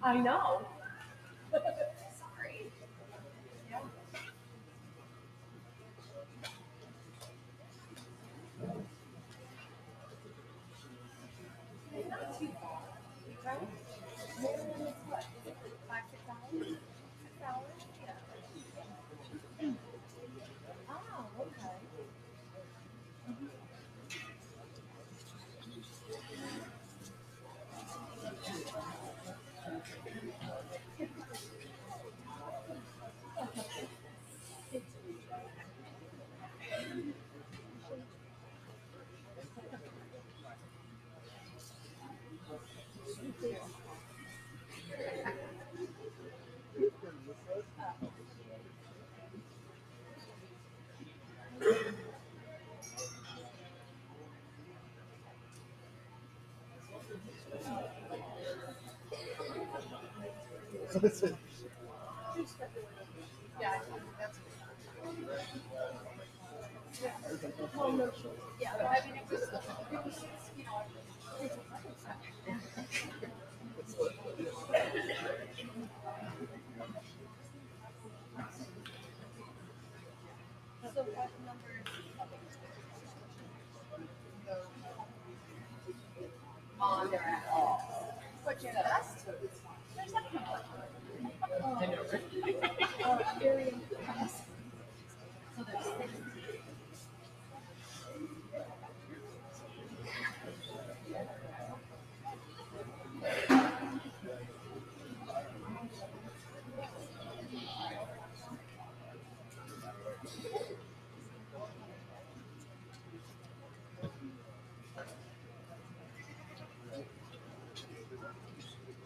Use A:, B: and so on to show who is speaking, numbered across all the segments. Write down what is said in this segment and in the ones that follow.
A: I know.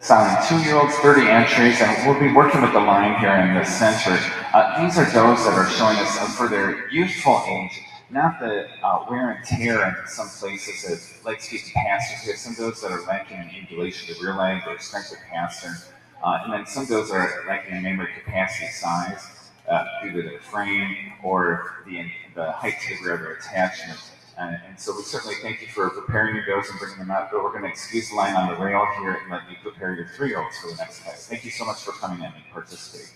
B: Selling 2-year-olds, 30 entries, and we'll be working with the line here in the center. These are does that are showing us for their youthful age, not the wear and tear in some places that legs getting pastures. We have some does that are lacking in ambulation of the rear leg or strength of pastern, and then some does are lacking in memory capacity size due to the frame or the height to the rear attachment. And so we certainly thank you for preparing your does and bringing them out. But we're going to excuse the line on the rail here and let you prepare your 3-year-olds for the next class. Thank you so much for coming in and participating.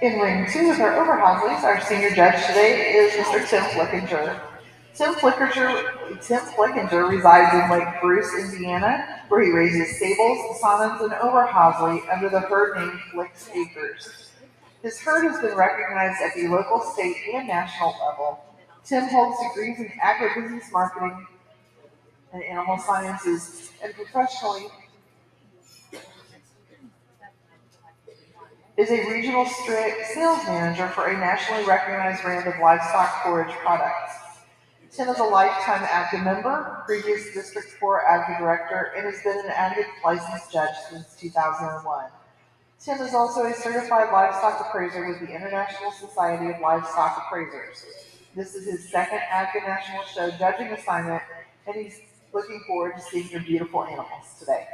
A: In ring two with our Oberhaslis, our senior judge today is Mr. Tim Flickinger. Tim Flickinger resides in Lake Bruce, Indiana, where he raises sables, sonnets, and Oberhasli under the herd name Flick's Acres. His herd has been recognized at the local, state, and national level. Tim holds degrees in agribusiness marketing and animal sciences, and professionally is a regional sales manager for a nationally recognized brand of livestock forage products. Tim is a lifetime ADGA member, previous District 4 ADGA director, and has been an ADGA licensed judge since 2001. Tim is also a certified livestock appraiser with the International Society of Livestock Appraisers. This is his second ADGA National Show judging assignment, and he's looking forward to seeing your beautiful animals today.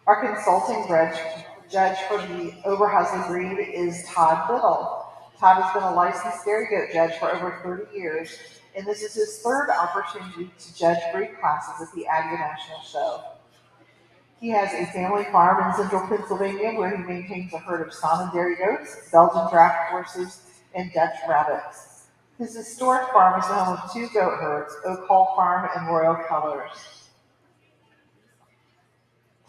A: Our consulting judge for the Oberhasli breed is Todd Little. Todd has been a licensed dairy goat judge for over 30 years, and this is his third opportunity to judge breed classes at the ADGA National Show. He has a family farm in central Pennsylvania where he maintains a herd of Saanen dairy goats, Belgian draft horses, and Dutch rabbits. His historic farm is the home of two goat herds, Oak Hall Farm and Royal Colors.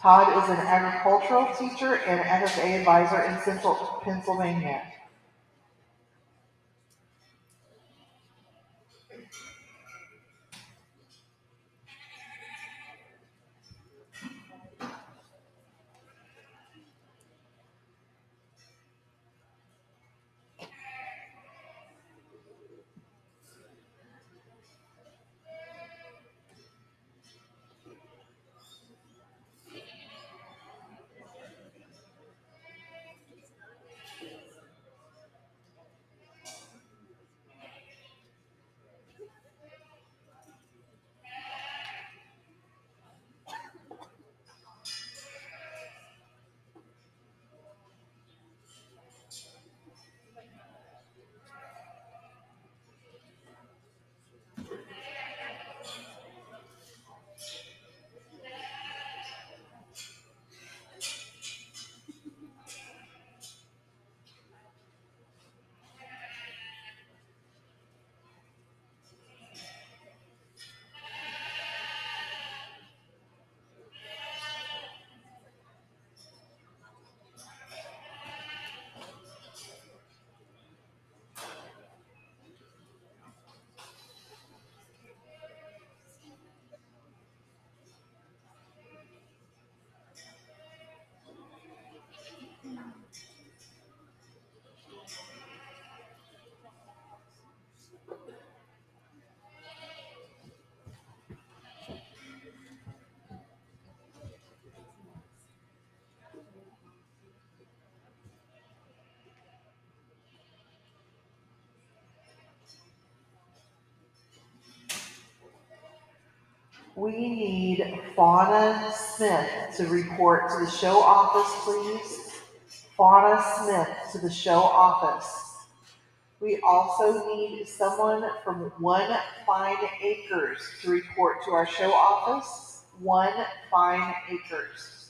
A: Todd is an agricultural teacher and FFA advisor in central Pennsylvania. We need Fauna Smith to report to the show office, please. Fauna Smith to the show office. We also need someone from One Fine Acres to report to our show office. One Fine Acres.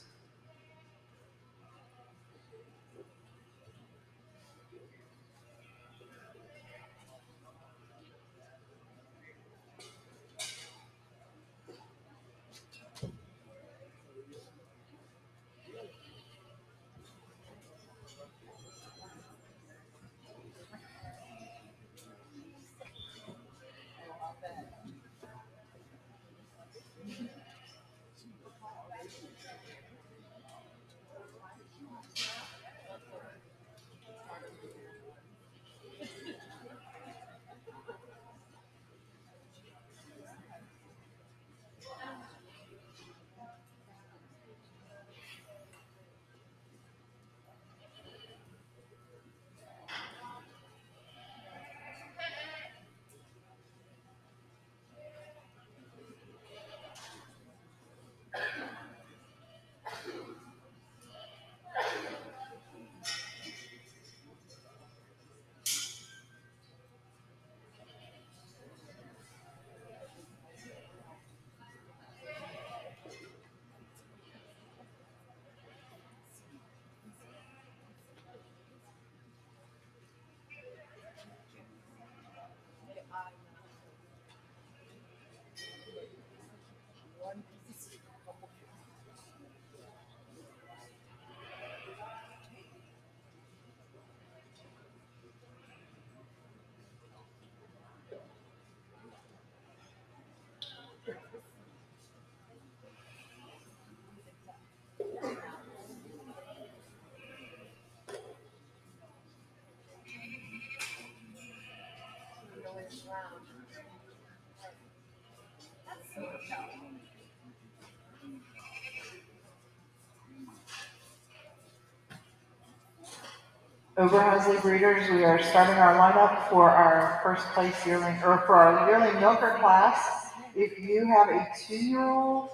A: Oberhasli breeders, we are starting our lineup for our first place yearling, or for our yearling milker class. If you have a 2-year-old,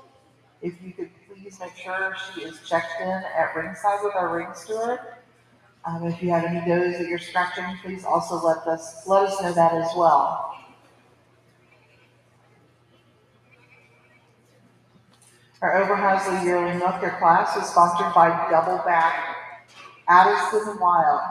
A: if you could please make sure she is checked in at ringside with our ring steward. If you have any does that you're scratching, please also let us know that as well. Our Oberhasli yearling milker class is sponsored by Double Back Addison Wild.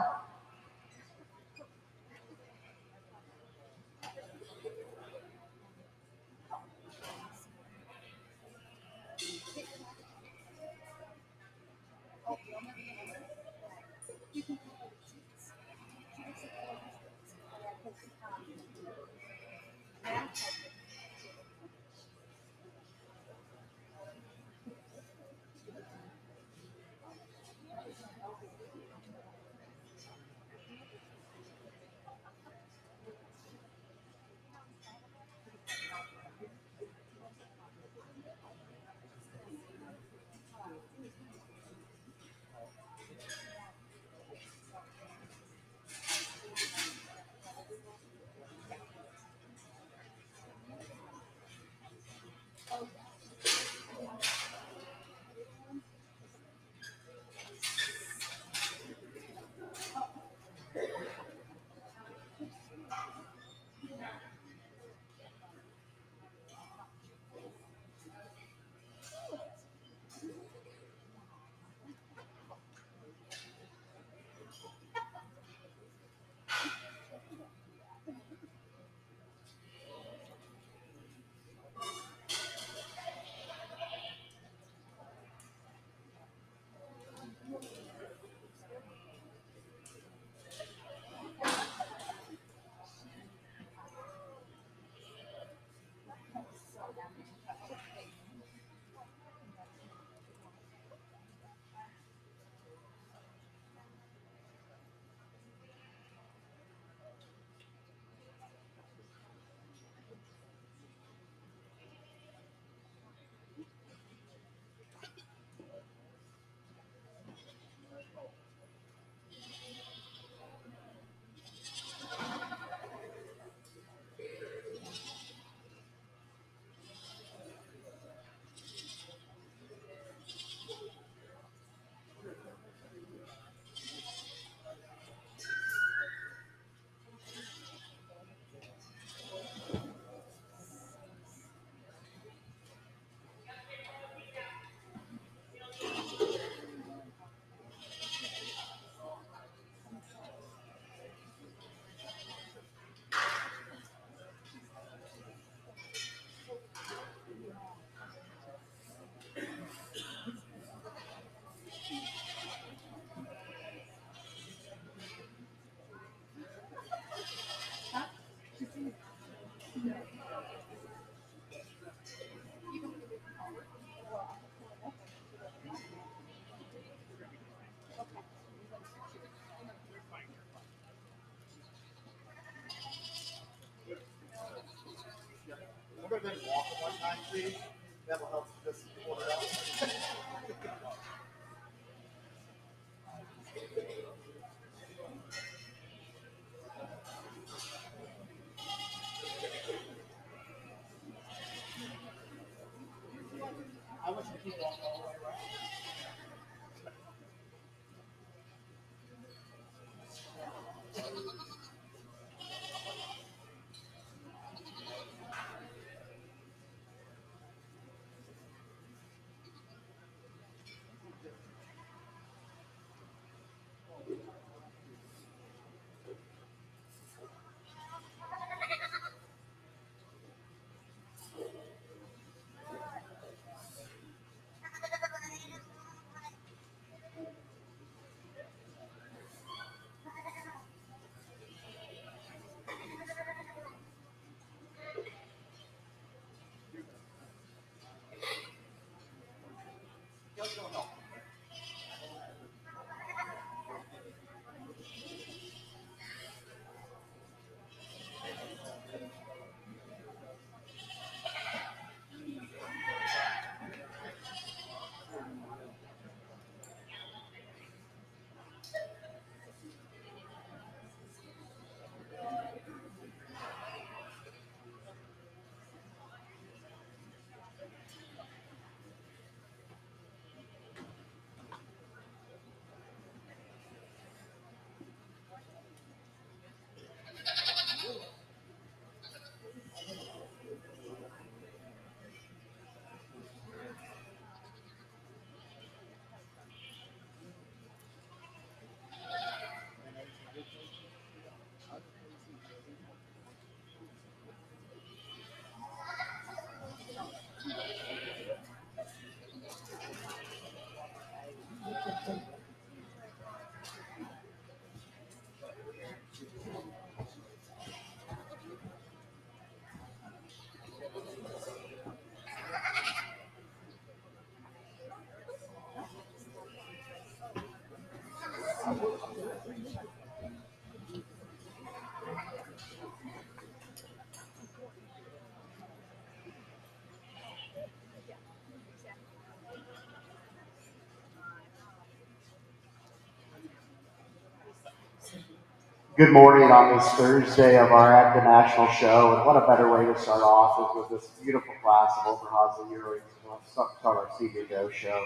C: Good morning on this Thursday of our ADGA National Show, and what a better way to start off is with this beautiful class of Oberhasli yearlings. We'll start our Senior Go show.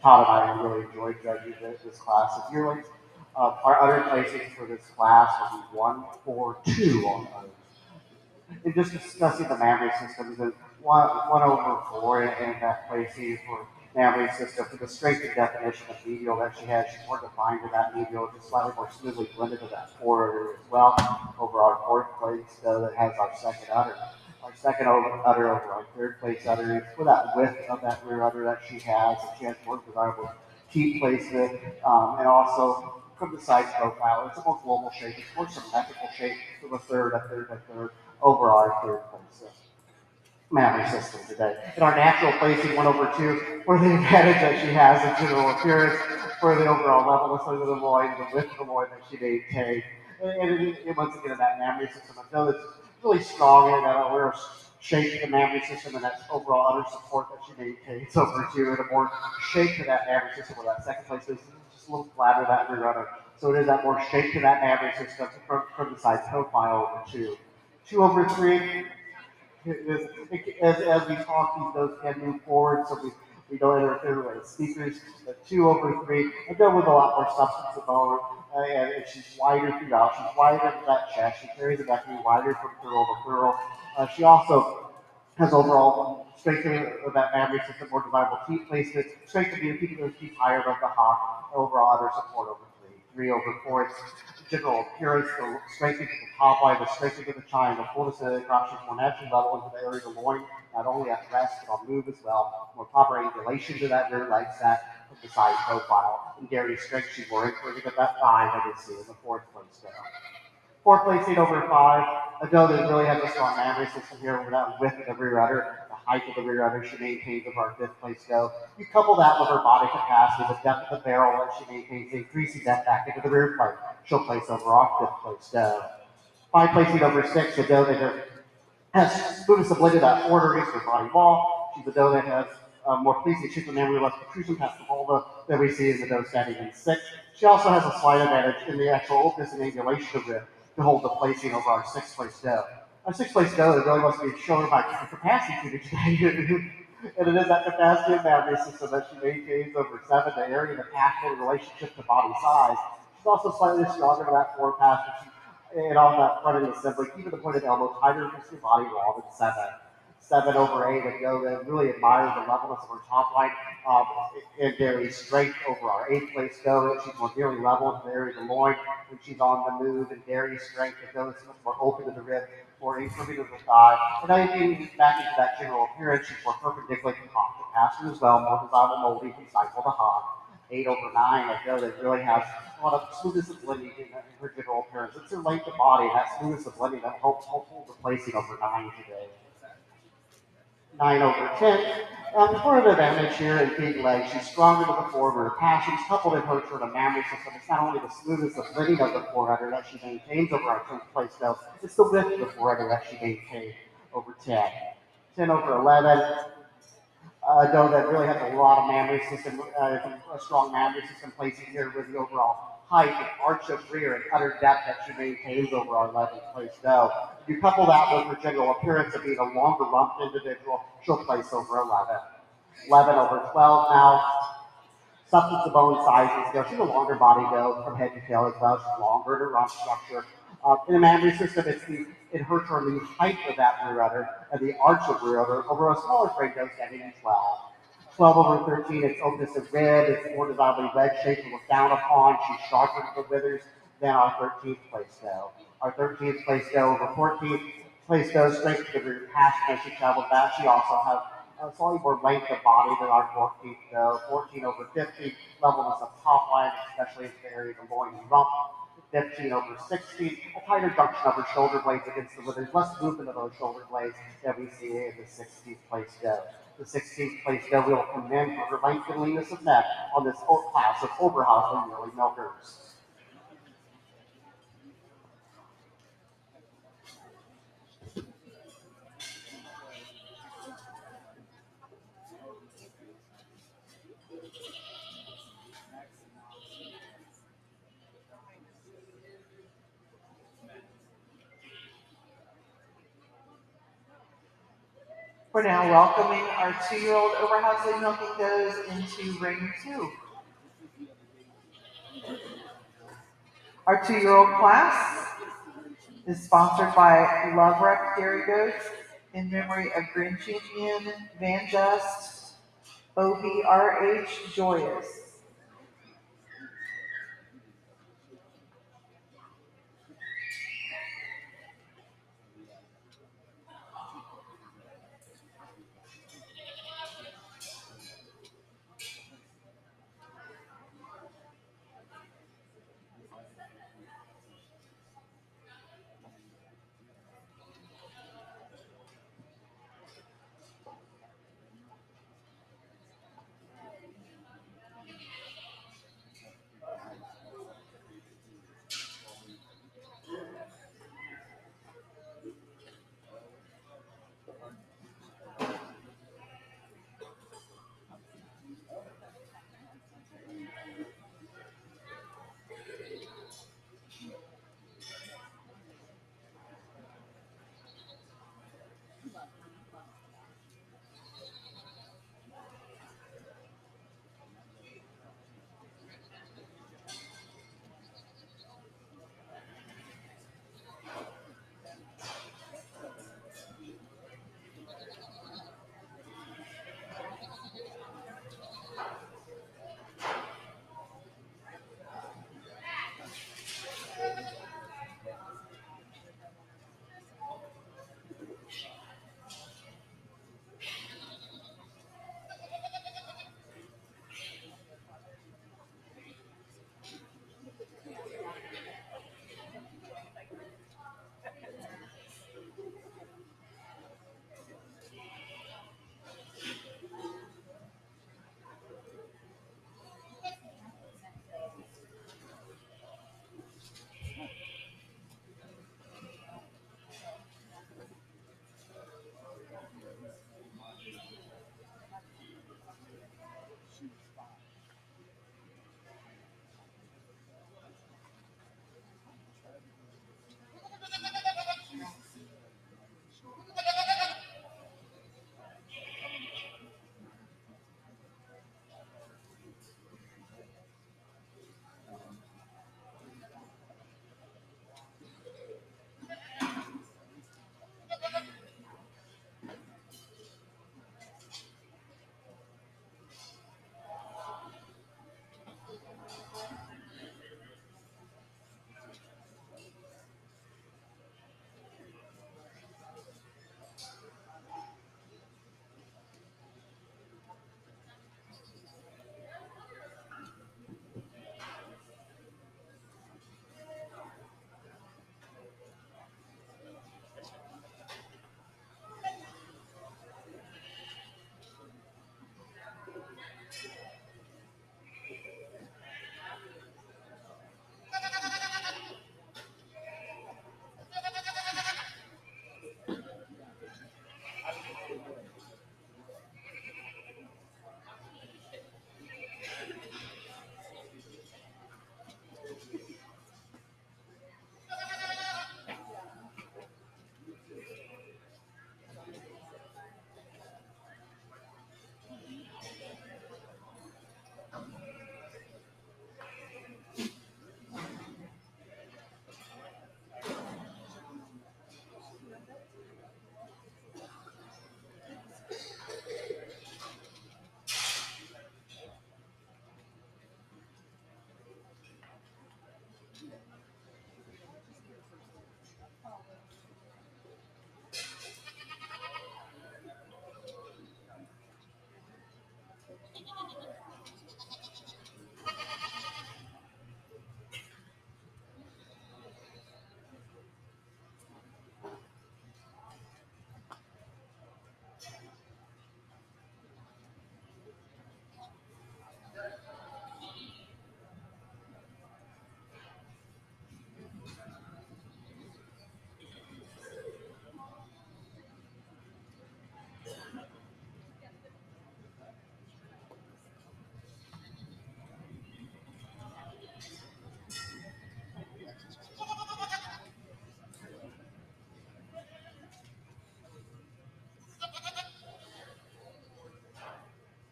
C: Todd and I have really enjoyed judging this class of yearlings. Our other placings for this class will be 1, 4, 2 on others. And just discussing the memory systems and one over four in that placing for memory system for the strength and definition of medial that she has. She's more defined to that medial, just slightly more smoothly blended to that forward as well. Over our fourth place, that has our second udder. Our second udder over our third place udder for that width of that rear udder that she has, and she has more desirable teeth placement, and also from the side profile, it's a more global shape, it's more symmetrical shape from a third, a third, a third over our third place memory system today. In our natural placing 1 over 2, for the advantage that she has in general appearance, for the overall levelness of the loin, the width of the loin that she maintained. And once again, in that memory system, I feel it's really strong in that we're shaping the memory system and that overall utter support that she maintains over 2, and a more shape to that memory system where that second place is just a little flatter that rear udder. So it is that more shape to that memory system from the side profile over 2. 2 over 3, as we talk, those can move forward, so we don't interfere with the speakers. But 2 over 3, I go with a lot more substance about her, and she's wider throughout. She's wider than that chest. She carries it back to be wider from furrow to furrow. She also has overall strengthening of that memory system, more desirable teeth placement, strengthening keeping those teeth higher above the hawk, overall other support over 3. 3 over 4, it's general appearance, the strengthening to the top line, the strengthening of the chine, the fullness of the crotch is more naturally level into the area of the loin, not only at rest, but on move as well. More proper angulation to that rear leg set with the side profile. And Gary's strength, she's more encouraging of that thigh that we see in the fourth place down. Fourth place, 8 over 5. A doe that really has a strong memory system here with that width of the rear udder, the height of the rear udder she maintains of our fifth place doe. You couple that with her body capacity, the depth of the barrel that she maintains, increasing that back into the rear plate. She'll place over our fifth place doe. 5 placing over 6, a doe that has moved sublated that forward against her body wall. She's a doe that has more pleasing shape of memory, less protrusion past the vulva than we see as a doe standing in 6. She also has a slight advantage in the actual openness and angulation of rib to hold the placing over our 6th place doe. Our 6th place doe that really wants to be shown by capacity to today. And it is that capacity of memory system that she maintains over 7, the area of the passionate relationship to body size. She's also slightly stronger than that forward pass, and on that front end assembly, keeping the pointed elbow tighter against your body wall than 7. 7 over 8, a go that really admires the levelness of her top line, and very straight over our 8th place go. She's more nearly level in the area of the loin when she's on the move, and very strength, a go that's much more open to the rib, more incurving of the thigh. And then getting back into that general appearance, she's more perpendicular to hop the passer as well, more desirable molding from cycle to hop. 8 over 9, I feel that really has a lot of smoothness of blending in her general appearance. It's her length of body, that smoothness of blending that helps hold the placing over 9 today. 9 over 10. For an advantage here in feet and legs, she's stronger to the forward. Her passions coupled in her sort of memory system. It's not only the smoothness of blending of the forerunner that she maintains over our 10th place though, it's the width of the forerunner that she maintained over 10. 10 over 11. Though that really has a lot of memory system, a strong memory system placing here with the overall height and arch of rear and utter depth that she maintains over our 11th place doe. If you couple that with her general appearance of being a longer lumped individual, she'll place over 11. 11 over 12 now. Substance of bone sizes go. She's a longer body go from head to tail as well. She's longer in her rump structure. In the memory system, it's in her turn, the height of that rear udder and the arch of rear udder over a smaller frame doe standing in 12. 12 over 13, it's openness of rib, it's more desirably wedge shaped to look down upon. She's sharper to the withers than our 13th place doe. Our 13th place doe over 14th place doe strength to the rear passion as she travels back. She also has slightly more length of body than our 14th doe. 14 over 15, levelness of top line, especially in the area of the loin and rump. 15 over 16, a tighter junction of her shoulder blades against the withers, less movement of those shoulder blades than we see in the 16th place doe. The 16th place doe will commend for her length and leanness of neck on this class of Oberhasli yearly milkers.
A: We're now welcoming our 2-year-old Oberhasli milking does into ring 2. Our 2-year-old class is sponsored by Love Rec Dairy Goats in memory of Grand Champion Van Just OBRH Joyous.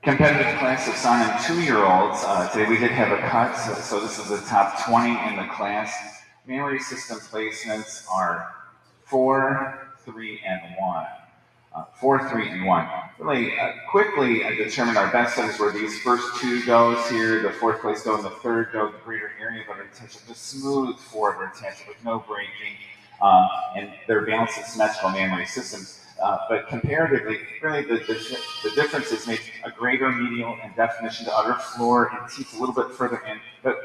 B: Competitive class of son and 2-year-olds. Today we did have a cut, so this is the top 20 in the class. Memory system placements are 4, 3, and 1. 4, 3, and 1. Really quickly determined our best setters were these first two goes here, the fourth place go and the third go, the greater area of under tension, just smooth forward tension with no braking, and their balanced and symmetrical memory systems. But comparatively, really the differences make a greater medial and definition to udder floor and teeth a little bit further in, but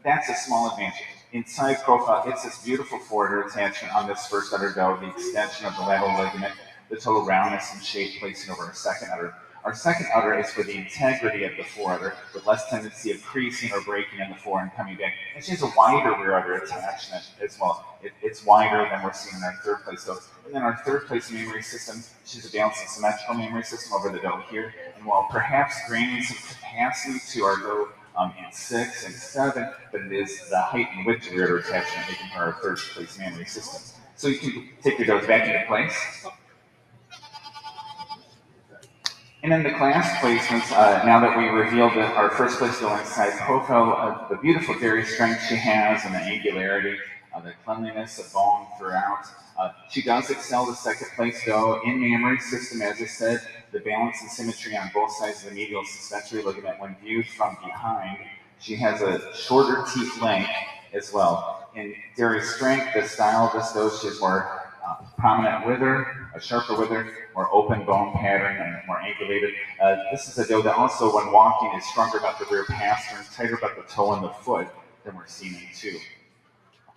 B: that's a small advantage. Inside profile, it's this beautiful forward attachment on this first udder go, the extension of the lateral ligament, the total roundness and shape placing over our second udder. Our second udder is for the integrity of the foreudder, with less tendency of creasing or breaking in the fore and coming back. And she has a wider rear udder attachment as well. It's wider than we're seeing in our third place doe. And then our third place memory system, she's a balanced and symmetrical memory system over the doe here. And while perhaps gaining some capacity to our doe in 6 and 7, but it is the height and width rear udder attachment making her our third place memory system. So you can take your does back into place. And in the class placements, now that we revealed that our first place doe inside profile, the beautiful dairy strength she has and the angularity, the cleanliness of bone throughout, she does excel the second place doe in mammary system, as I said, the balance and symmetry on both sides of the medial suspensory ligament when viewed from behind. She has a shorter teeth length as well. In dairy strength, the style of this doe, she has more prominent wither, a sharper wither, more open bone pattern, and more angulated. This is a doe that also, when walking, is stronger about the rear pasterns, tighter about the toe and the foot than we're seeing in 2.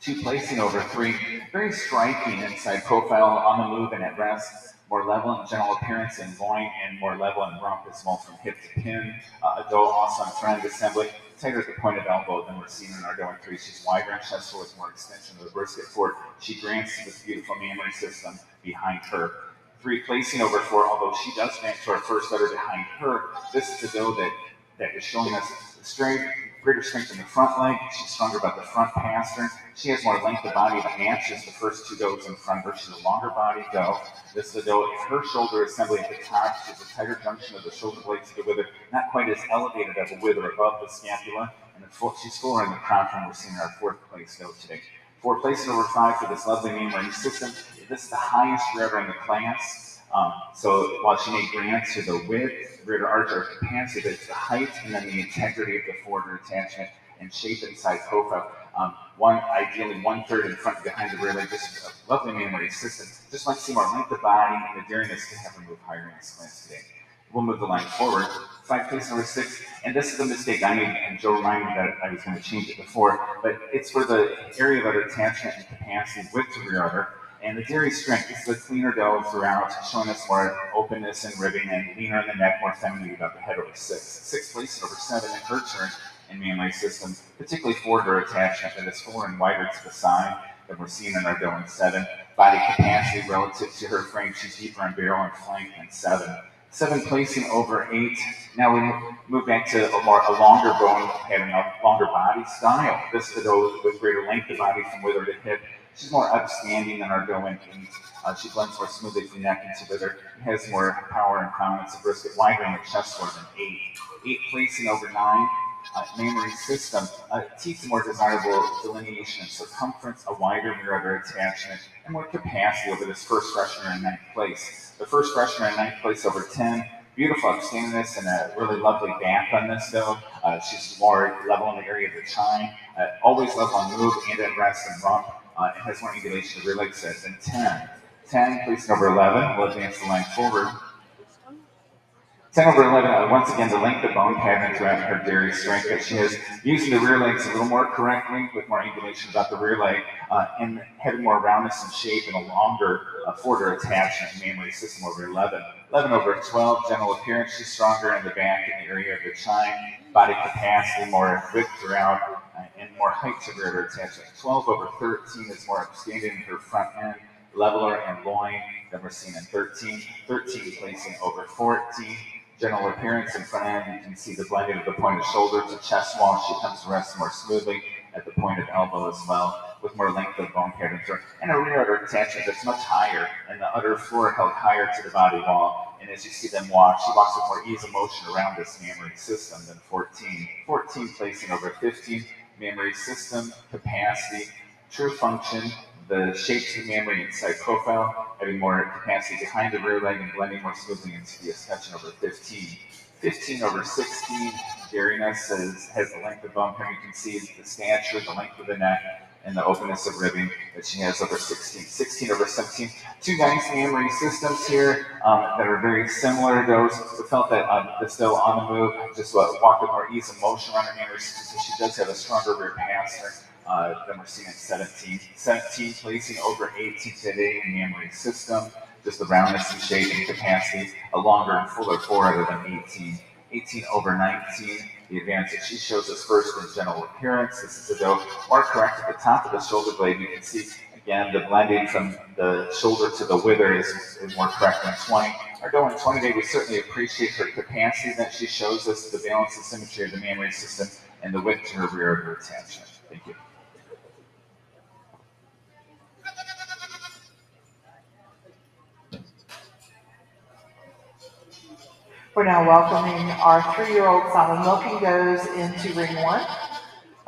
B: 2 placing over 3, very striking inside profile, on the move and at rest, more level in general appearance in loin and more level in rump as well from hip to pin. A doe also on front end assembly, tighter at the point of elbow than we're seeing in our doe in 3. She's wider in chest with more extension of the brisket forward. She grants this beautiful mammary system behind her. 3 placing over 4, although she does grant to our first udder behind her. This is a doe that is showing us greater strength in the front leg. She's stronger about the front pastern. She has more length of body that matches the first 2 does in front of her. She's a longer body doe. This is a doe, her shoulder assembly at the top. She has a tighter junction of the shoulder blades to the wither, not quite as elevated as a wither above the scapula. And she's fuller in the crown when we're seeing our fourth place doe today. 4 places over 5 for this lovely memory system. This is the highest rear udder in the class. So while she may grant to the width, rear to arch, or capacity, it's the height and then the integrity of the forward attachment and shape inside profile. Ideally 1/3 in front and behind the rear leg. This is a lovely memory system. Just like to see more length of body and the dariness to have her move higher in this class today. We'll move the line forward. 5 place number 6, and this is a mistake I made, and Joe reminded me that I was going to change it before, but it's for the area of udder attachment and capacity with the rear udder. And the dairy strength is the cleaner doe throughout, showing us more openness and ribbing and leaner in the neck, more feminine about the head over 6. 6 places over 7 in her turn in mammary systems, particularly forward her attachment that is fuller and wider to the side than we're seeing in our doe in 7. Body capacity relative to her frame, she's deeper on barrel and flank than 7. 7 placing over 8. Now we move back to a longer bone pattern, a longer body style. This is a doe with greater length of body from wither to hip. She's more upstanding than our doe in 8. She blends more smoothly from neck into wither. Has more power and prominence of brisket, wider in the chest more than 8. 8 placing over 9. Mammary system, teeth more desirable delineation and circumference, a wider rear udder attachment, and more capacity over this first freshener in 9th place. The first freshener in 9th place over 10. Beautiful upstandingness and a really lovely back on this doe. She's more level in the area of the chine, always level on move and at rest and rump. It has more angulation of rear leg set than 10. 10, place number 11. We'll advance the line forward. 10 over 11, once again, the length of bone pattern throughout her dairy strength that she has, using the rear legs a little more correctly, with more angulation about the rear leg, and having more roundness and shape and a longer forward attachment mammary system over 11. 11 over 12, general appearance, she's stronger in the back in the area of the chine, body capacity, more width throughout, and more height to rear udder attachment. 12 over 13 is more upstanding in her front end, leveler and loin than we're seeing in 13. 13 placing over 14. General appearance in front end, you can see the blending of the point of shoulder to chest wall. She comes to rest more smoothly at the point of elbow as well, with more length of bone pattern and a rear udder attachment that's much higher, and the udder floor held higher to the body wall And as you see them walk, she walks with more ease of motion around this mammary system than 14. 14 placing over 15, mammary system, capacity, true function, the shapes of the mammary and side profile, having more capacity behind the rear leg and blending more smoothly into the escutcheon over 15. 15 over 16, dariness has the length of bone here. You can see the stature, the length of the neck, and the openness of ribbing that she has over 16. 16 over 17. Two nice mammary systems here that are very similar to those. We felt that the still on the move, just walked with more ease of motion around her mammary system. So she does have a stronger rear passer than we're seeing at 17. 17 placing over 18 today in mammary system. Just the roundness and shape and capacity, a longer and fuller forehead than 18. 18 over 19, the advantage she shows us first in general appearance. This is a doe more correct at the top of the shoulder blade. You can see, again, the blending from the shoulder to the wither is more correct than 20. Our doe in 20 day, we certainly appreciate her capacity that she shows us, the balance and symmetry of the mammary system, and the width to her rear of her attachment. Thank you.
A: We're now welcoming our 3-year-old Simon Milking goes into ring 1.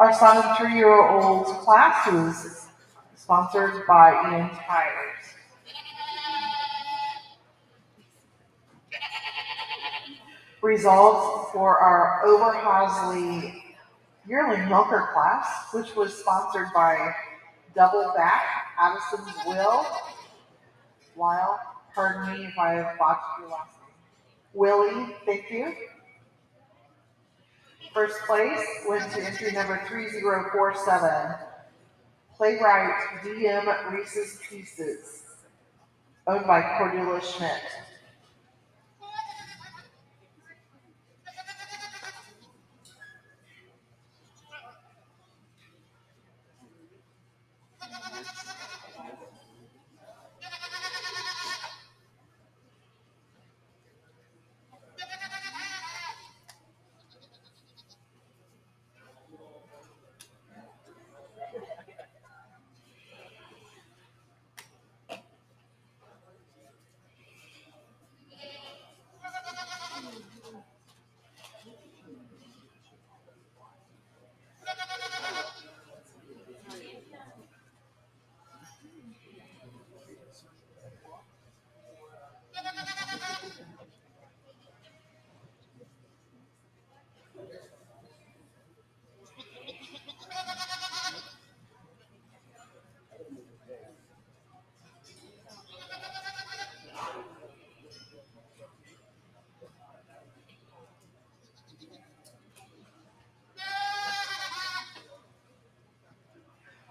A: Our Simon 3-year-old class was sponsored by Ian Tires. Results for our Oberhasli yearling milker class, which was sponsored by Double Back, Addison's Lyle, pardon me if I have botched your last name. Willie, thank you. First place went to entry number 3047, Playwright DM Reese's Pieces, owned by Cordelia Schmidt.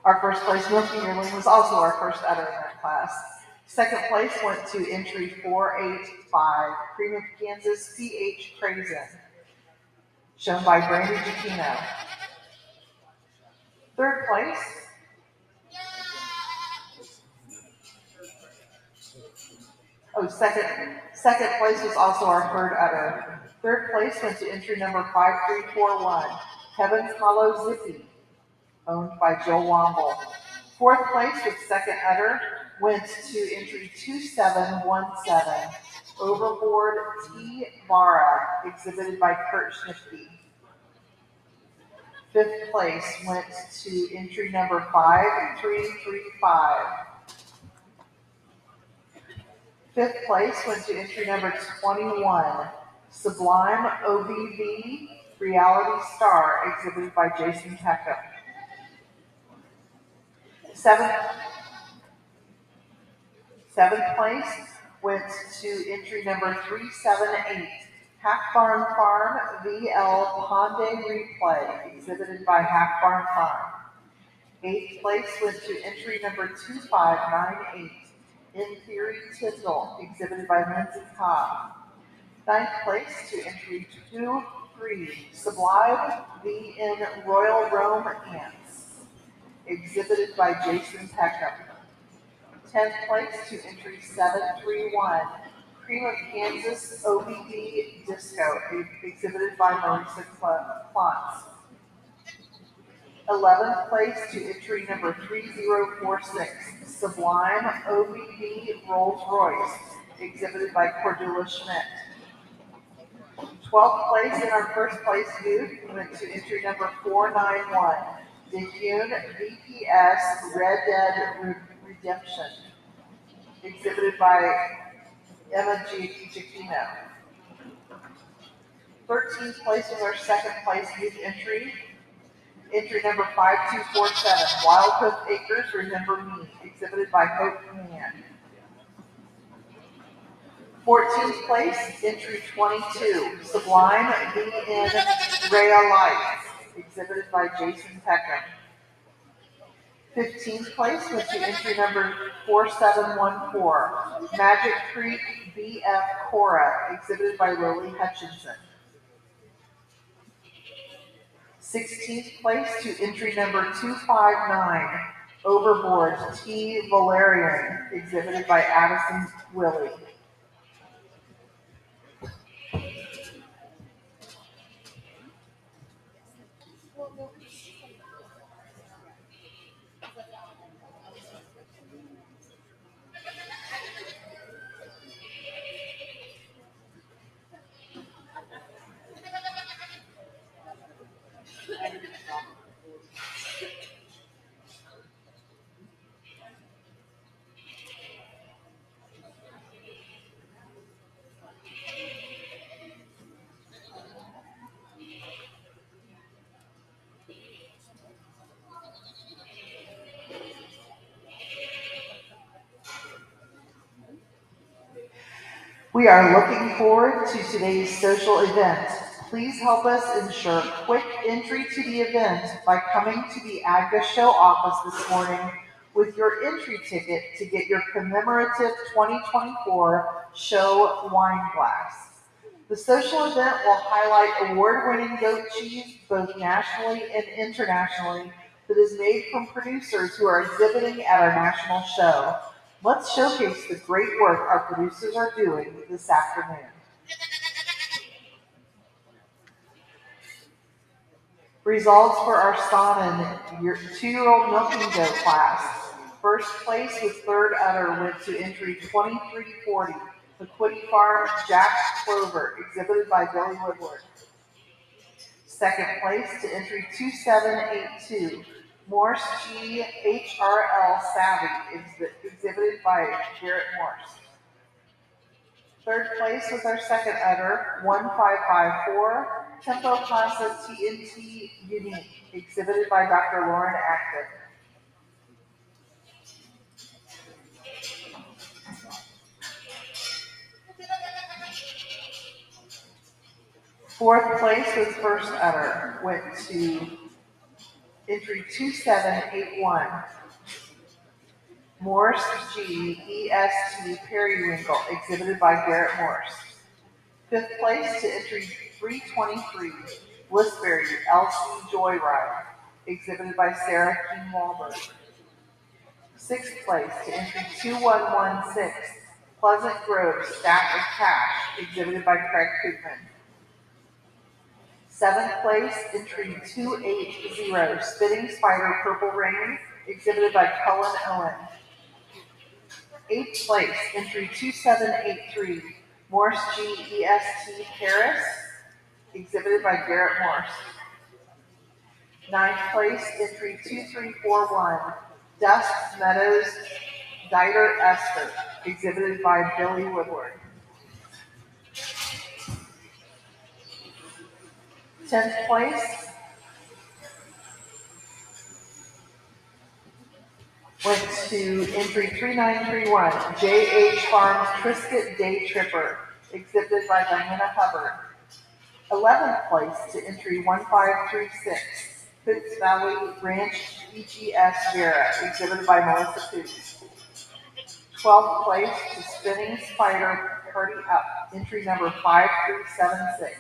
A: Our first place milking yearling was also our first udder in that class. Second place went to entry 485, Cream of Kansas PH Crazen, shown by Brandy Giacchino. Third place, second place was also our third udder. Third place went to entry number 5341, Heaven's Hollow Zippy, owned by Joe Womble. Fourth place with second udder went to entry 2717, Overboard T. Vara, exhibited by Kurt Schnifke. Fifth place went to entry number 5335. Fifth place went to entry number 21, Sublime OBV Reality Star, exhibited by Jason Peckham. Seventh place went to entry number 378, Half Barn Farm VL Ponde Replay, exhibited by Half Barn Farm. Eighth place went to entry number 2598, In Theory Tyndall, exhibited by Lindsay Cobb. Ninth place to entry 23, Sublime VN Royal Rome Ants, exhibited by Jason Peckham. 10th place to entry 731, Cream of Kansas OBD Disco, exhibited by Marisa Klontz. 11th place to entry number 3046, Sublime OBD Rolls Royce, exhibited by Cordula Schmidt. 12th place in our first place youth went to entry number 491, DeHune VPS Red Dead Redemption, exhibited by Emma Giacchino. 13th place was our second place youth entry. Entry number 5247, Wild Hope Acres Remember Me, exhibited by Hope Mann. 14th place, entry 22, Sublime VN Rea Lights, exhibited by Jason Peckham. 15th place went to entry number 4714, Magic Creek BF Cora, exhibited by Lily Hutchinson. 16th place to entry number 259, Overboard T. Valerian, exhibited by Addison Willie. We are looking forward to today's social event. Please help us ensure quick entry to the event by coming to the ADGA show office this morning with your entry ticket to get your commemorative 2024 show wine glass. The social event will highlight award-winning goat cheese both nationally and internationally that is made from producers who are exhibiting at our national show. Let's showcase the great work our producers are doing this afternoon. Results for our Sodden 2-year-old milking goat class. First place with third udder went to entry 2340, McQuitty Farm Jack Clover, exhibited by Billy Woodward. Second place to entry 2782, Morse G HRL Savvy, exhibited by Garrett Morse. Third place was our second udder, 1554, Tempo Classic TNT Unique, exhibited by Dr. Lauren Acton. Fourth place was first udder, went to entry 2781, Morse G EST Periwinkle, exhibited by Garrett Morse. Fifth place to entry 323, Blissberry LC Joyride, exhibited by Sarah King Wahlberg. Sixth place to entry 2116, Pleasant Grove Stack of Cash, exhibited by Craig Koopman. Seventh place, entry 280, Spitting Spider Purple Rain, exhibited by Cullen Owen. Eighth place, entry 2783, Morse G EST Paris, exhibited by Garrett Morse. Ninth place, entry 2341, Dust Meadows Dieter Esther, exhibited by Billy Woodward. 10th place went to entry 3931, J.H. Farms Triscuit Day Tripper, exhibited by Diana Hubbard. 11th place to entry 1536, Hoots Valley Ranch EGS Vera, exhibited by Melissa Coots. 12th place to Spinning Spider Party Up, entry number 5376,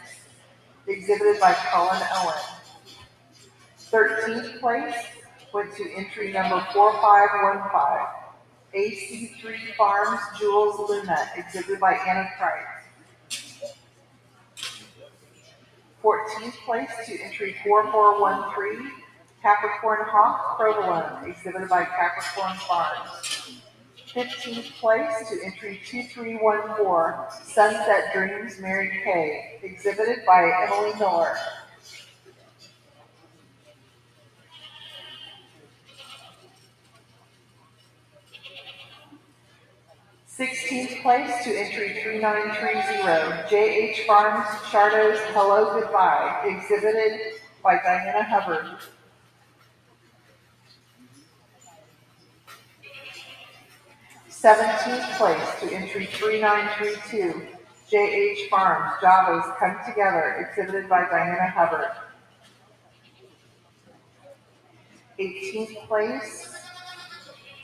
A: exhibited by Cullen Owen. 13th place went to entry number 4515, AC3 Farms Jules Luna, exhibited by Anna Price. 14th place to entry 4413, Capricorn Hawk Provolone, exhibited by Capricorn Farms. 15th place to entry 2314, Sunset Dreams Mary Kay, exhibited by Emily Miller. 16th place to entry 3930, JH Farms Chardo's Hello Goodbye, exhibited by Diana Hubbard. 17th place to entry 3932, JH Farms Java's Come Together, exhibited by Diana Hubbard. 18th place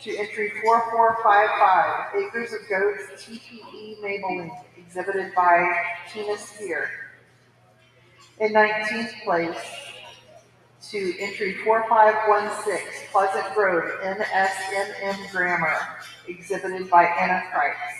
A: to entry 4455, Acres of Goats TPE Maybelline, exhibited by Tina Spear. In 19th place to entry 4516, Pleasant Grove NSNM Grammar, exhibited by Anna Kreitz.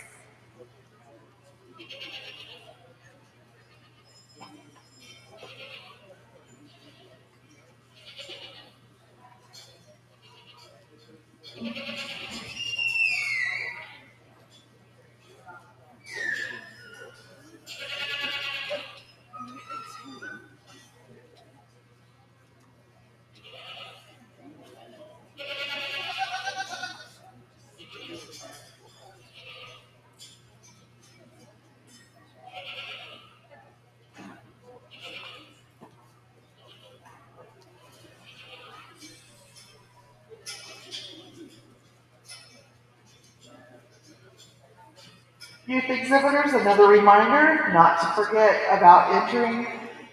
A: Youth exhibitors, another reminder not to forget about entering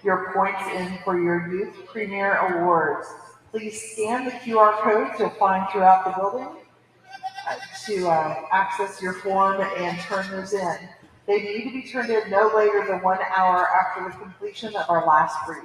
A: your points in for your Youth Premier Awards. Please scan the QR codes you'll find throughout the building to access your form and turn those in. They need to be turned in no later than 1 hour after the completion of our last read.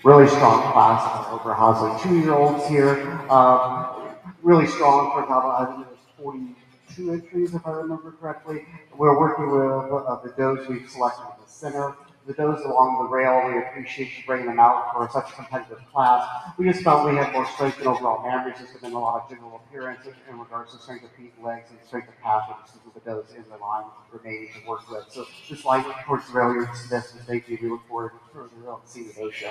C: really strong class of Oberhasli 2-year-olds here. Really strong for about, I think it was 42 entries, if I remember correctly. We're working with the does we've selected in the center. The does along the rail, we appreciate you bringing them out for such a competitive class. We just felt we had more strength and overall memory system and a lot of general appearance in regards to strength of feet, legs, and strength of calf, and the does in the line remaining to work with. So just like towards the rail, you're dismissed, and thank you. We look forward to further seeing the does show.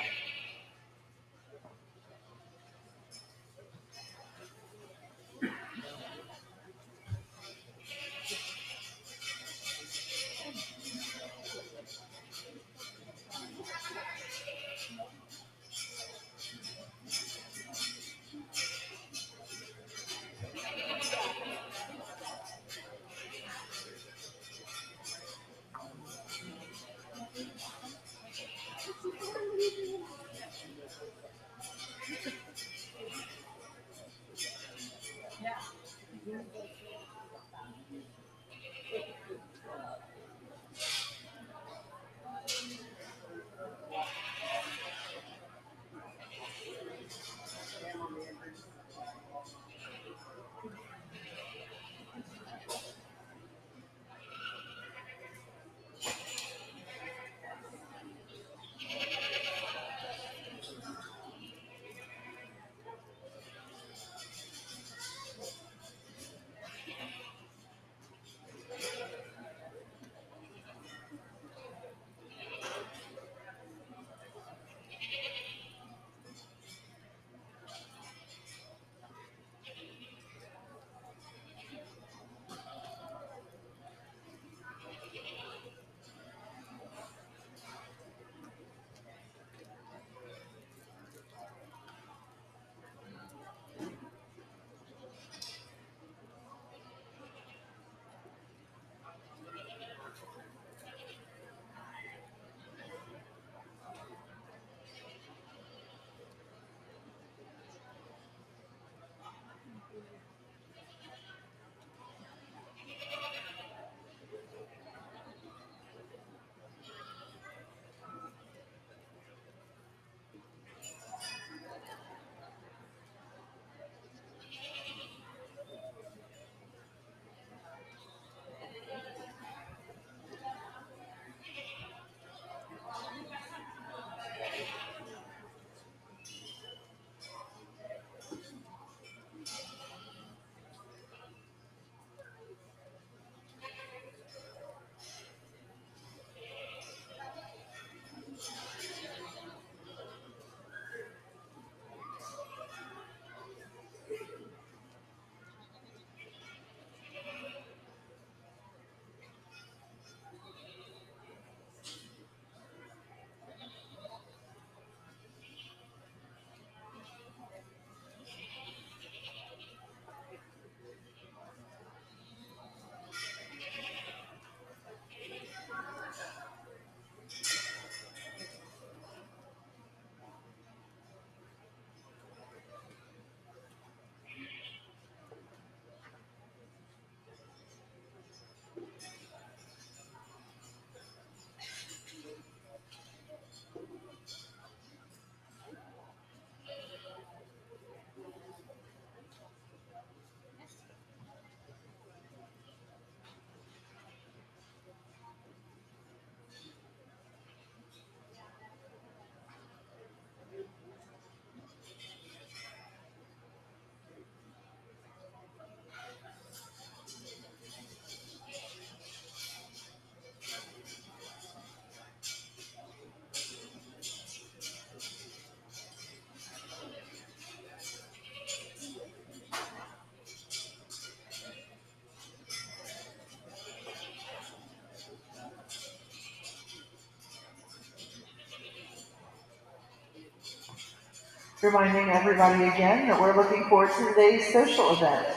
A: Reminding everybody again that we're looking forward to today's social event.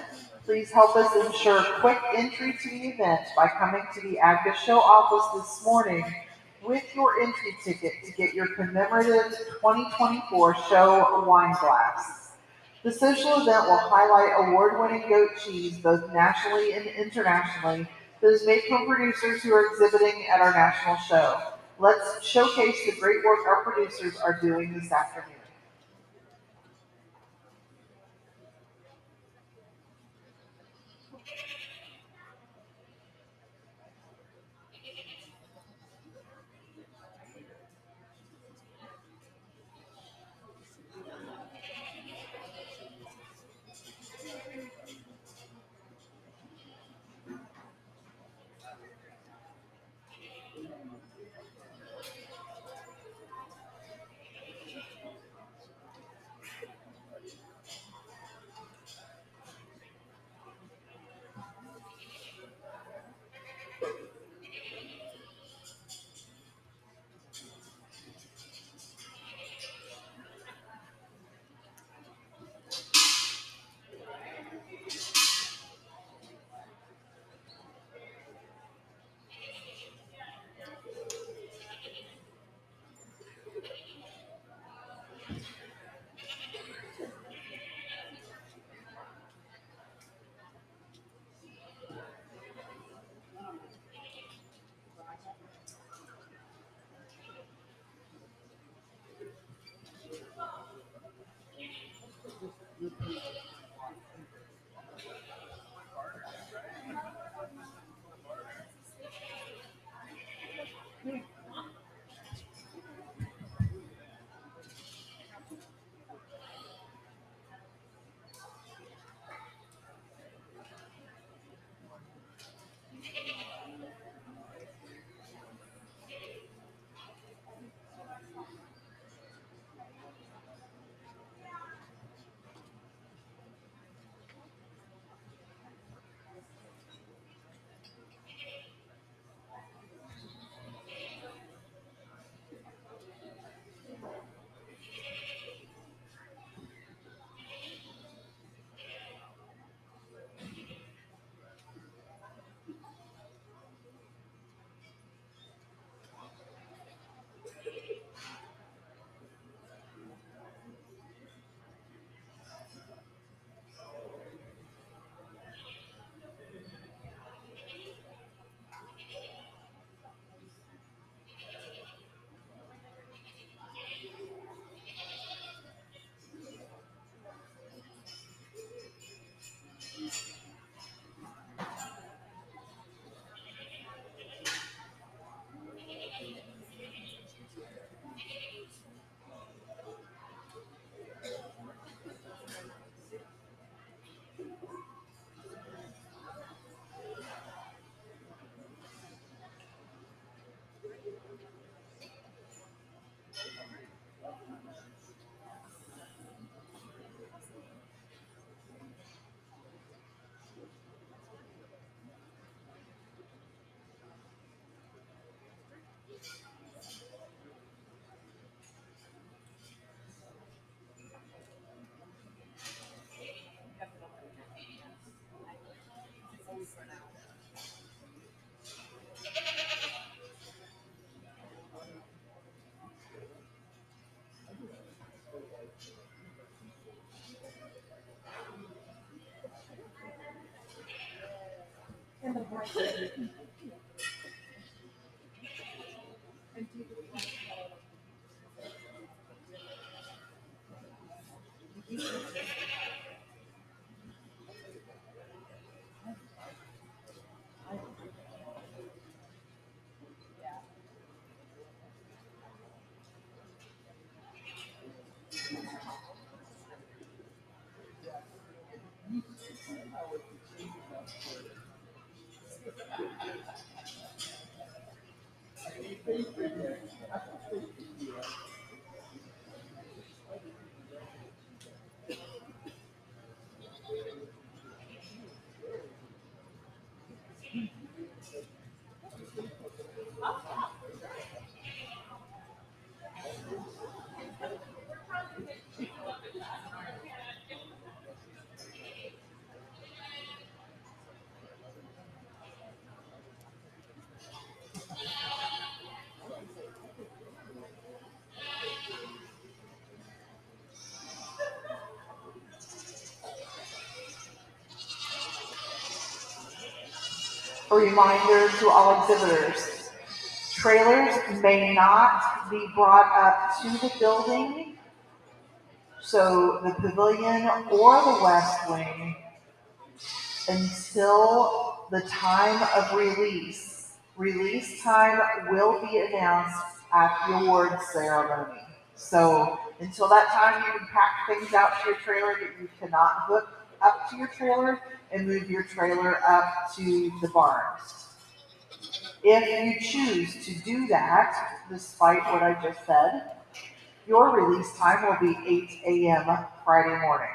A: Please help us ensure quick entry to the event by coming to the ADGA show office this morning with your entry ticket to get your commemorative 2024 show wine glass. The social event will highlight award-winning goat cheese both nationally and internationally that is made from producers who are exhibiting at our national show. Let's showcase the great work our producers are doing this afternoon. A reminder to all exhibitors, Trailers may not be brought up to the building, so the pavilion or the west wing, until the time of release. Release time will be announced at the awards ceremony. So until that time, you can pack things out to your trailer, but you cannot hook up to your trailer and move your trailer up to the barns. If you choose to do that, despite what I just said, your release time will be 8 a.m. Friday morning.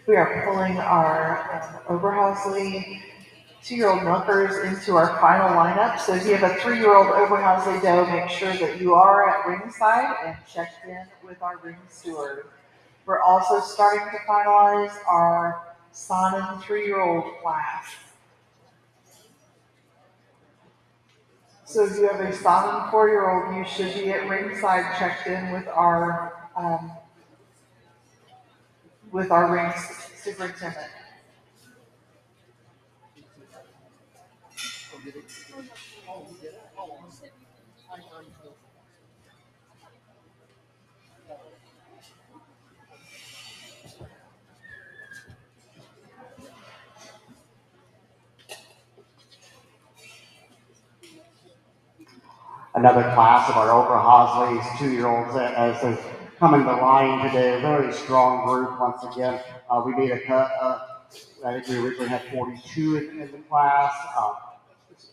A: We are pulling our Oberhasli 2-year-old milkers into our final lineup. So if you have a 3-year-old Oberhasli doe, make sure that you are at ringside and checked in with our ring steward. We're also starting to finalize our Sonnen 3-year-old class. So if you have a Sonnen 4-year-old, you should be at ringside checked in with our ring superintendent.
C: Another class of our Oberhasli's 2-year-olds as they come into line today. A very strong group once again. We made a cut. I think we originally had 42 in the class.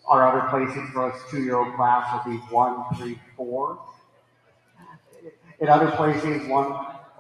C: Our other placings for us 2-year-old class will be 1, 3, 4. In other placings,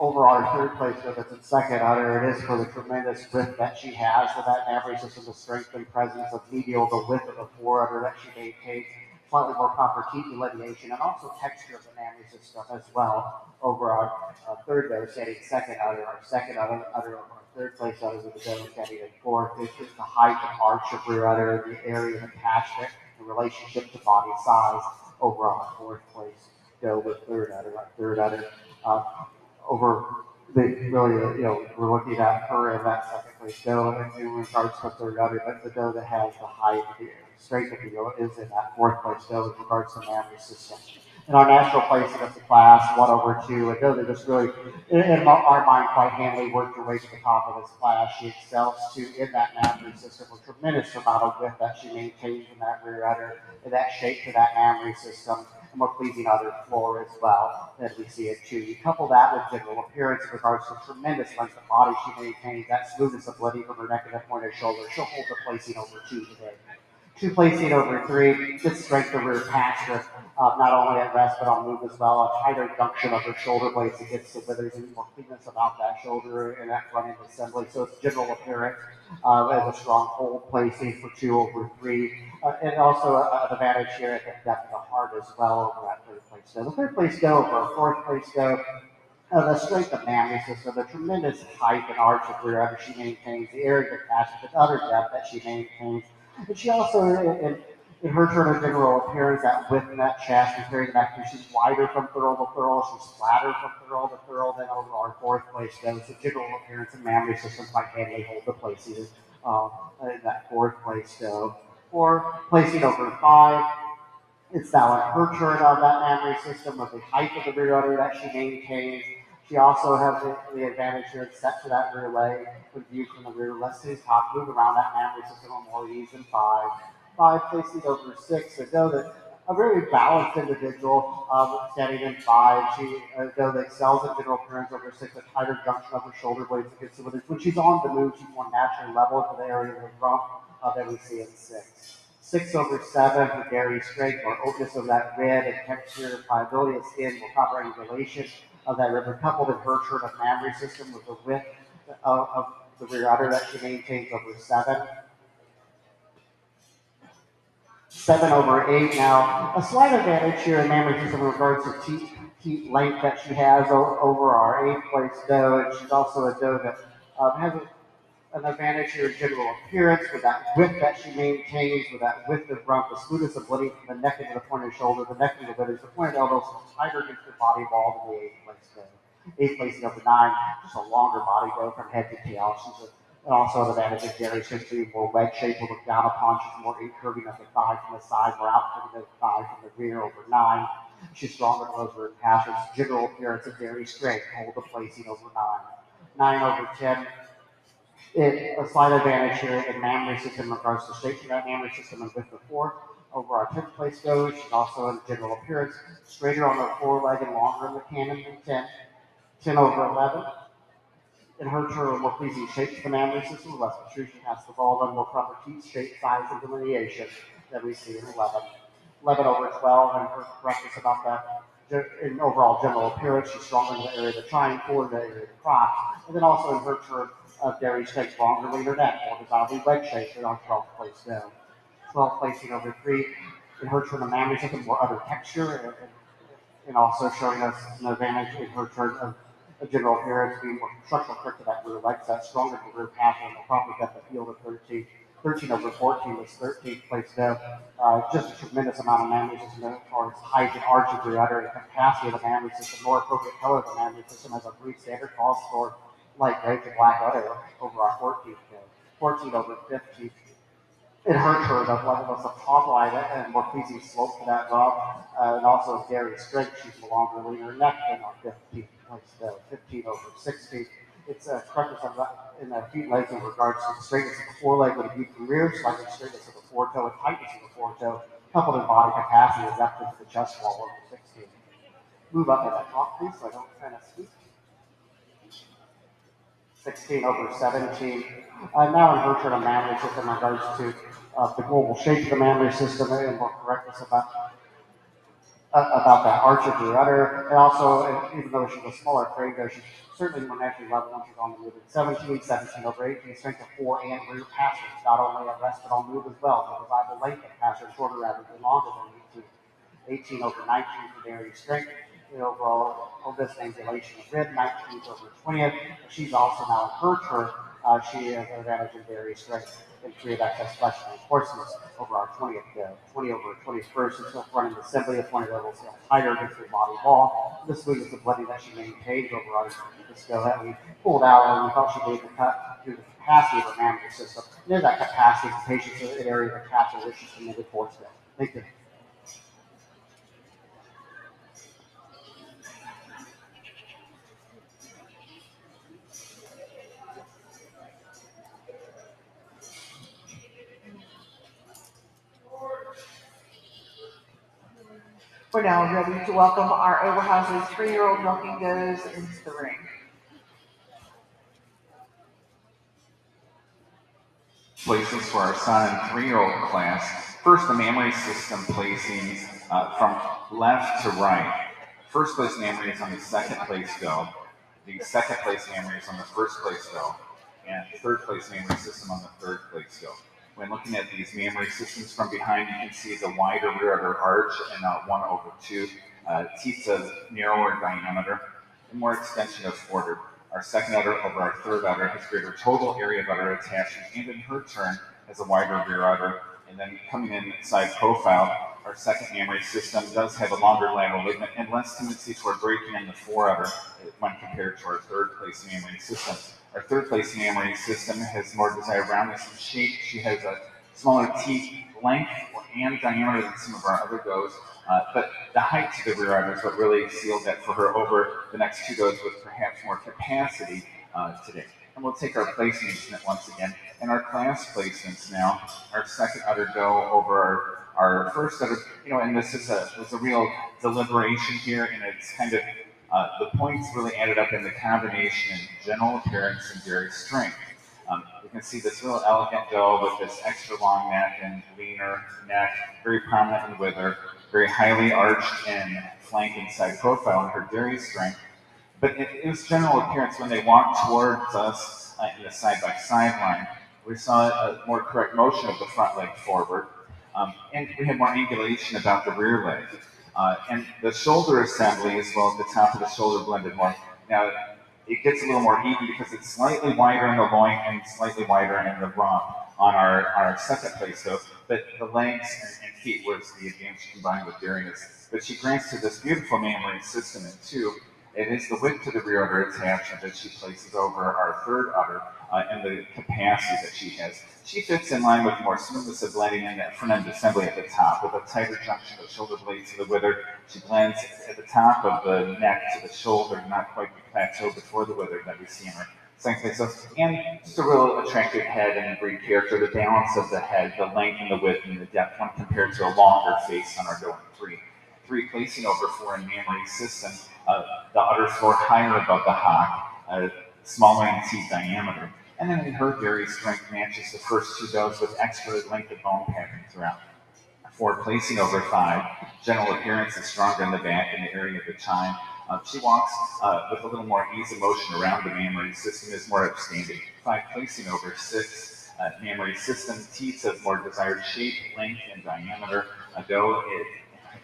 C: Over our third place with its second udder, it is for the tremendous width that she has with that mammary system, the strength and presence of medial, the width of the foreudder that she maintains, slightly more proper teeth delineation, and also texture of the mammary system as well. Over our third doe standing second udder, our second udder over our third place udder with the doe standing in fourth. This is the height and arch of rear udder, the area of attachment in relationship to body size. Over our fourth place doe with third udder, our third udder. Uh, over the really, we're looking at her in that second place doe in regards to third udder, but the doe that has the height, the strength of the doe is in that fourth place doe with regards to mammary system. In our national placing of the class, 1/2, a doe that just really, in our mind, quite handily worked her way to the top of this class. She excels in that mammary system, a tremendous amount of width that she maintains in that rear udder, and that shape to that mammary system, and more pleasing udder floor as well, as we see it too. You couple that with general appearance in regards to tremendous length of body she maintains, that smoothness of bloody from her neck and the point of shoulder. She'll hold the placing over 2 today. 2 placing over 3, good strength of rear pasture, not only at rest but on move as well. A tighter junction of her shoulder blades against the withers and more cleanness about that shoulder and that front end assembly. So it's general appearance as a strong hold placing for 2/3. And also an advantage here at the depth of the heart as well over that third place doe. The third place doe over a fourth place doe. The strength of mammary system, the tremendous height and arch of rear udder she maintains, the area of attachment, the udder depth that she maintains. And she also, in her turn of general appearance, that width in that chest and carrying back here, she's wider from thurl to thurl, she's flatter from thurl to thurl than over our fourth place doe. So general appearance and mammary system quite handily hold the places in that fourth place doe. For placing over 5, it's now in her turn on that mammary system with the height of the rear udder that she maintains. She also has the advantage here set to that rear leg with view from the rear. Let's see top move around that mammary system on more ease than 5. 5 placing over 6. A doe that a very balanced individual standing in 5. She a doe that excels in general appearance over 6. A tighter junction of her shoulder blades against the withers. When she's on the move, she's more naturally level to the area of the rump than we see in 6. 6/7 for dairy strength or openness of that rib and texture, pliability of skin, more proper angulation of that rib, coupled in her turn of mammary system with the width of the rear udder that she maintains over 7. 7/8 now. A slight advantage here in mammary system in regards to teeth length that she has over our 8th place doe, and she's also a doe that has an advantage here in general appearance with that width that she maintains, with that width of rump, the smoothness of blooding from the neck into the point of the shoulder, the neck into the withers, the point of the elbows, tighter against the body wall than the 8th place doe. 8th place number 9, just a longer body doe from head to tail. She's and also an advantage of Jerry seems to be more wedge shaped, will look down upon. She's more incurving of the thigh from the side, more out from the thigh from the rear over 9. She's stronger over her passions. General appearance of Jerry straight, hold the placing over 9. 9/10. A slight advantage here in mammary system in regards to straight to that mammary system and width of 4. Over our 10th place goes, she's also in general appearance, straighter on the foreleg and longer in the cannon than 10. 10/11. In her turn, a more pleasing shape to the mammary system, less protrusion past the ball, and more proper teeth, shape, size, and delineation that we see in 11. 11/12, and her correctness about that. In overall general appearance, she's stronger in the area of the triangle, in the area of the crotch, and then also in her turn of dairy strength, longer, leaner neck, more designably wedge shaped than our 12th place down. 12 placing over 3. In her turn of mammary system, more other texture, and also showing us an advantage in her turn of a general appearance being more structural quick to that rear leg set, stronger to rear passion, and proper depth of field of 13. 13/14 was 13th place down. Just a tremendous amount of mammary system as far as height and arch of rear udder and capacity of the mammary system, more appropriate color of the mammary system as a brief standard calls for light gray to black udder over our 14th day. 14/15. In her turn of level us a top line and more pleasing slope to that rump, and also dairy strength. She's no longer leaner neck than our 15th place, 15/16. It's a correctness of that in the feet legs in regards to the straightness of the foreleg with a view from rear, slightly straightness of the foretoe, and tightness of the foretoe, coupled in body capacity and depth into the chest wall over 16. Move up as I talk, please, so I don't kind of speak. 16/17. Now in her turn of mammary system in regards to the global shape of the mammary system and more correctness about about that arch of her udder, and also, and even though she's a smaller frame there, she's certainly more naturally level when she's on the move. At 17 over 18, strength of fore and rear passers, not only at rest but on move as well. The reliable length of passer, shorter rather than longer than 18 over 19 for dairy strength. The overall oldest angulation of rib, 19th over 20th. She's also now in her turn. She has an advantage in dairy strength and free of excess flesh and coarseness over our 20th, 20 over 21st. It's running assembly of 20 levels higher against her body wall. This was the bloody that she maintained over our disco that we pulled out and we thought she made the cut through the capacity of her mammary system. There's that capacity for patients in an area of the capsule which she's committed towards them. Thank you.
A: We're now ready to welcome our Oberhasli 3-year-old milking does into the ring.
B: Places for our son and 3-year-old class. First, the mammary system placings from left to right. First place mammary is on the second place go. The second place mammary is on the first place go. And third place mammary system on the third place go. When looking at these mammary systems from behind, you can see the wider rear udder arch and 1 over 2. Teeth of narrower diameter and more extension of forward. Our second udder over our third udder has greater total area of udder attachment, and in her turn has a wider rear udder. And then coming in side profile, our second mammary system does have a longer lateral ligament and less tendency toward breaking in the foreudder when compared to our third place mammary system. Our third place mammary system has more desired roundness and shape. She has a smaller teeth length and diameter than some of our other does. But the height to the rear udder is what really sealed that for her over the next 2 does with perhaps more capacity today. And we'll take our placements once again. And our class placements now, our second udder go over our first udder, and this is was a real deliberation here, and it's kind of, the points really added up in the combination in general appearance and dairy strength. You can see this real elegant doe with this extra long neck and leaner neck, very prominent in wither, very highly arched and flanking side profile in her dairy strength. But it was general appearance when they walked towards us in the side-by-side line. We saw a more correct motion of the front leg forward, and we had more angulation about the rear leg. And the shoulder assembly as well at the top of the shoulder blended more. Now, it gets a little more even because it's slightly wider in the loin and slightly wider in the rump on our second place though. But the legs and feet was the advantage combined with dairiness. But she grants to this beautiful mammary system in 2. It is the width to the rear udder attachment that she places over our third udder and the capacity that she has. She fits in line with more smoothness of blending in that front end assembly at the top with a tighter junction of the shoulder blade to the wither. She blends at the top of the neck to the shoulder, not quite the plateau before the wither that we see in her second place. So, and just a real attractive head and a great character. The balance of the head, the length and the width and the depth when compared to a longer face on our going 3. 3 placing over 4 in mammary system. The udder floor higher above the hock, smaller in teeth diameter. And then in her dairy strength matches the first 2 does with extra length of bone pattern throughout. 4 placing over 5. General appearance is stronger in the back in the area of the chine. She walks with a little more ease of motion around the mammary system, is more upstanding. 5 placing over 6. Mammary system, teeth of more desired shape, length, and diameter. Doe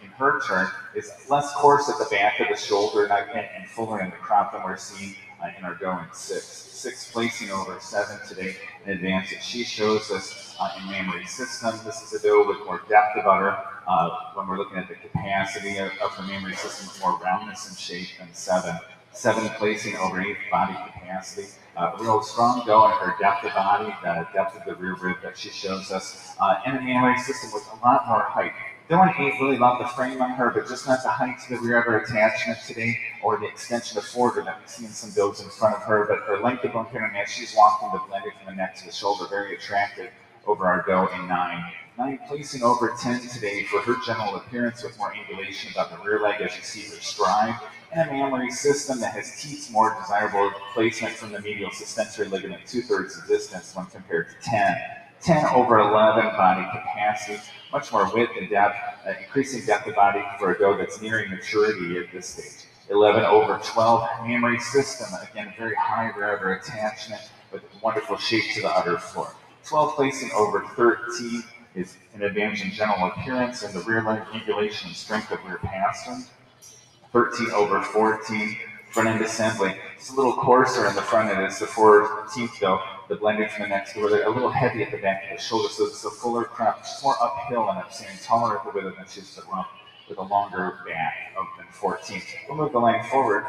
B: in her turn is less coarse at the back of the shoulder and fuller in the crop than we're seeing in our doe in 6. 6 placing over 7 today in advance that she shows us in mammary system. This is a doe with more depth of udder when we're looking at the capacity of the mammary system with more roundness and shape than 7. 7 placing over 8 body capacity. Real strong doe in her depth of body, the depth of the rear rib that she shows us, and a mammary system with a lot more height. Doe in 8 really love the frame on her, but just not the height to the rear udder attachment today, or the extension of forward that we see in some does in front of her, but her length of bone pattern as she's walking the blended from the neck to the shoulder, very attractive over our doe in 9. 9 placing over 10 today for her general appearance with more angulation about the rear leg as you see her stride, and a mammary system that has teeth more desirable placement from the medial suspensory ligament 2/3 the distance when compared to 10. 10 over 11 body capacity, much more width and depth, increasing depth of body for a doe that's nearing maturity at this stage. 11 over 12 mammary system, again, very high rear udder attachment with wonderful shape to the udder floor. 12 placing over 13 is an advantage in general appearance and the rear leg angulation and strength of rear pastern. 13 over 14, front end assembly. It's a little coarser in the front end. It's the 14th though, the blending from the next door. They're a little heavy at the back of the shoulder, so it's a fuller crop. It's more uphill, and I'm saying taller at the width than she's the rump with a longer back than 14. We'll move the line forward.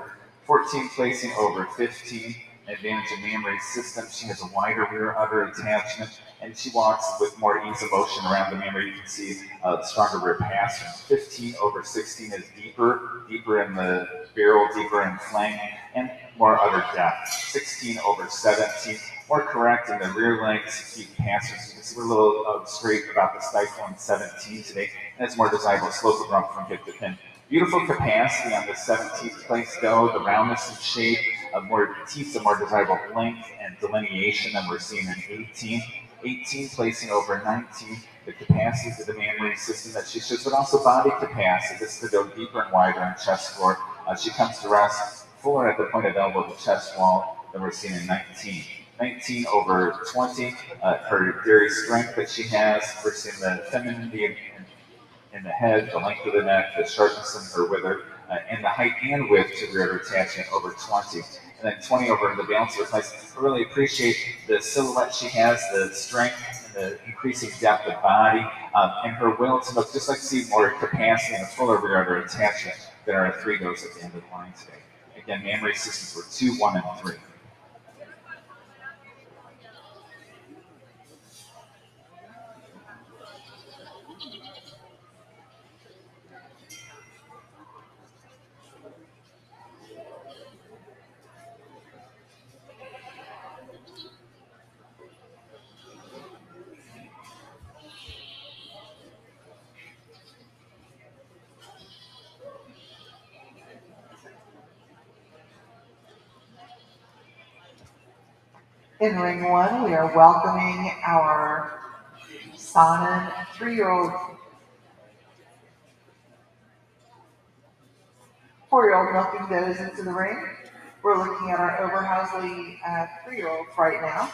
B: 14 placing over 15. Advantage in mammary system. She has a wider rear udder attachment, and she walks with more ease of motion around the mammary. You can see the stronger rear pastern. 15 over 16 is deeper in the barrel, deeper in flank, and more udder depth. 16 over 17, more correct in the rear legs, deep pasterns. You can see we're a little straight about the stifle in 17 today, and it's more desirable slope of rump from hip to pin. Beautiful capacity on the 17th place doe, the roundness and shape, more teeth, a more desirable length and delineation than we're seeing in 18. 18 placing over 19, the capacities of the mammary system that she shows, but also body capacity. This is to go deeper and wider in chest floor. She comes to rest fuller at the point of elbow to chest wall than we're seeing in 19. 19 over 20, her dairy strength that she has, we're seeing the femininity in the head, the length of the neck, the sharpness in her wither, and the height and width to rear attachment over 20. And then 20 over the balance of her place. I really appreciate the silhouette she has, the strength and the increasing depth of body, and her will to look just like see more capacity and a fuller rear udder attachment than our three does at the end of the line today. Again, mammary systems were 2, 1, and 3.
A: In ring one, we are welcoming our Sonnen 3-year-old, 4-year-old milking does into the ring. We're looking at our Oberhasli 3-year-olds right now.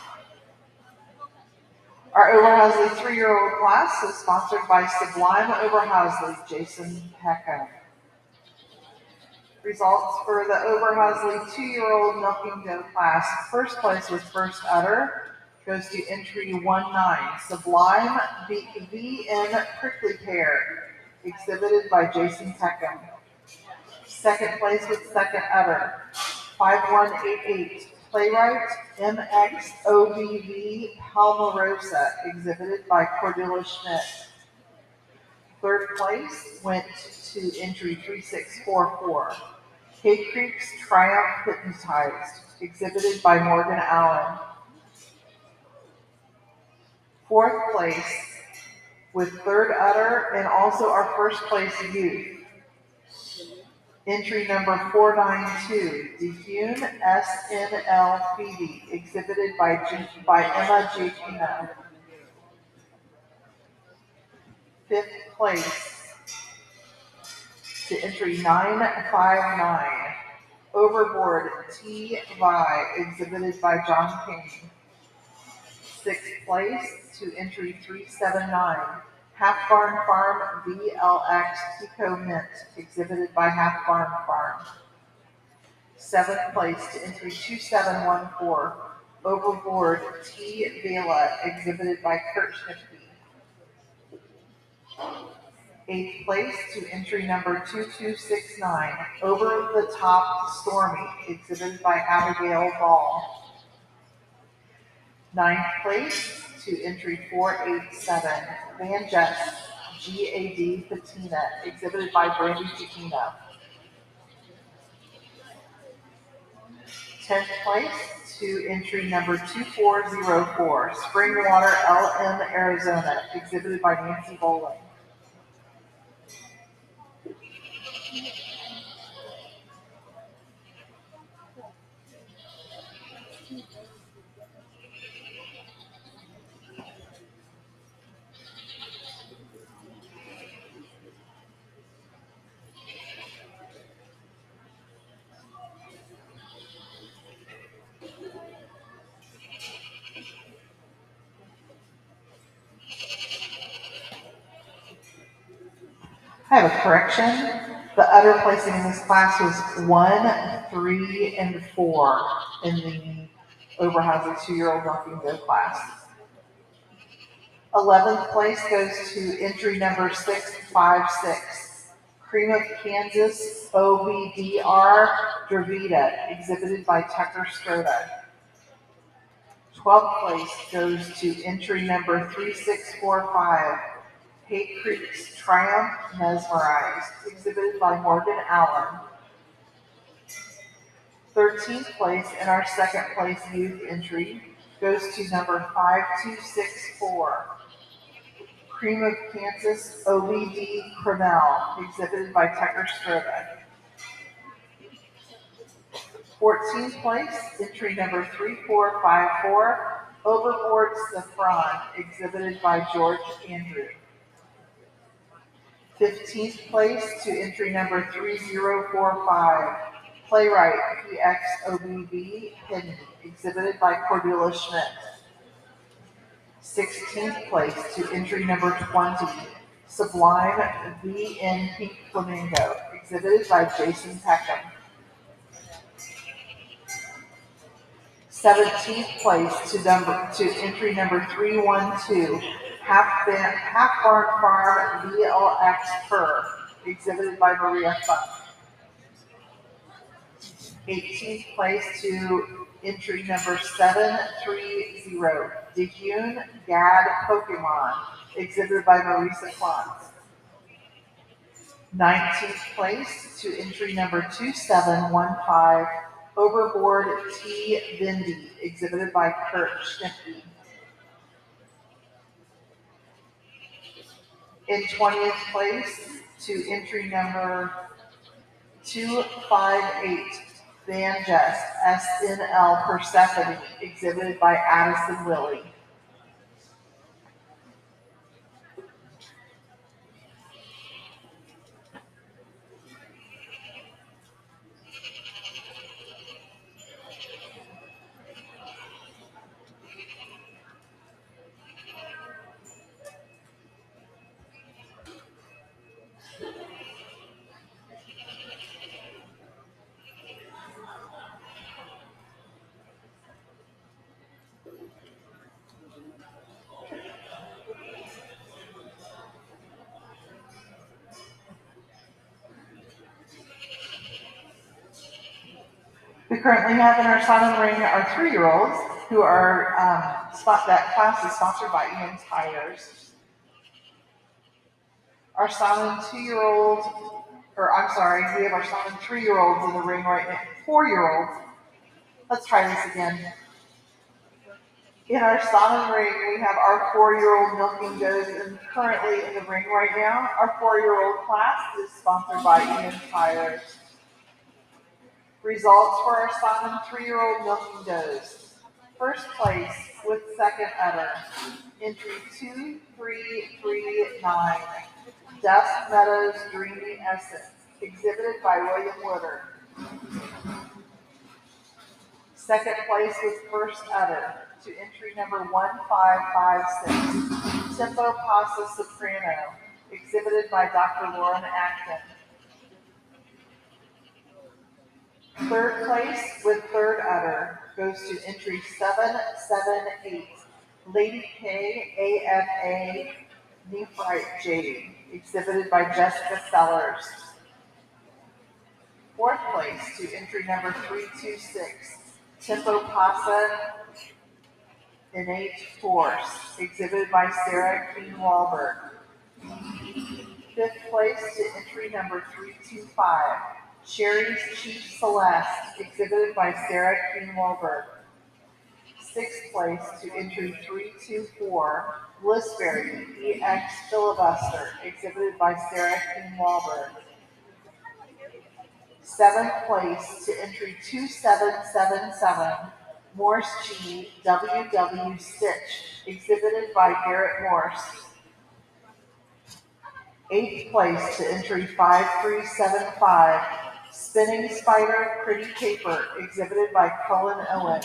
A: Our Oberhasli 3-year-old class is sponsored by Sublime Oberhasli, Jason Peckham. Results for the Oberhasli 2-year-old milking doe class. First place with first udder goes to entry 1-9, Sublime VN Prickly Pear, exhibited by Jason Peckham. Second place with second udder, 5188, Playwright MXOBV Palmarosa, exhibited by Cordelia Schmidt. Third place went to entry 3644, Cave Creek's Triumph Hypnotized, exhibited by Morgan Allen. Fourth place with third udder and also our first place youth. Entry number 492, Defune SNL Phoebe, exhibited by Emma J. Pino. Fifth place to entry 959, Overboard T. Vi, exhibited by John King. Sixth place to entry 379, Half Barn Farm VLX Pico Mint, exhibited by Half Barn Farm. Seventh place to entry 2714, Overboard T. Vela, exhibited by Kurt Schnipke. Eighth place to entry number 2269, Over the Top Stormy, exhibited by Abigail Ball. Ninth place to entry 487, Van Jess GAD Patina, exhibited by Brandy Chiquino. 10th place to entry number 2404, Springwater LM Arizona, exhibited by Nancy Bowling. I have a correction. The udder placing in this class was 1, 3, and 4 in the Oberhasli 2-year-old Milking Go class. 11th place goes to entry number 656. Cream of Kansas OBDR Dravita, exhibited by Tucker Strota. 12th place goes to entry number 3645. Hay Creek's Triumph Mesmerized, exhibited by Morgan Allen. 13th place in our second place youth entry goes to number 5264. Cream of Kansas OBD Cremel, exhibited by Tucker Strota. 14th place, entry number 3454, Overboard Saffron, exhibited by George Andrew. 15th place to entry number 3045, Playwright PXOBB Hidden, exhibited by Cordula Schmidt. 16th place to entry number 20, Sublime VN Pink Flamingo, exhibited by Jason Peckham. 17th place to entry number 312, Half Barn Farm VLX Fur, exhibited by Maria Funk. 18th place to entry number 730, Dejun Gad Pokemon, exhibited by Marisa Klantz. 19th place to entry number 2715, Overboard T. Vindy, exhibited by Kurt Schnippke. In 20th place to entry number 258, Van Jest SNL Persephone, exhibited by Addison Willie. We currently have in our Simon Ring our 3-year-olds who are, that class is sponsored by Ian Tires. Our Simon 2-year-old, we have our Simon 3-year-olds in the ring right now, 4-year-olds. Let's try this again. In our Simon Ring, we have our 4-year-old Milking Goes currently in the ring right now. Our 4-year-old class is sponsored by Ian Tires. Results for our Simon 3-year-old Milking Goes. First place with second udder, entry 2339, Dusk Meadows Dreamy Essence, exhibited by William Woodard. Second place with first udder, to entry number 1556, Tempo Pasa Soprano, exhibited by Dr. Lauren Acton. Third place with third udder goes to entry 778, Lady K AFA Nephrite Jade, exhibited by Jessica Sellers. Fourth place to entry number 326, Tempo Pasa Innate Force, exhibited by Sarah Keene Wahlberg. Fifth place to entry number 325, Sherry's Chief Celeste, exhibited by Sarah Keene Wahlberg. Sixth place to entry 324, Blissberry EX Filibuster, exhibited by Sarah Keene Wahlberg. Seventh place to entry 2777, Morse G WW Stitch, exhibited by Garrett Morse. Eighth place to entry 5375, Spinning Spider Pretty Paper, exhibited by Cullen Owen.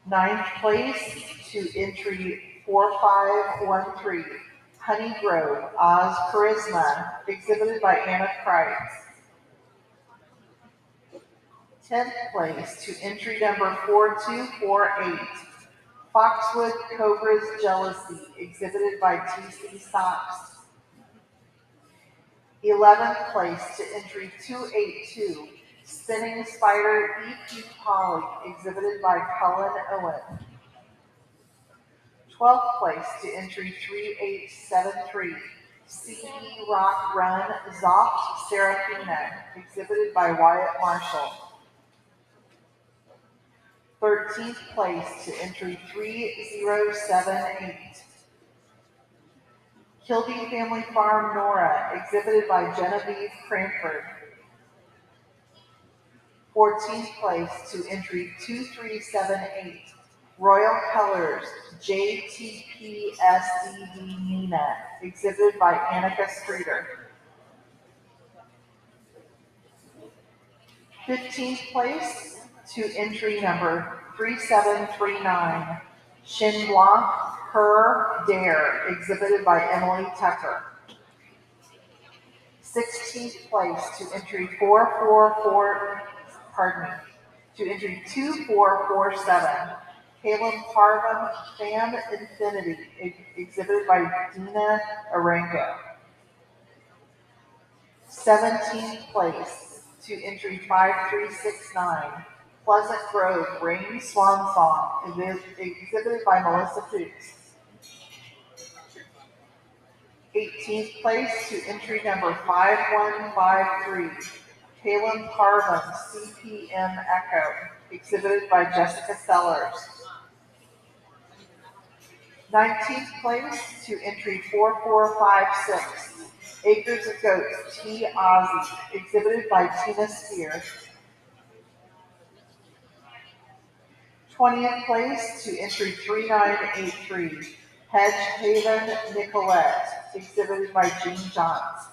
A: Ninth place to entry 4513, Honey Grove, Oz Charisma, exhibited by Anna Kreitz. 10th place to entry number 4248, Foxwood Cobra's Jealousy, exhibited by T.C. Stocks. 11th place to entry 282, Spinning Spider E.P. Polly, exhibited by Cullen Owen. 12th place to entry 3873, CE Rock Run Zoft Serafina, exhibited by Wyatt Marshall. 13th place to entry 3078, Kilby Family Farm Nora, exhibited by Genevieve Cranford. 14th place to entry 2378, Royal Colors JTPSDD Nina, exhibited by Annika Streeter. 15th place to entry number 3739, Shin Blanc Her Dare, exhibited by Emily Tucker. 16th place to entry 2447, Caleb Parham Fan Infinity, exhibited by Dina Arango. 17th place to entry 5369, Pleasant Grove Rain Swan Song, exhibited by Melissa Fuchs. 18th place to entry number 5153, Caleb Parvin CPM Echo, exhibited by Jessica Sellers. 19th place to entry 4456, Acres of Goats T. Ozzy, exhibited by Tina Spear. 20th place to entry 3983, Hedge Haven Nicolette, exhibited by Jean Johns.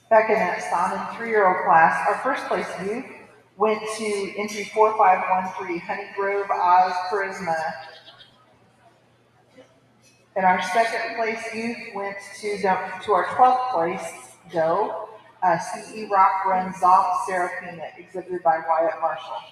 A: Back in that son and 3-year-old class, our first place youth went to entry 4513, Honey Grove Oz Charisma. And our second place youth went to our 12th place doe, CE Rock Run Zoft Serafina, exhibited by Wyatt Marshall.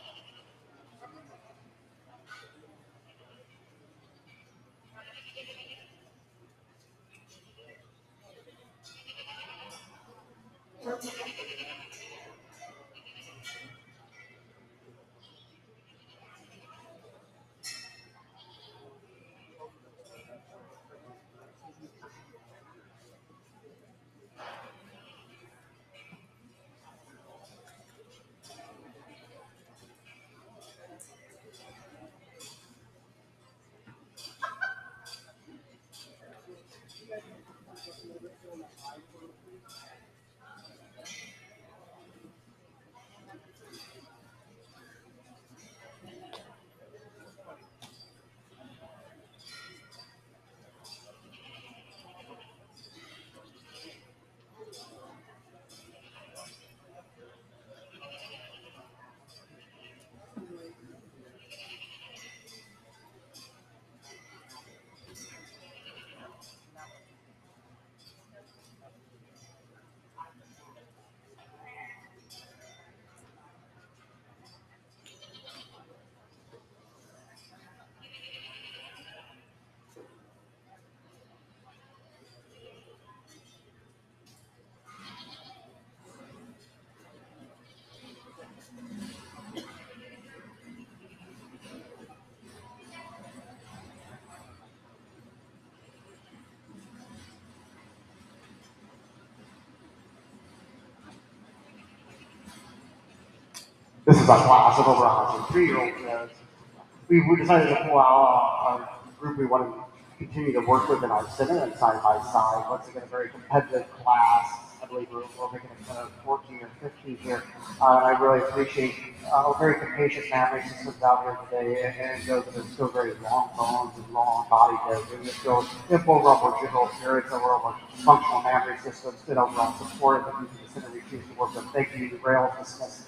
C: This is a class of Oberhasli 3-year-old kids. We decided to pull out our group we wanted to continue to work with in our center and side by side. Once again, a very competitive class. I believe we're making it 14 or 15 here. And I really appreciate very capacious memory systems out here today, and those that are still very long bones and long body builds. And just go overall more general appearance, overall functional memory systems, and overall support that we the center we choose to work with. Thank you, Rail dismissed.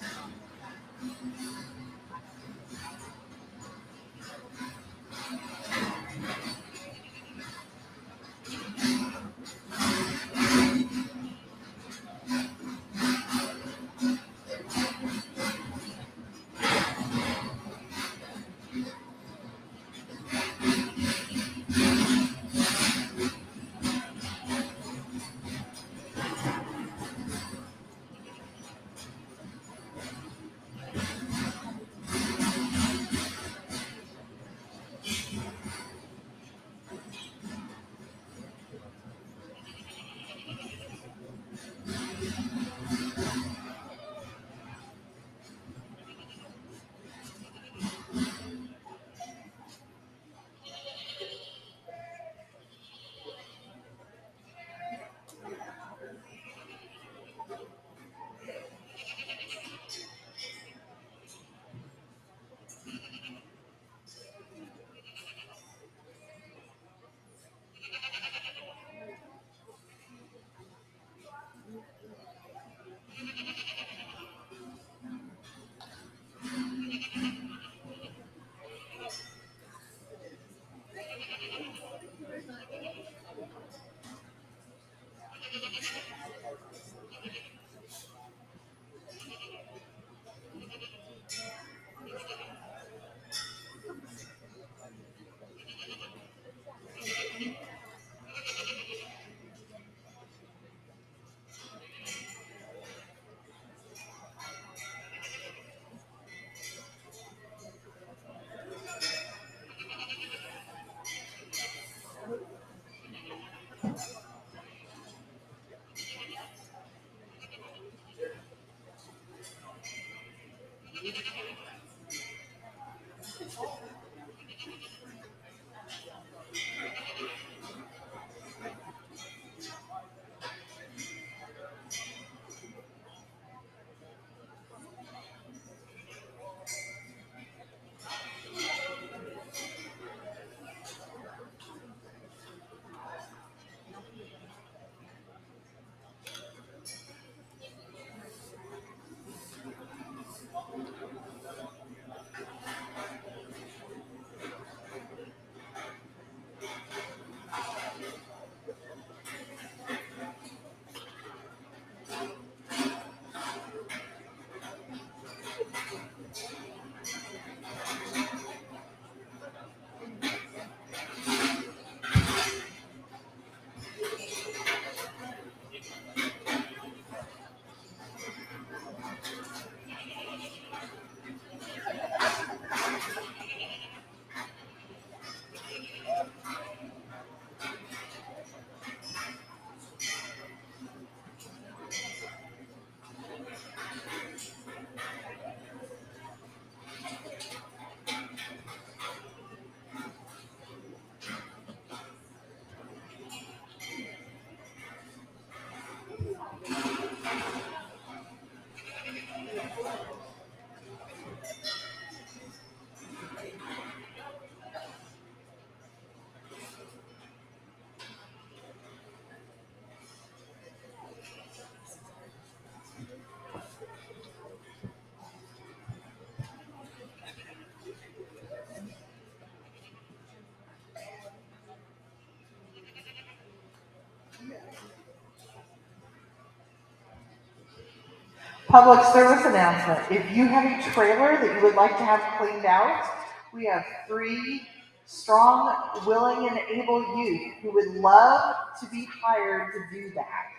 A: Public service announcement. If you have a trailer that you would like to have cleaned out, we have 3 strong, willing, and able youth who would love to be hired to do that.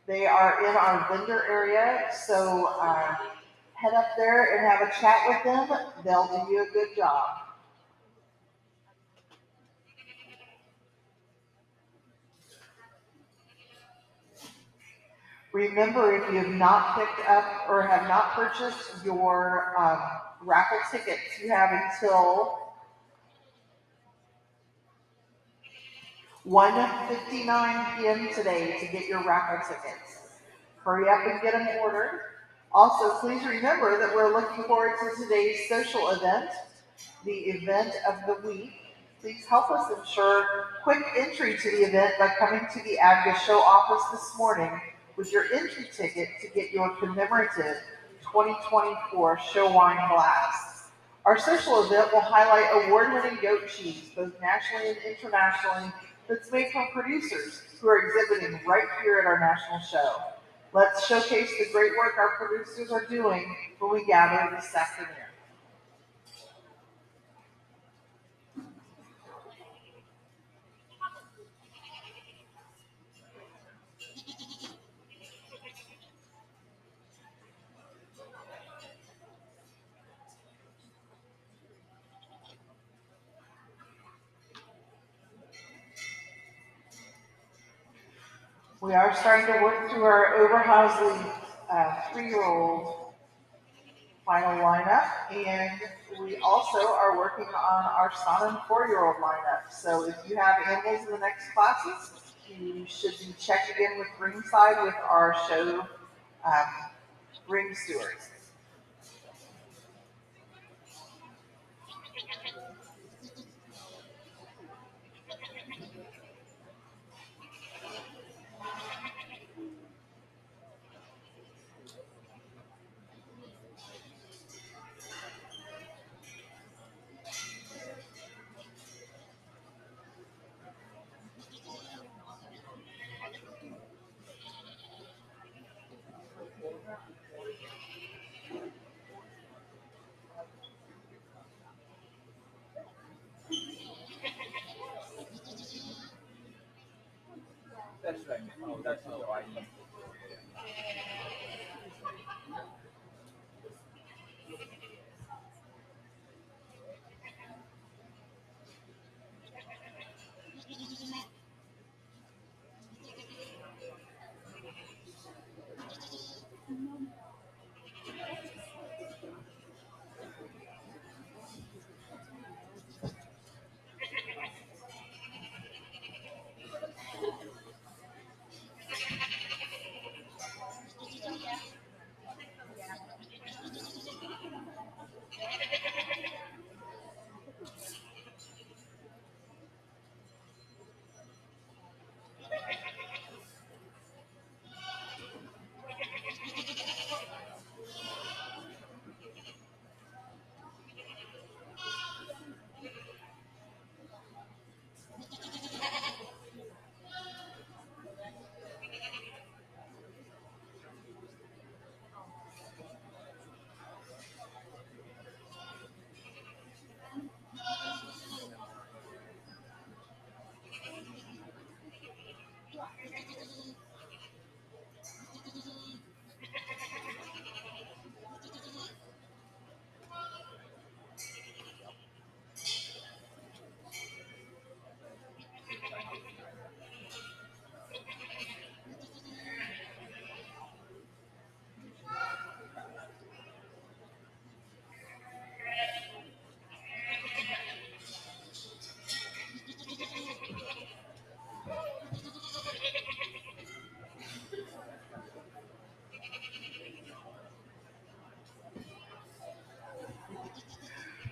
A: They are in our vendor area, so head up there and have a chat with them. They'll do you a good job. Remember, if you have not picked up or have not purchased your raffle tickets, you have until 1:59 p.m. today to get your raffle tickets. Hurry up and get them ordered. Also, please remember that we're looking forward to today's social event, the event of the week. Please help us ensure quick entry to the event by coming to the ADGA show office this morning with your entry ticket to get your commemorative 2024 show wine glass. Our social event will highlight award-winning goat cheese, both nationally and internationally, that's made from producers who are exhibiting right here at our national show. Let's showcase the great work our producers are doing when we gather this afternoon. We are starting to work through our Oberhasli 3-year-old final lineup, and we also are working on our Sodom 4-year-old lineup. So if you have animals in the next classes, you should be checking in with ringside with our show um, ring stewards.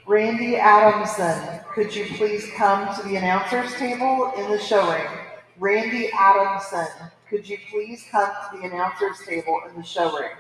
A: Randy Adamson, could you please come to the announcers table in the show ring? Randy Adamson, could you please come to the announcers table in the show ring?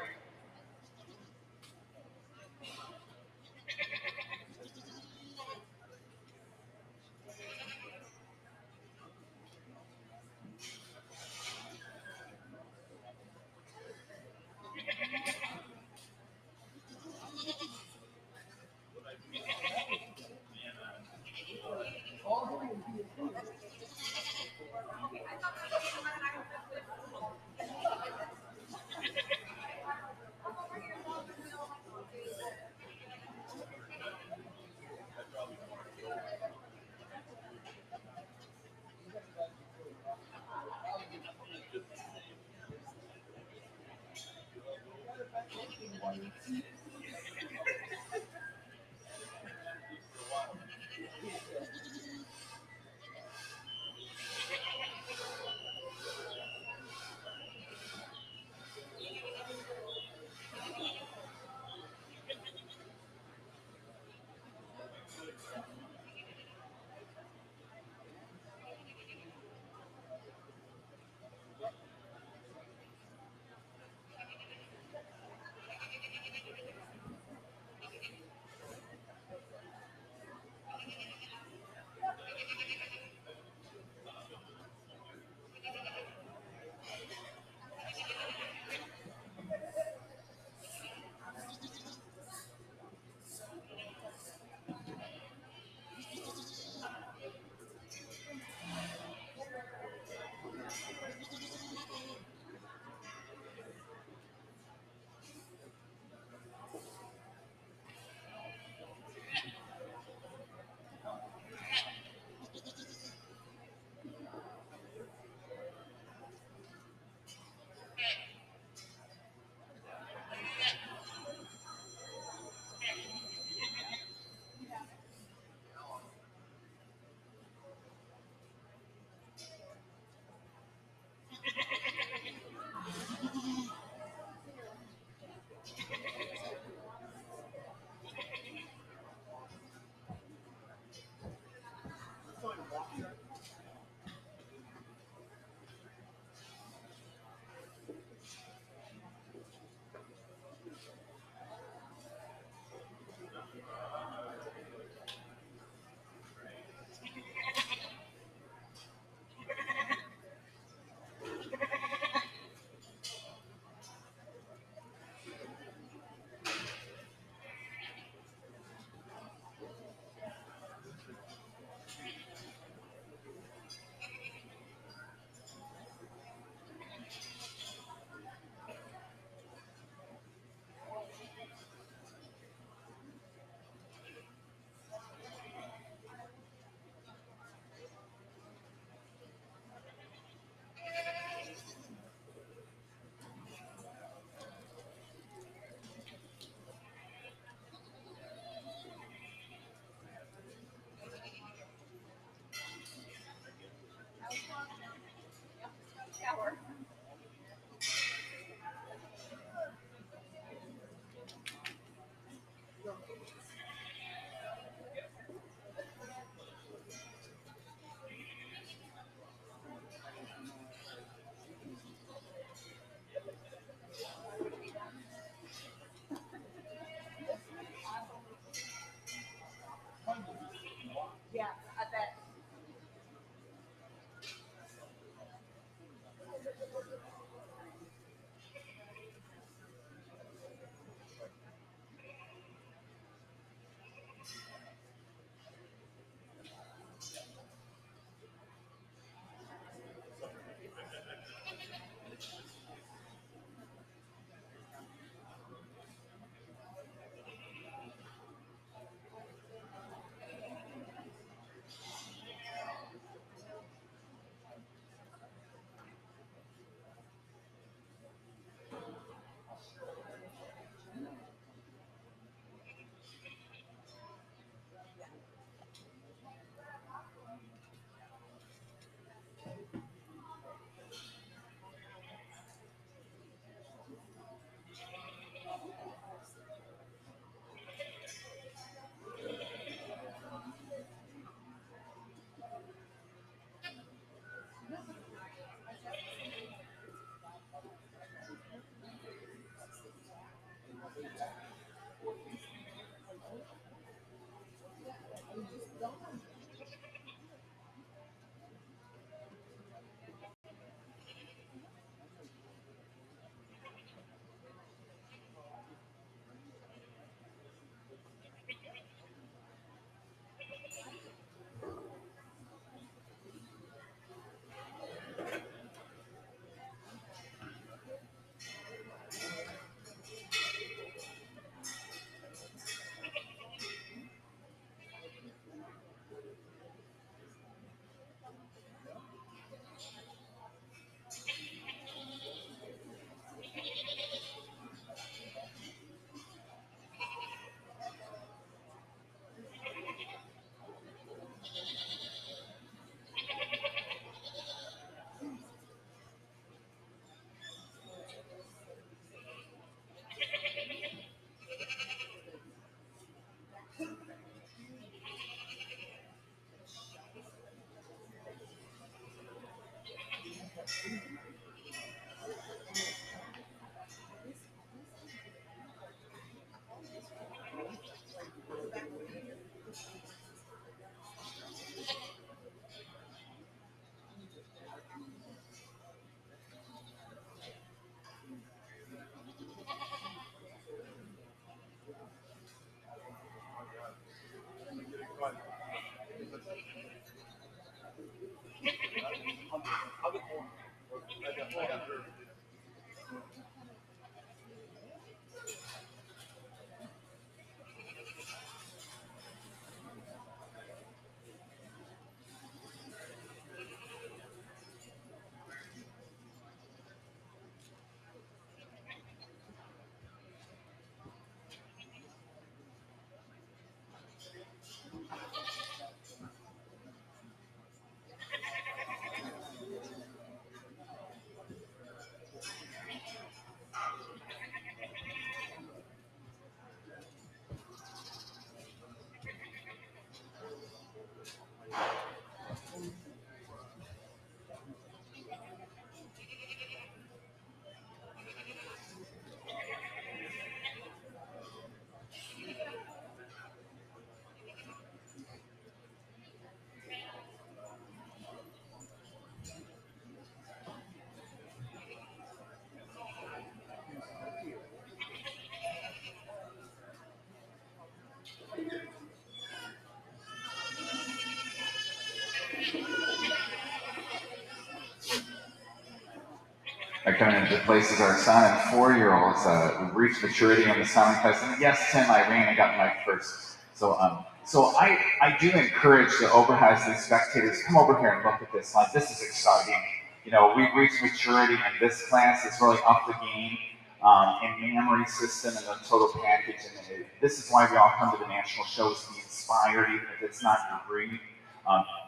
B: coming into place is our son and 4-year-olds. We've reached maturity in the sound class. And yes, Tim, I ran and got my first. So I do encourage the Oberhasli spectators, come over here and look at this. Like, this is exciting. You know, we've reached maturity in this class. It's really up the game in memory system and the total package. And this is why we all come to the national shows to be inspired, even if it's not your breed.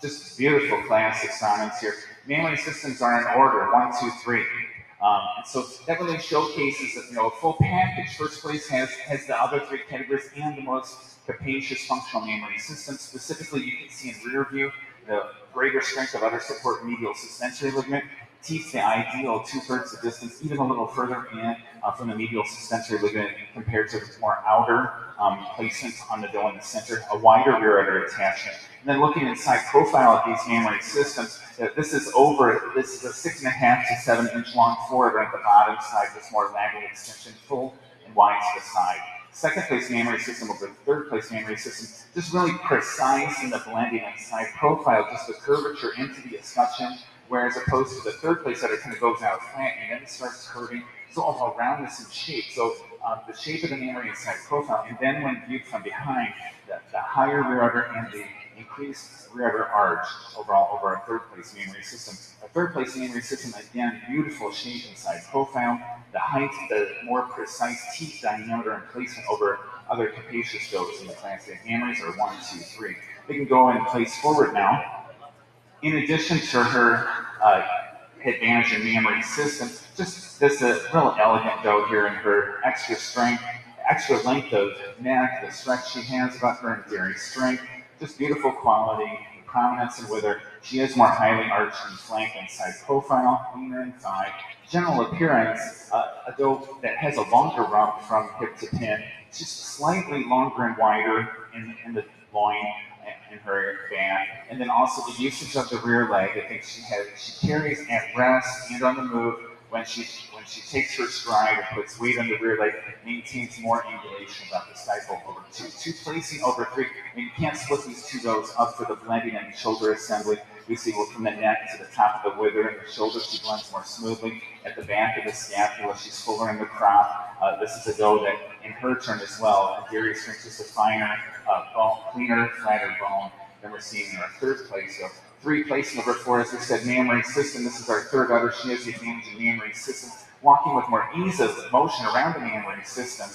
B: Just beautiful class assignments here. Memory systems are in order, 1, 2, 3. And so that really showcases that, you know, a full package. First place has the other 3 categories and the most capacious functional memory system. Specifically, you can see in rear view the greater strength of udder support medial suspensory ligament teach the ideal 2/3 the distance, even a little further in from the medial suspensory ligament compared to the more outer placement on the dome in the center, a wider rear udder attachment. And then looking inside profile of these memory systems, this is a 6.5 to 7 inch long forward at the bottom side, this more lateral extension, full and wide to the side. Second place memory system over the third place memory system, just really precise in the blending inside profile, just the curvature into the escutcheon, whereas opposed to the third place that it kind of goes out flat and then starts curving. So all roundness and shape. So the shape of the memory inside profile, and then when viewed from behind, the higher rear udder and the increased rear udder arch overall over our third place memory system. A third place memory system, again, beautiful shape inside profile. The height, the more precise teeth diameter and placement over other capacious goes in the class A memories are 1, 2, 3. They can go and place forward now. In addition to her advantage in memory system, just this real elegant doe here in her extra strength, extra length of neck, the stretch she has about her and dairy strength, just beautiful quality, prominence and wither. She is more highly arched and flank and side profile, cleaner and thigh. General appearance, a doe that has a longer rump from hip to pin, just slightly longer and wider in the loin in her back, and then also the usage of the rear leg. I think she carries at rest and on the move when she takes her stride and puts weight on the rear leg, maintains more angulation about the stifle over 2. 2 placing over 3. I mean, you can't split these 2 rows up for the blending and shoulder assembly. We see from the neck to the top of the wither and the shoulder, she blends more smoothly. At the back of the scapula, she's fuller in the crop. This is a doe that, in her turn as well, dairy strength is a finer, bone, cleaner, flatter bone than we're seeing in our third place. So 3 placing over 4, as we said, mammary system. This is our third udder. She has the advantage in mammary system, walking with more ease of motion around the mammary system,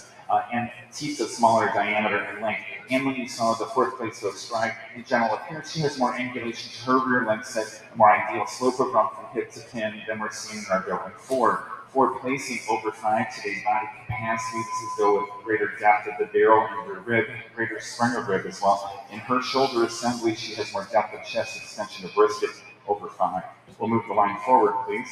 B: and teeth of smaller diameter and length. And when you saw the fourth place of stride, in general appearance, she has more angulation to her rear leg set, a more ideal slope of rump from hip to pin than we're seeing in our doe in 4. 4 placing over 5 today's body capacity. This is doe with greater depth of the barrel and rear rib, greater spring of rib as well. In her shoulder assembly, she has more depth of chest extension of brisket over 5. We'll move the line forward, please.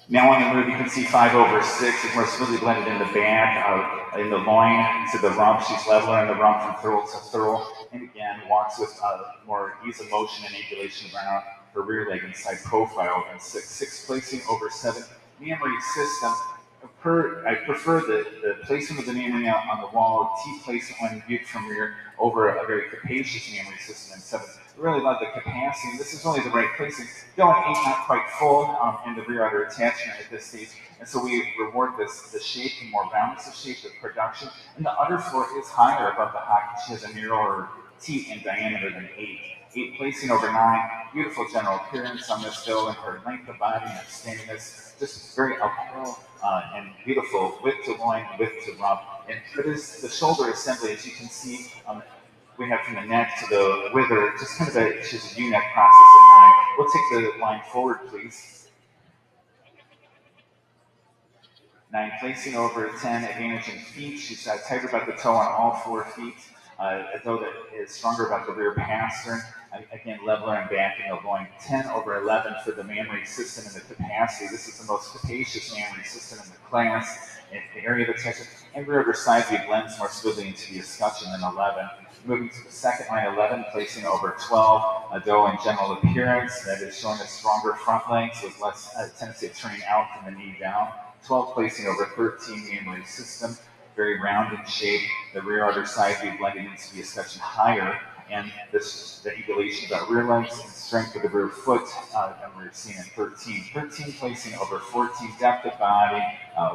B: Now on the move, you can see 5 over 6. It's more smoothly blended in the back, in the loin to the rump. She's leveler in the rump from thurl to thurl. And again, walks with more ease of motion and angulation around her rear leg and side profile than 6. 6 placing over 7. Memory system. I prefer the placement of the memory on the wall, T placement when viewed from rear over a very capacious memory system in 7. I really love the capacity. This is really the right placing. Going 8, not quite full in the rear udder attachment at this stage. And so we reward the shape and more roundness of shape, the production. And the udder floor is higher above the hockey. She has a narrower T in diameter than 8. 8 placing over 9. Beautiful general appearance on this doe and her length of body and extendedness. Just very uphill and beautiful width to loin, width to rump. And it is the shoulder assembly, as you can see, we have from the neck to the wither, just kind of she's a U-neck process at 9. We'll take the line forward, please. 9 placing over 10, advantage in feet. She's tighter about the toe on all 4 feet. A doe that is stronger about the rear pastern. Again, leveler and back in the loin. 10 over 11 for the mammary system and the capacity. This is the most capacious mammary system in the class. And the area of attention and rear udder side view blends more smoothly into the escutcheon than 11. Moving to the second line, 11 placing over 12. A doe in general appearance that is showing a stronger front leg, so it's less tendency of turning out from the knee down. 12 placing over 13 mammary system, very round in shape. The rear udder side view blending into the escutcheon higher, and the angulation of our rear legs and strength of the rear foot that we're seeing in 13. 13 placing over 14, depth of body,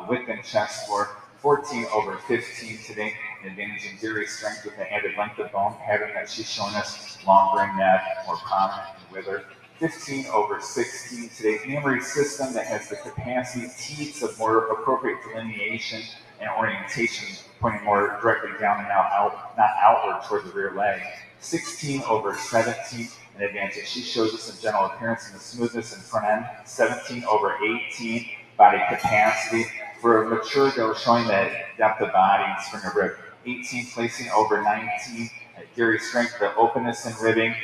B: width and chest floor. 14 over 15 today, an advantage in dairy strength with the added length of bone pattern that she's showing us, longer in neck, more prominent in wither. 15 over 16 today, memory system that has the capacity, teats of more appropriate delineation and orientation, pointing more directly down and not outward toward the rear leg. 16 over 17, an advantage. She shows us in general appearance and the smoothness in front end. 17 over 18, body capacity. For a mature doe, showing that depth of body and spring of rib. 18 placing over 19, dairy strength, the openness and ribbing,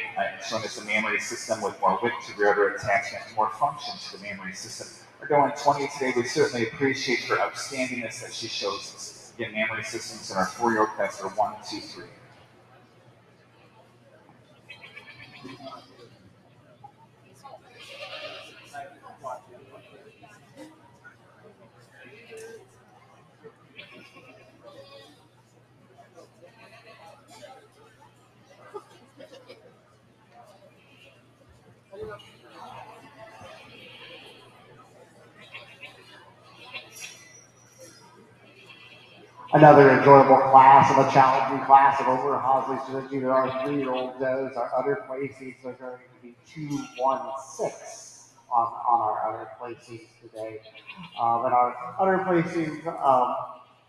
B: showing us the mammary system with more width to rear udder attachment and more function to the mammary system. We're going 20 today. We certainly appreciate her upstandingness that she shows us. Again, mammary systems in our 4-year-old class are 1, 2, 3.
C: Another enjoyable class and a challenging class of Oberhasli students. Either our 3-year-old does, our udder placings are going to be 2-1-6 on our udder placings today. And our udder placings,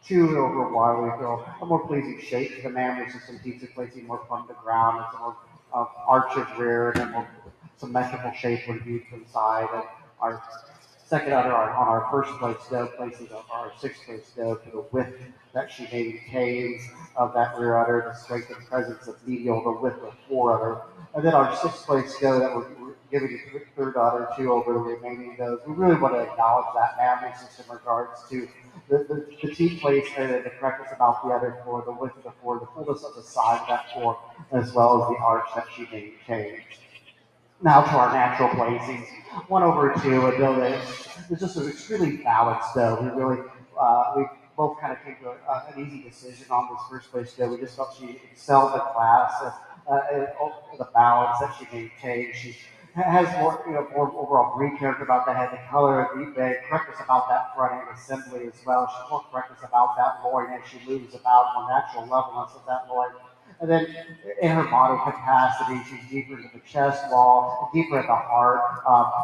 C: 2 over wide, we feel a more pleasing shape to the mammary system, keeps it placing more from the ground. It's a more arched rear and a more symmetrical shape when viewed from the side. And our second udder on our first place doe places our 6th place doe to the width that she maintains of that rear udder, the strength and presence of medial, the width of fore udder. And then our 6th place doe that we're giving a third udder to over the remaining does. We really want to acknowledge that mammary system in regards to the teat place and the correctness about the udder floor, the width of the floor, the fullness of the side of that floor, as well as the arch that she maintains. Now to our natural placings, 1/2, a doe that is just an extremely balanced doe. We both kind of came to an easy decision on this first place doe. We just felt she excelled the class, and the balance that she maintained. She has more overall breed character about the head, the color, deep bag, correctness about that front end assembly as well. She's more correctness about that loin as she moves about, more natural levelness of that loin. And then in her body capacity, she's deeper into the chest wall, deeper at the heart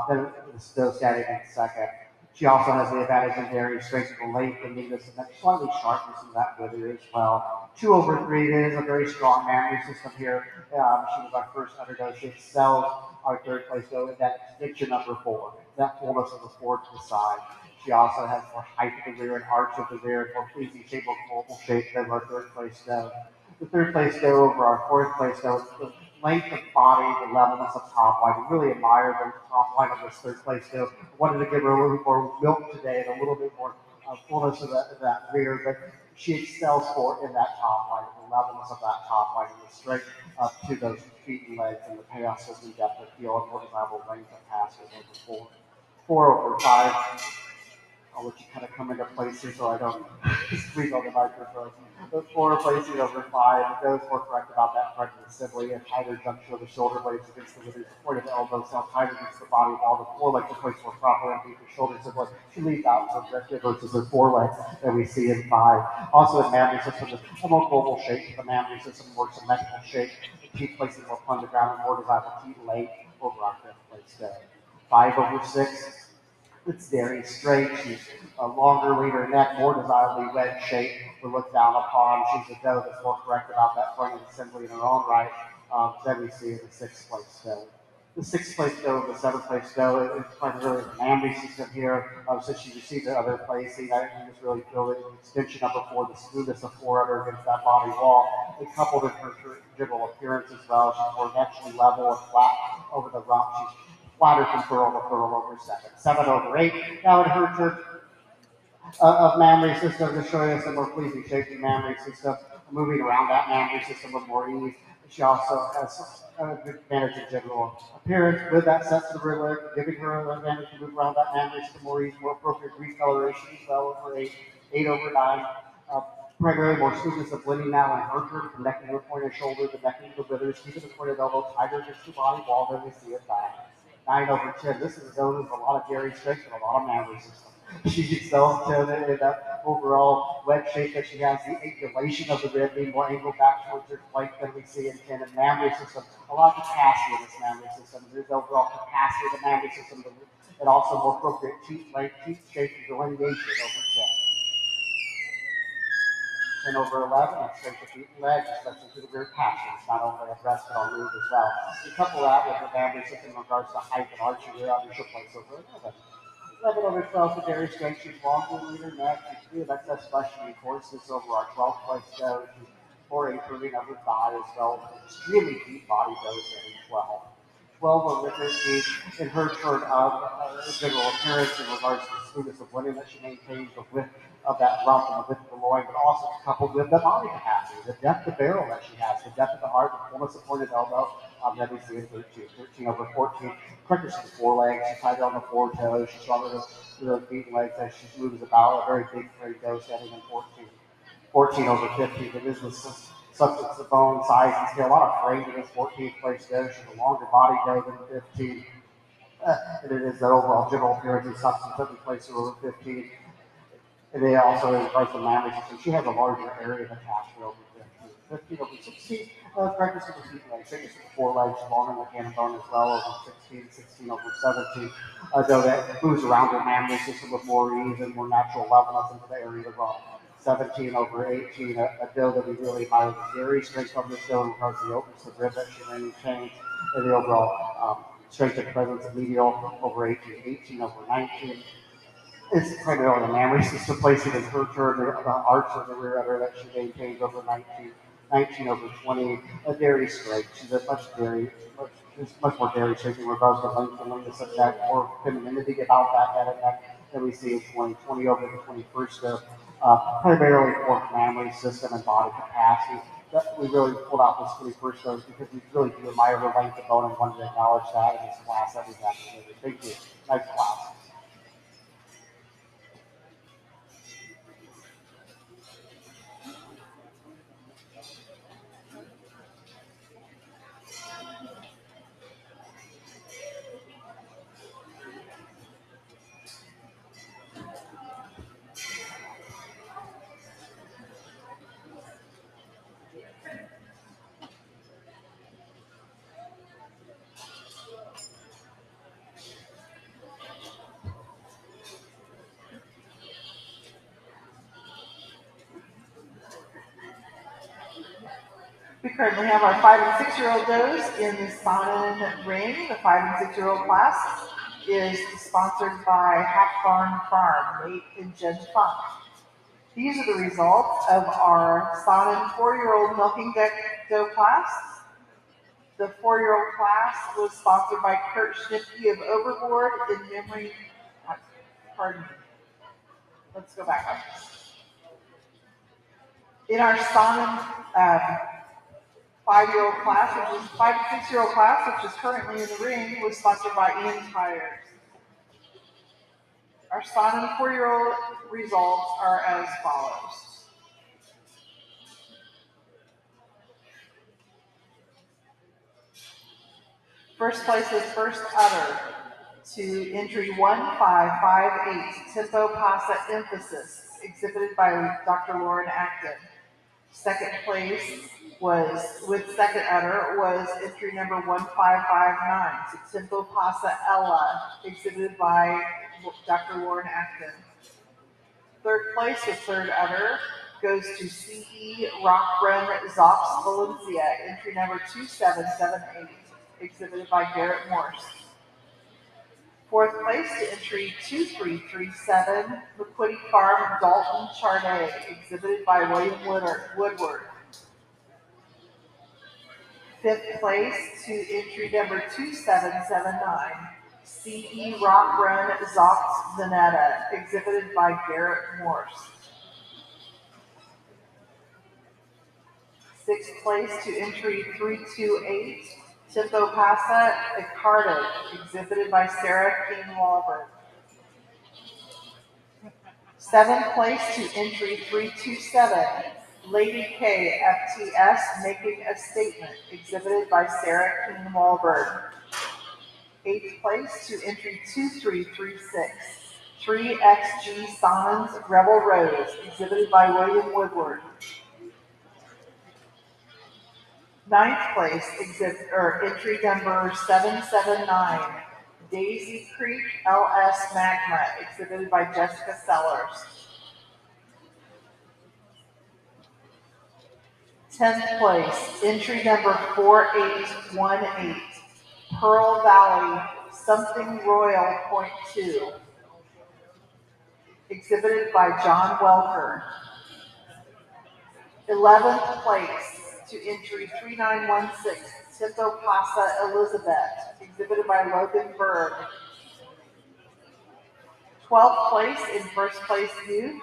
C: than the still standing in second. She also has the advantage in dairy strength and length and neatness and that slightly sharpness in that wither as well. 2/3, it is a very strong mammary system here. She was our first underdog. She excels our third place though in that extension of her forward, that fullness of the forward to the side. She also has more height of the rear and arch of the rear, more pleasing shape of oval shape than our third place doe. The third place doe over our fourth place doe, the length of body, the levelness of top line. We really admire the top line of this third place doe. I wanted to give her a little bit more milk today and a little bit more fullness of that rear, but she excels for in that top line, the levelness of that top line and the strength to those feet and legs and the passes and depth of field and more desirable length of passes over 4/5. I'll let you kind of come into place here so I don't squeeze on the microphone. The 4 placing over 5, it goes more correct about that front assembly and tighter junction of the shoulder blades against the withers, the point of the elbow, sound tighter against the body wall, the forelegs are placed more properly on deeper shoulders of what she leads out so directly versus her forelegs that we see in 5. Also in mammary system, a more global shape to the mammary system, more symmetrical shape, the teeth placing more on the ground and more desirable teeth length over our 5th place down. 5/6. It's very straight. She's a longer, leaner neck, more desirably wedge shape. We look down upon. She's a doe that's more correct about that front end assembly in her own right than we see in the 6th place doe. The 6th place doe and the 7th place doe, it's primarily the mammary system here. Since she received the other placing, I can just really feel the extension up before the smoothness of forerunner against that body wall. And coupled with her general appearance as well, she's more naturally level and flat over the rump. She's flatter from furrow to furrow over 7. 7/8. Now in her turn of mammary system to show us a more pleasing shaping mammary system, moving around that mammary system with more ease. She also has a good advantage in general appearance with that set to the rear leg, giving her an advantage to move around that mammary system more ease, more appropriate recoloration as well over 8/9. Primarily more smoothness of blending now in her turn, connecting to the point of shoulder, connecting to the withers, keeping the point of elbow tighter against the body wall, then we see it back. 9/10. This is a zone with a lot of dairy strength and a lot of mammary system. She excels to that overall wedge shape that she has, the angulation of the rib being more angled back towards her flank than we see in 10. And mammary system, a lot of capacity in this mammary system. There's overall capacity of the mammary system, and also more appropriate teeth length, teeth shape, and delineation over 10. 10/11, and straight to feet and legs, especially to the rear passions, not only at rest but on move as well. You couple that with the mammary system in regards to height and arch of your upper place over 11. 11/12, the dairy strength, she's longer, leaner neck, she's free of excess fleshy coarseness over our 12th place go, for improving of her thigh as well as extremely deep body dose in 12. 12 over 13 in her turn of general appearance in regards to the smoothness of women that she maintains, the width of that rump and the width of the loin, but also coupled with the body capacity, the depth of barrel that she has, the depth of the heart, the fullness of pointed elbow, that we see in 13. 13/14, quickness of the forelegs, she's tighter on the foretoes, she's stronger with her feet and legs as she moves about, a very big free dose heading in 14. 14/15, it is the substance of bone, size, and scale. A lot of frame in this 14th place there. She's a longer body go than 15. And it is that overall general appearance and substance that we place her over 15. And they also invite the mammary system. She has a larger area of attachment over 15. 15/16, practice with the feet and legs. Fitness with the forelegs, long in the cannon bone as well over 16. 16/17, though that moves around the mammary system with more ease and more natural levelness into the area of the bone. 17/18, a doe that we really admire the dairy strength of this doe in regards to the openness of rib that she maintains and the overall strength and presence of medial over 18. 18/19, it's primarily a mammary system placing in her turn, the arch of the rear udder that she maintains over 19. 19/20, a dairy strength. She's a much more dairy strength in regards to length and leanness of neck, more femininity about that head and neck than we see in 20. 20/21st, primarily for mammary system and body capacity. That we really pulled out this 21st dose because we really do admire her length of bone and wanted to acknowledge that in this class that we have today. Thank you. Nice class.
A: We currently have our 5 and 6-year-old does in the Sonnen ring. The 5 and 6-year-old class is sponsored by Hack Barn Farm, Nate and Jen Funk. These are the results of our Sonnen 4-year-old milking doe class. The 4-year-old class was sponsored by Kurt Schnipke of Overboard in memory. Pardon me. Let's go back up. In our Sonnen 5-year-old class, which is 5 and 6-year-old class, which is currently in the ring, was sponsored by Ian Tires. Our Sonnen 4-year-old results are as follows. First place is First Udder to entry 1558, Tempo Pasa Emphasis, exhibited by Dr. Lauren Acton. Second place was, with Second Udder, was entry number 1559, to Tempo Pasa Ella, exhibited by Dr. Lauren Acton. Third place with Third Udder goes to CE Rockbrunn Zops Valencia, entry number 2778, exhibited by Garrett Morse. Fourth place to entry 2337, McQuitty Farm Dalton Charday, exhibited by William Woodward. Fifth place to entry number 2779, CE Rock Run Zox Zanetta, exhibited by Garrett Morse. Sixth place to entry 328, Tempo Pasa Icardi, exhibited by Sarah King Wahlberg. Seventh place to entry 327, Lady K FTS making a statement, exhibited by Sarah King Wahlberg. Eighth place to entry 2336, 3XG Sons Rebel Rose, exhibited by William Woodward. Ninth place, entry number 779, Daisy Creek LS Magma, exhibited by Jessica Sellers. 10th place, entry number 4818, Pearl Valley Something Royal Point 2, exhibited by John Welker. 11th place to entry 3916, Tempo Pasa Elizabeth, exhibited by Logan Berg. 12th place in first place youth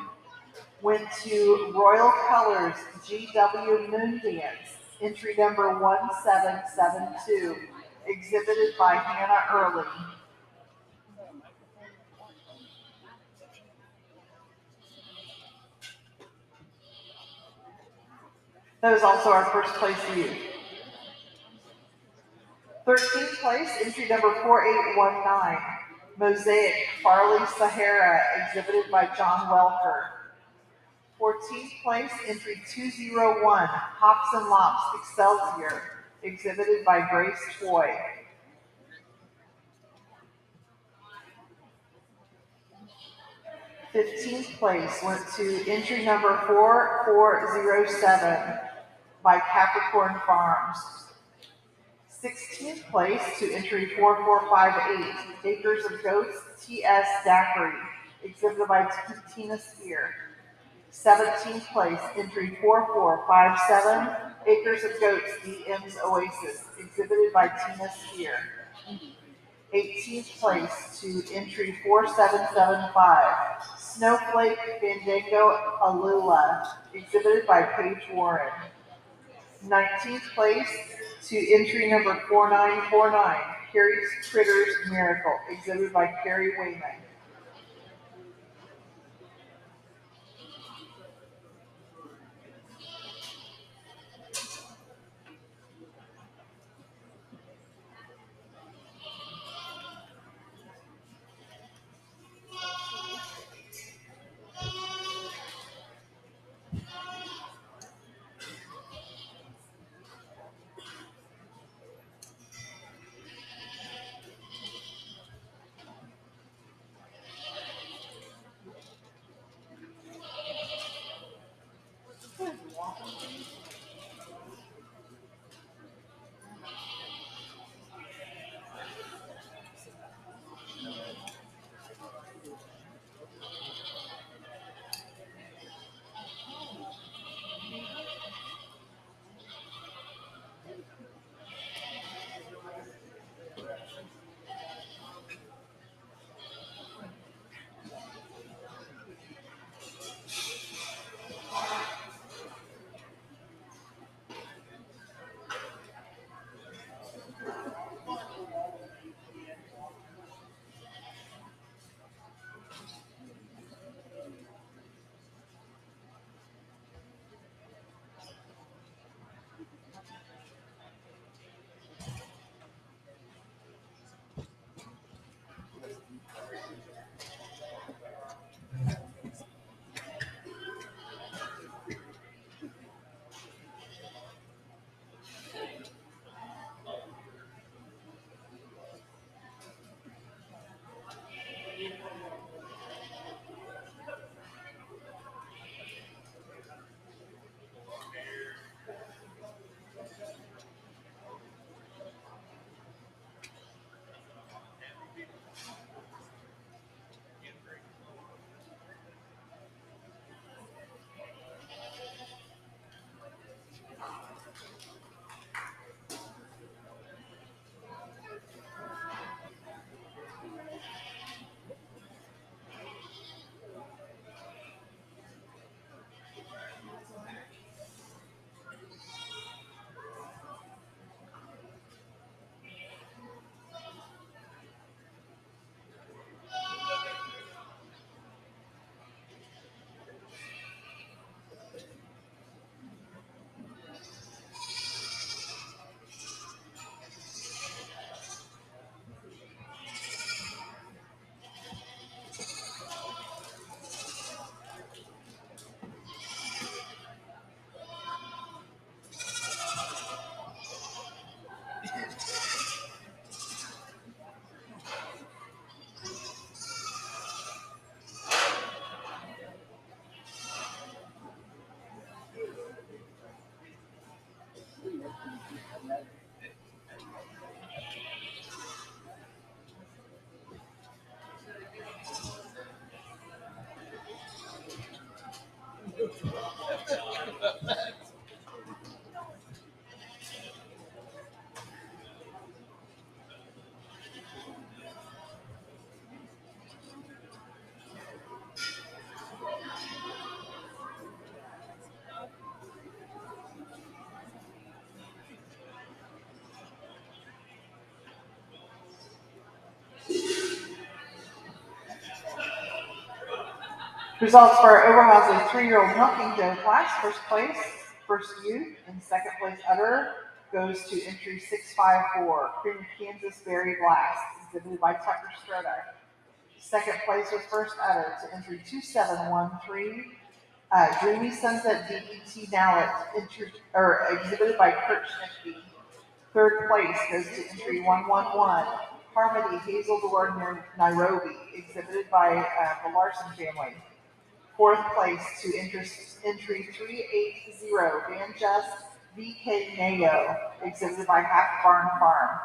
A: went to Royal Colors GW Moon Dance, entry number 1772, exhibited by Hannah Early. That was also our first place youth. 13th place, entry number 4819, Mosaic Farley Sahara, exhibited by John Welker. 14th place, entry 201, Hops and Lops Excelsior, exhibited by Grace Toy. 15th place went to entry number 4407 by Capricorn Farms. 16th place to entry 4458, Acres of Goats TS Daiquiri, exhibited by Tina Spear. 17th place, entry 4457, Acres of Goats DM's Oasis, exhibited by Tina Spear. 18th place to entry 4775, Snowflake Fandango Alula, exhibited by Paige Warren. 19th place to entry number 4949, Carrie's Critters Miracle, exhibited by Carrie Wayman. Results for our Oberhasli 3-year-old milking dough class. First place, first youth, and second place udder goes to entry 654, Cream of Kansas Berry Blast, exhibited by Tucker Strota. Second place was first udder to entry 2713, Dreamy Sunset DET Mallet, exhibited by Kurt Schnifke. Third place goes to entry 111, Harmony Hazel Door Nairobi, exhibited by the Larson family. Fourth place to entry 380, Van Just VK Mayo, exhibited by Half Barn Farm.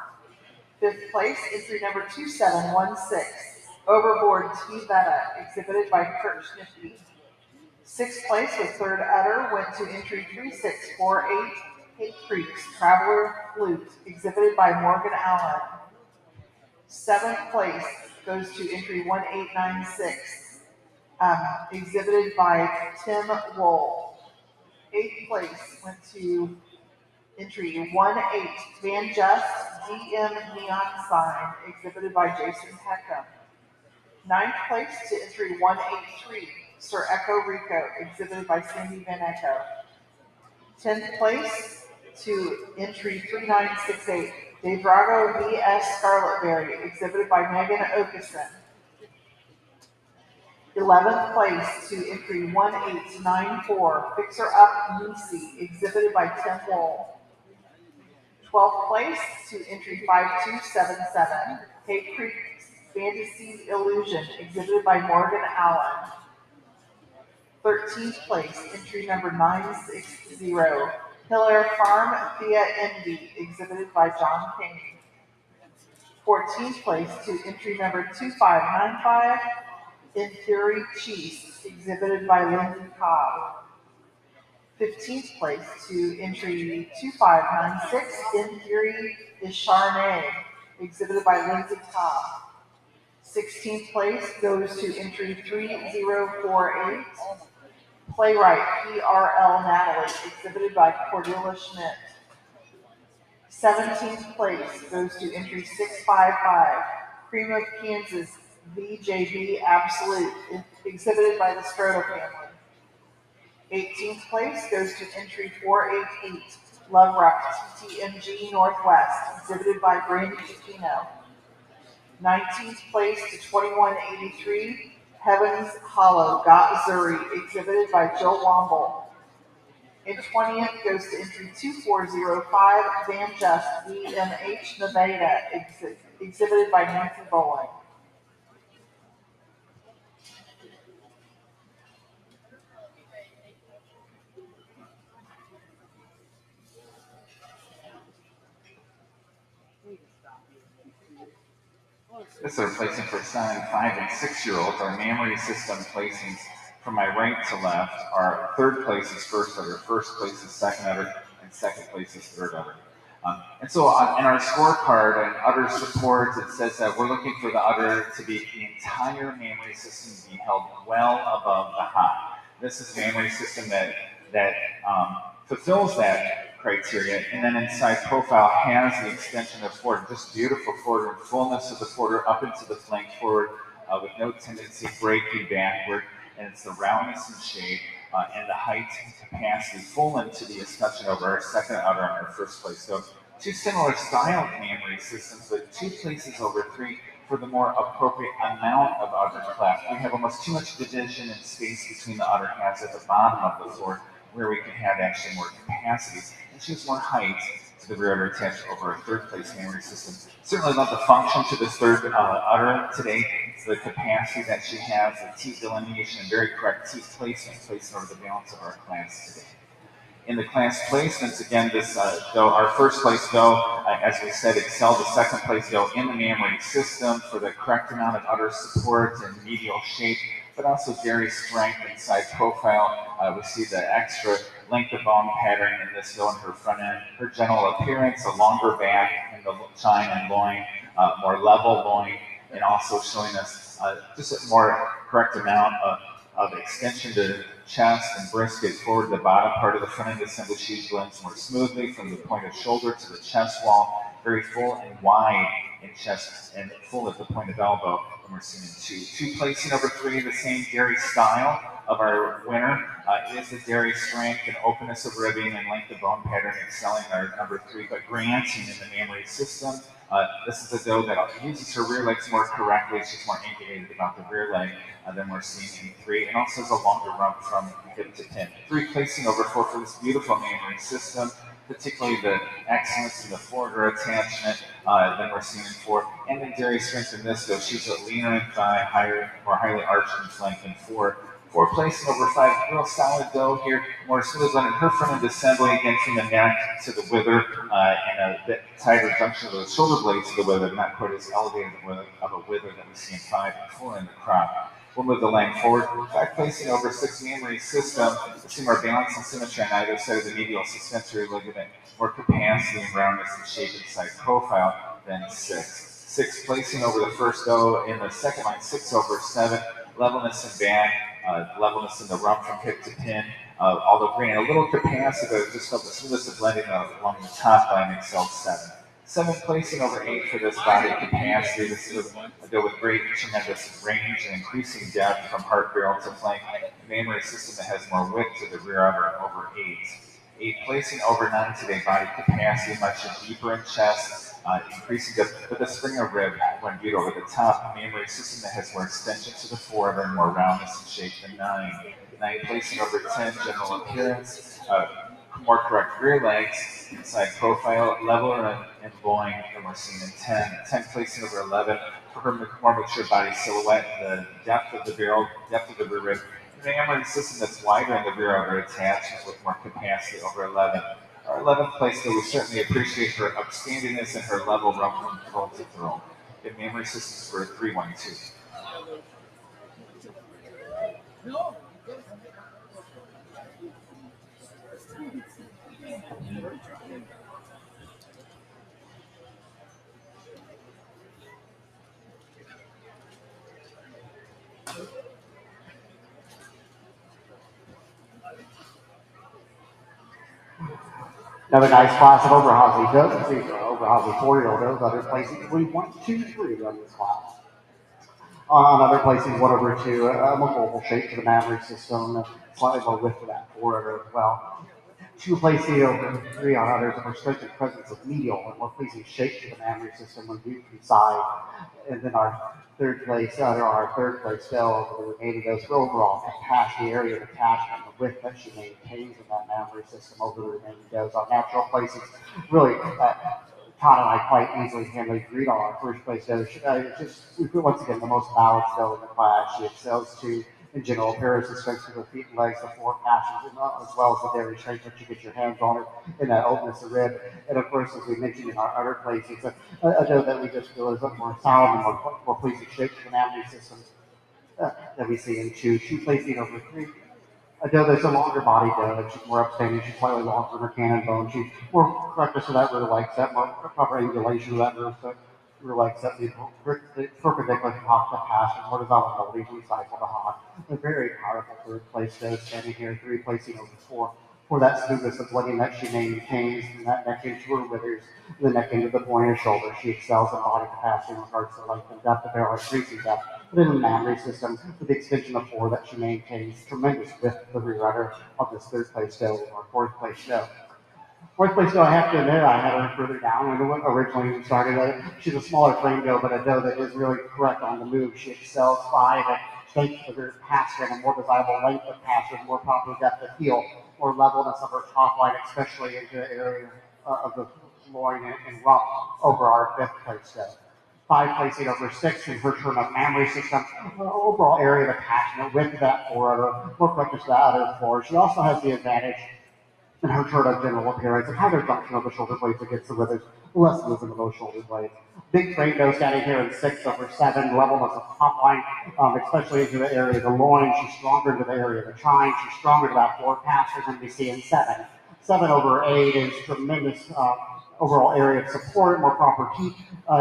A: Fifth place, entry number 2716, Overboard T-Vetta, exhibited by Kurt Schnifke. Sixth place with third udder went to entry 3648, Cape Creeks Traveler Flute, exhibited by Morgan Allen. Seventh place goes to entry 1896, exhibited by Tim Wool. Eighth place went to entry 18, Van Just DM Neon Sign, exhibited by Jason Peckham. Ninth place to entry 183, Sir Echo Rico, exhibited by Cindy Van Echo. 10th place to entry 3968, De Drago VS Scarletberry, exhibited by Megan Okeson. 11th place to entry 1894, Fixer Up Lucy, exhibited by Tim Wool. 12th place to entry 5277, Cape Creek Fantasy Illusion, exhibited by Morgan Allen. 13th place, entry number 960, Hilaire Farm Thea Envy, exhibited by John King. 14th place to entry number 2595, In Theory Cheese, exhibited by Lindsay Cobb. 15th place to entry 2596, In Theory is Charnay, exhibited by Lindsay Cobb. 16th place goes to entry 3048, Playwright PRL Natalie, exhibited by Cordelia Schmidt. 17th place goes to entry 655, Cream of Kansas VJB Absolute, exhibited by the Strota family. 18th place goes to entry 488, Love Rock TTMG Northwest, exhibited by Brandy Chiquino. 19th place to 2183, Heaven's Hollow Got Zuri, exhibited by Jill Womble. And 20th goes to entry 2405, Van Just VMH Nevada, exhibited by Nancy Bowling.
B: This is our placing for 7, 5, and 6-year-olds. Our memory system placings from my right to left are third place is first udder, first place is second udder, and second place is third udder. And so in our scorecard and udder support, it says that we're looking for the udder to be the entire memory system to be held well above the high. This is a memory system that fulfills that criteria, and then inside profile has the extension of forward, just beautiful forward and fullness of the quarter up into the flank forward with no tendency breaking backward, and it's the roundness and shape and the height and capacity full into the escutcheon over our second udder on our first place. So two similar style memory systems, but two places over three for the more appropriate amount of udder cleft. We have almost too much division and space between the udder halves at the bottom of the sword, where we can have actually more capacities and choose more height to the rear udder attached over a third place memory system. Certainly love the function to this third udder today. It's the capacity that she has, the teeth delineation, and very correct teeth placement over the balance of our class today. In the class placements, again, this our first place doe, as we said, excelled the second place doe in the memory system for the correct amount of udder support and medial shape, but also dairy strength and side profile. We see the extra length of bone pattern in this doe in her front end. Her general appearance, a longer back in the chine and loin, more level loin, and also showing us just a more correct amount of extension to the chest and brisket forward to the bottom part of the front end assembly. She blends more smoothly from the point of shoulder to the chest wall, very full and wide in chest and full at the point of elbow. And we're seeing two placing over three, the same dairy style of our winner. Is the dairy strength and openness of ribbing and length of bone pattern excelling our number three, but granting in the mammary system. This is a doe that uses her rear legs more correctly. She's more angulated about the rear leg than we're seeing in three, and also has a longer rump from hip to pin. Three placing over four for this beautiful mammary system, particularly the excellence in the foregut attachment than we're seeing in four. And then dairy strength in this doe, she's a leaner in thigh, higher, more highly arched in flank than four. Four placing over five, real solid doe here, more smooth blended. Her front end assembly again from the neck to the wither, and a bit tighter junction of the shoulder blade to the wither, not quite as elevated of a wither that we see in five and four in the crop. We'll move the line forward. Five placing over six mammary system. We see more balance and symmetry on either side of the medial suspensory ligament, more capacity and roundness and shape and side profile than six. Six placing over the first doe in the second line, six over seven, levelness in back, levelness in the rump from hip to pin, although green, a little capacity, but just felt the smoothest of blending along the top line excelled seven. Seven placing over eight for this body capacity. This is a doe with great, tremendous range and increasing depth from heart barrel to flank. A mammary system that has more width to the rear udder over eight. Eight placing over nine today, body capacity much deeper in chest, increasing depth, but the Springer rib when viewed over the top. Mammary system that has more extension to the forearm and more roundness and shape than nine. Nine placing over 10, general appearance, more correct rear legs, inside profile, leveler and loin than we're seeing in 10. 10 placing over 11 for her more mature body silhouette, the depth of the barrel, depth of the rear rib. An mammary system that's wider in the rear udder attachment with more capacity over 11. Our 11th place, though, we certainly appreciate her upstandingness and her level rump from throat to throat. The mammary systems for 312.
C: Another nice class of Oberhasli does. These are Oberhasli 4-year-old does. Other places, we 1, 2, 3 on this class. On other places, 1 over 2, a more oval shape to the mammary system, and slightly more width to that forearm as well. 2 placing over 3 on others, a more strength and presence of medial and more pleasing shape to the mammary system when viewed from side. And then our third place fell over the remaining of those for overall capacity, area of attachment, the width that she maintains in that mammary system over the remaining does. Our natural places really Todd and I quite easily handily agreed on our first place does. Once again, the most balanced doe in the class. She excels to in general appearance and strength of her feet and legs, the four passions, as well as the dairy strength that you get your hands on her and that openness of rib. And of course, as we mentioned in our other place, it's a doe that we just feel is more solid and more pleasing shape to the mammary systems that we see in two placing over three. A doe that's a longer body doe, she's more upstanding, she's slightly longer in her cannon bone, she's more correctness of that rear leg set, more proper angulation of that rear leg set, the perpendicular to hop to pass, and more developed ability to recycle the hop. A very powerful third place doe standing here, three placing over four. For that smoothness of blending that she maintains, and that neck into her withers, the neck into the point of shoulder. She excels in body capacity in regards to length and depth of barrel, increasing depth. But in the mammary system, with the extension of four that she maintains, tremendous width of the rear udder of this third place doe or fourth place doe. Fourth place doe, I have to admit, I had her further down. I know originally we started she's a smaller frame doe, but a doe that is really correct on the move. She excels five at strength of her pasture and a more desirable length of pasture, more proper depth of heel, more levelness of her top line, especially into the area of the loin and rump over our fifth place doe. Five placing over six in her turn of mammary system, overall area of attachment with that forerunner, more quickness to the other floor. She also has the advantage in her turn of general appearance and how their junction of the shoulder blades against the withers less movement of those shoulder blades. Big trade nose standing here in 6/7, levelness of top line, especially into the area of the loin. She's stronger into the area of the chine. She's stronger to that floor passer than we see in 7. 7/8 is tremendous overall area of support, more proper teeth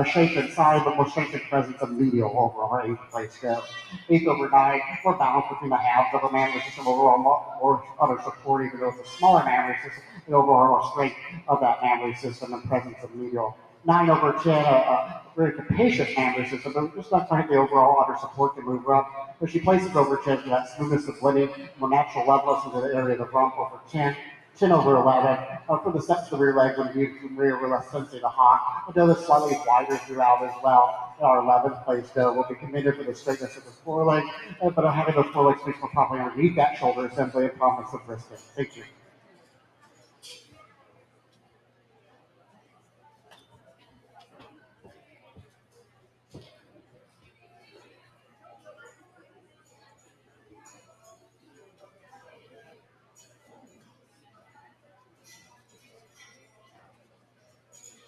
C: shape and size, but more strength and presence of medial overall, our 8th place go. 8/9, more balance between the halves of a mammary system, overall more other support, even though it's a smaller mammary system, the overall strength of that mammary system and presence of medial. 9/10, a very capacious mammary system, but just not trying the overall utter support to move up. But she places over 10 for that smoothness of blending, more natural levelness into the area of the rump over 10. 10/11, for the steps of the rear leg when viewed from rear, we're less sensitive to hawk. Although it's slightly wider throughout as well. Our 11th place though will be commended for the straightness of the foreleg, but having those forelegs placed more properly underneath that shoulder is simply a promise of brisket. Thank you.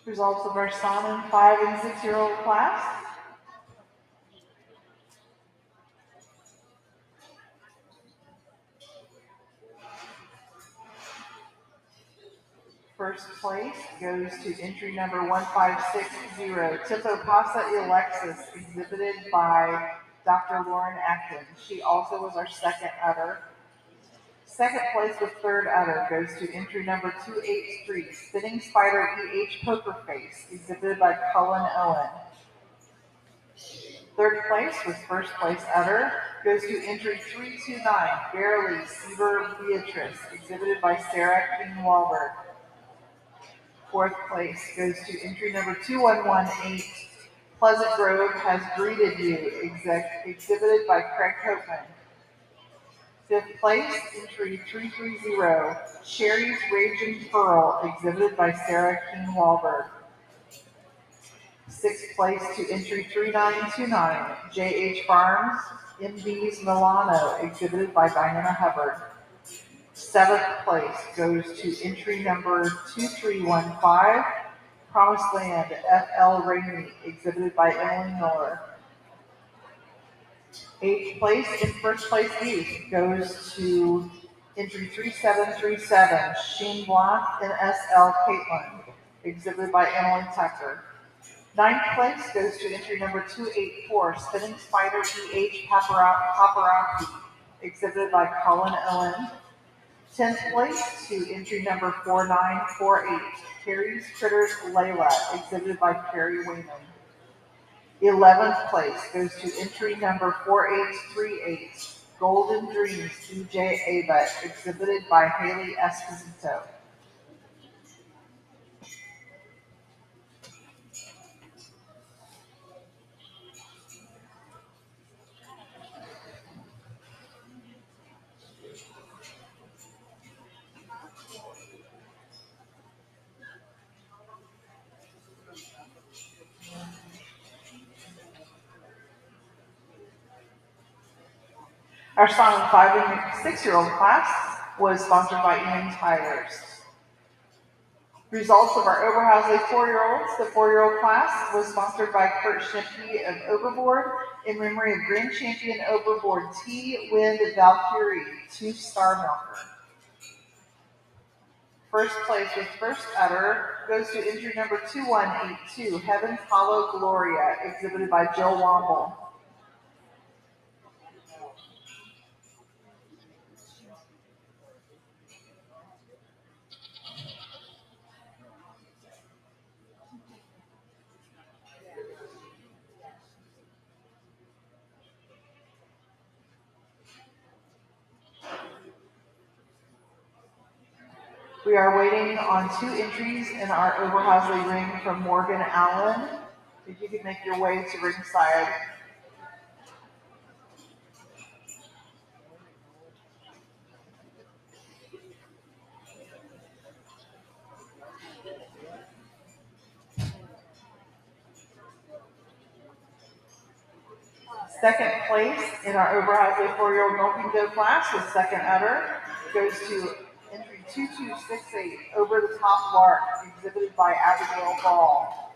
A: Results of our Simon 5 and 6-year-old class. First place goes to entry number 1560, Tempo Pasa Alexis, exhibited by Dr. Lauren Atkins. She also was our second udder. Second place with third udder goes to entry number 283, Spinning Spider EH Poker Face, exhibited by Cullen Owen. Third place with first place udder goes to entry 329, Barely Sieber Beatrice, exhibited by Sarah King Wahlberg. Fourth place goes to entry number 2118, Pleasant Grove Has Greeted You, exhibited by Craig Copeman. Fifth place, entry 330, Sherry's Raging Pearl, exhibited by Sarah King Wahlberg. Sixth place to entry 3929, JH Farms, MB's Milano, exhibited by Diana Hubbard. Seventh place goes to entry number 2315, Promised Land, F.L. Rainey, exhibited by Emily Miller. Eighth place in first place youth goes to entry 3737, Sheen Blanc and S.L. Caitlin, exhibited by Emily Tucker. Ninth place goes to entry number 284, Spinning Spider E.H. Paparazzi, exhibited by Colin Owen. 10th place to entry number 4948, Carrie's Critters Layla, exhibited by Carrie Wayman. 11th place goes to entry number 4838, Golden Dreams DJ Ava, exhibited by Haley Esposito. Our Song 5 and 6-year-old class was sponsored by Ian Tylers. Results of our Oberhasli 4-year-olds. The 4-year-old class was sponsored by Kurt Schnippke of Overboard in memory of Grand Champion Overboard T. Wind Valkyrie, 2-star milker. First place with first udder goes to entry number 2182, Heaven's Hollow Gloria, exhibited by Jill Womble. We are waiting on 2 entries in our Oberhasli ring from Morgan Allen. If you could make your way to ringside. Second place in our Oberhasli 4-year-old milking doe class with second udder goes to entry 2268 Over the Top Lark, exhibited by Abigail Ball.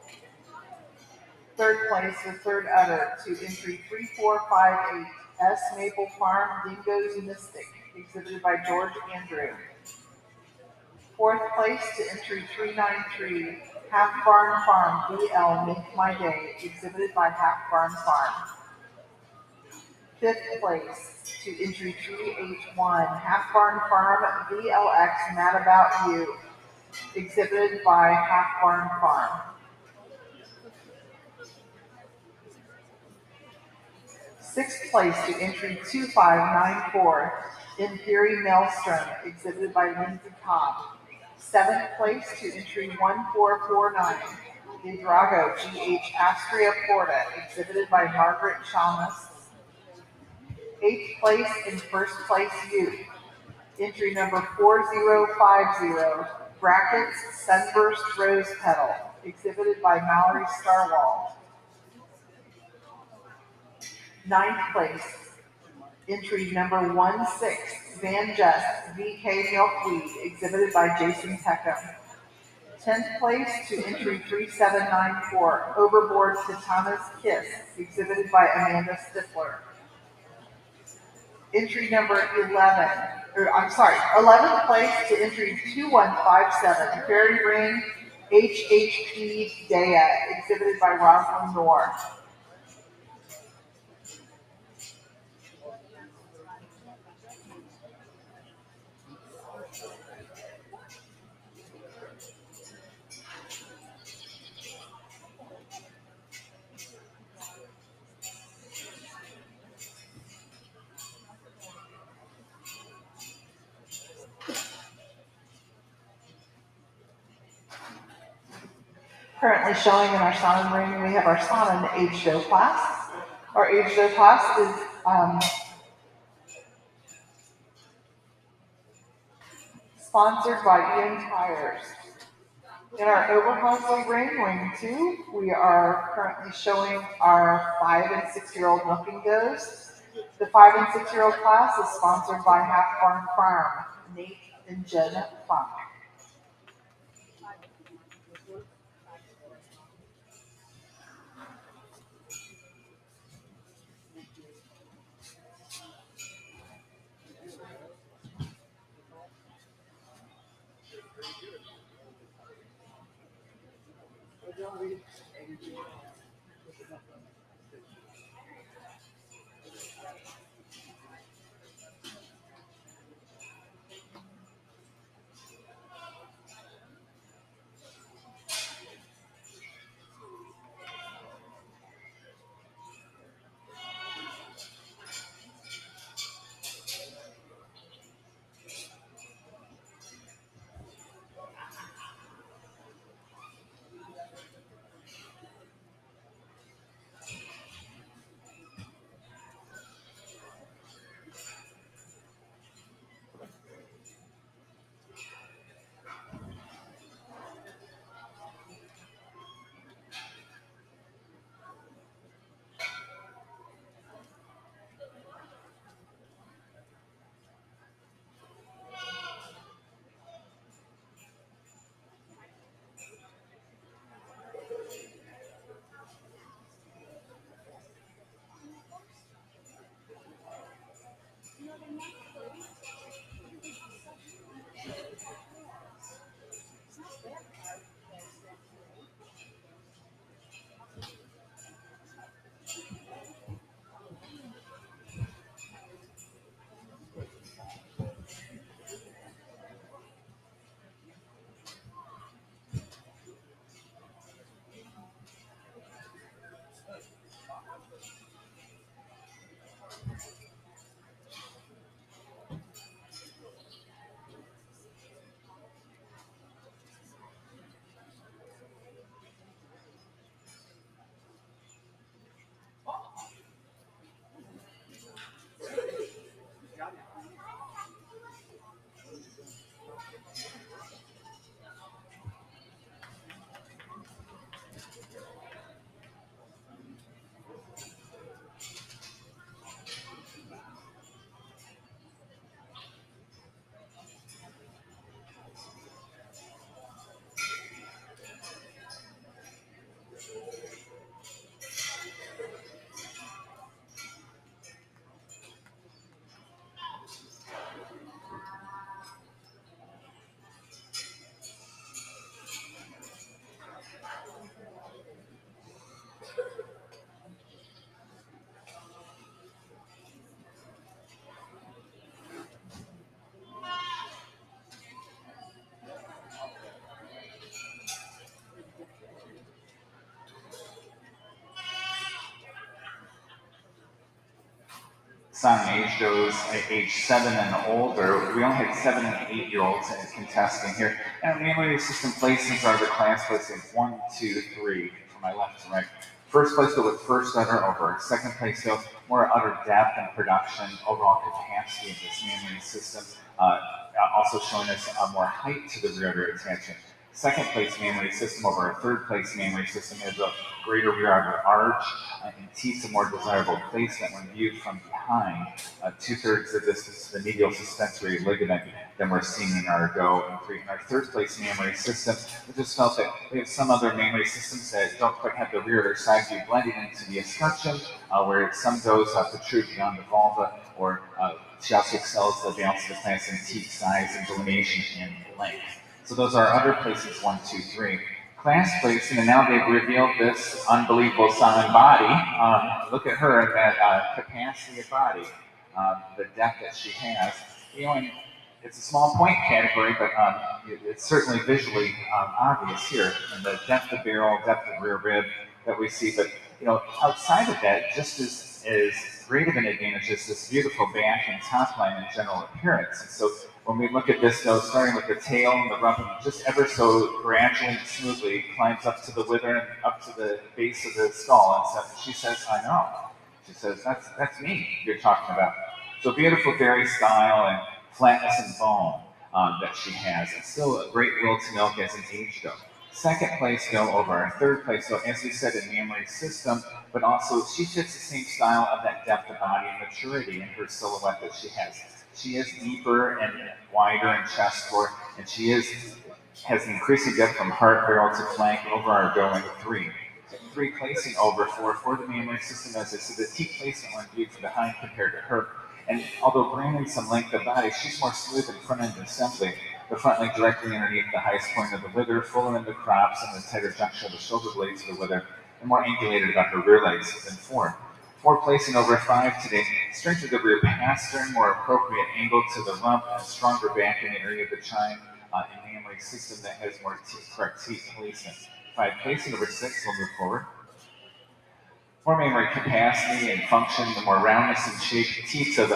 A: Third place with Third Udder to entry 3458 S Maple Farm Dingoes Mystic, exhibited by George Andrew. Fourth place to entry 393 Half Barn Farm BL Make My Day, exhibited by Half Barn Farm. Fifth place to entry 381 Half Barn Farm VLX Mad About You, exhibited by Half Barn Farm. Sixth place to entry 2594 In Theory Maelstrom, exhibited by Lindsay Cobb. Seventh place to entry 1449 The Drago GH Astria Porta, exhibited by Margaret Chalmers. Eighth place and first place youth. Entry number 4050, Brackets Sunburst Rose Petal, exhibited by Mallory Starwall. Ninth place, entry number 16, Van Just VK Milkweed, exhibited by Jason Peckham. 10th place to entry 3794, Overboard Titana's Kiss, exhibited by Amanda Stifler. Entry number 11th place to entry 2157, Fairy Ring HHP Dea, exhibited by Rosalind Moore. Currently showing in our Sonnen ring, we have our Sonnen Age Show class. Our Age Show class is sponsored by Ian Tires. In our Oberhasli ring, ring 2, we are currently showing our 5 and 6-year-old milking does. The 5 and 6-year-old class is sponsored by Half Barn Farm, Nate and Jen Funk.
B: Some age those age 7 and older. We only had 7 and 8-year-olds contesting here. And our memory system placements are the class placings 1, 2, 3, from my left to right. First place go with first utter over. Second place go more utter depth and production, overall capacity of this memory system. Also showing us more height to the rear utter attachment. Second place memory system over our third place memory system has a greater rear utter arch and teeth a more desirable placement when viewed from behind. 2/3 of this is the medial suspensory ligament than we're seeing in our go and three. In our third place memory system, we just felt that we have some other memory systems that don't quite have the rear utter side view blending into the escutcheon, where some goes protrude beyond the vulva, or she also excels the balance of the class in teeth size and delineation and length. So those are other places 1, 2, 3. Class placing, and now they've revealed this unbelievable solid body. Look at her and that capacity of body, the depth that she has. You know, and it's a small point category, but it's certainly visually obvious here, and the depth of barrel, depth of rear rib that we see. But you know, outside of that, just as great of an advantage is this beautiful back and top line and general appearance. And so when we look at this, though, starting with the tail and the rump, just ever so gradually and smoothly climbs up to the wither and up to the base of the skull. And so she says, "I know." She says, "That's me you're talking about." So beautiful dairy style and flatness and bone that she has. It's still a great will to milk as an age go. Second place go over our third place. So as we said, in memory system, but also she fits the same style of that depth of body and maturity in her silhouette that she has. She is deeper and wider in chest for, and she has an increasing depth from heart, barrel to flank over our going three. Three placing over for the memory system as I said, the T placement when viewed from behind compared to her. And although bringing some length of body, she's more smooth in front end assembly. The front leg directly underneath the highest point of the wither, fuller in the crops and the tighter junction of the shoulder blades of the wither, and more angulated about her rear legs than four. Four placing over 5 today. Strength of the rear pastern, more appropriate angle to the rump, and stronger back in the area of the chine. In the memory system that has more correct teeth placement. 5 placing over 6, we'll move forward. More memory capacity and function, the more roundness and shape, teeth of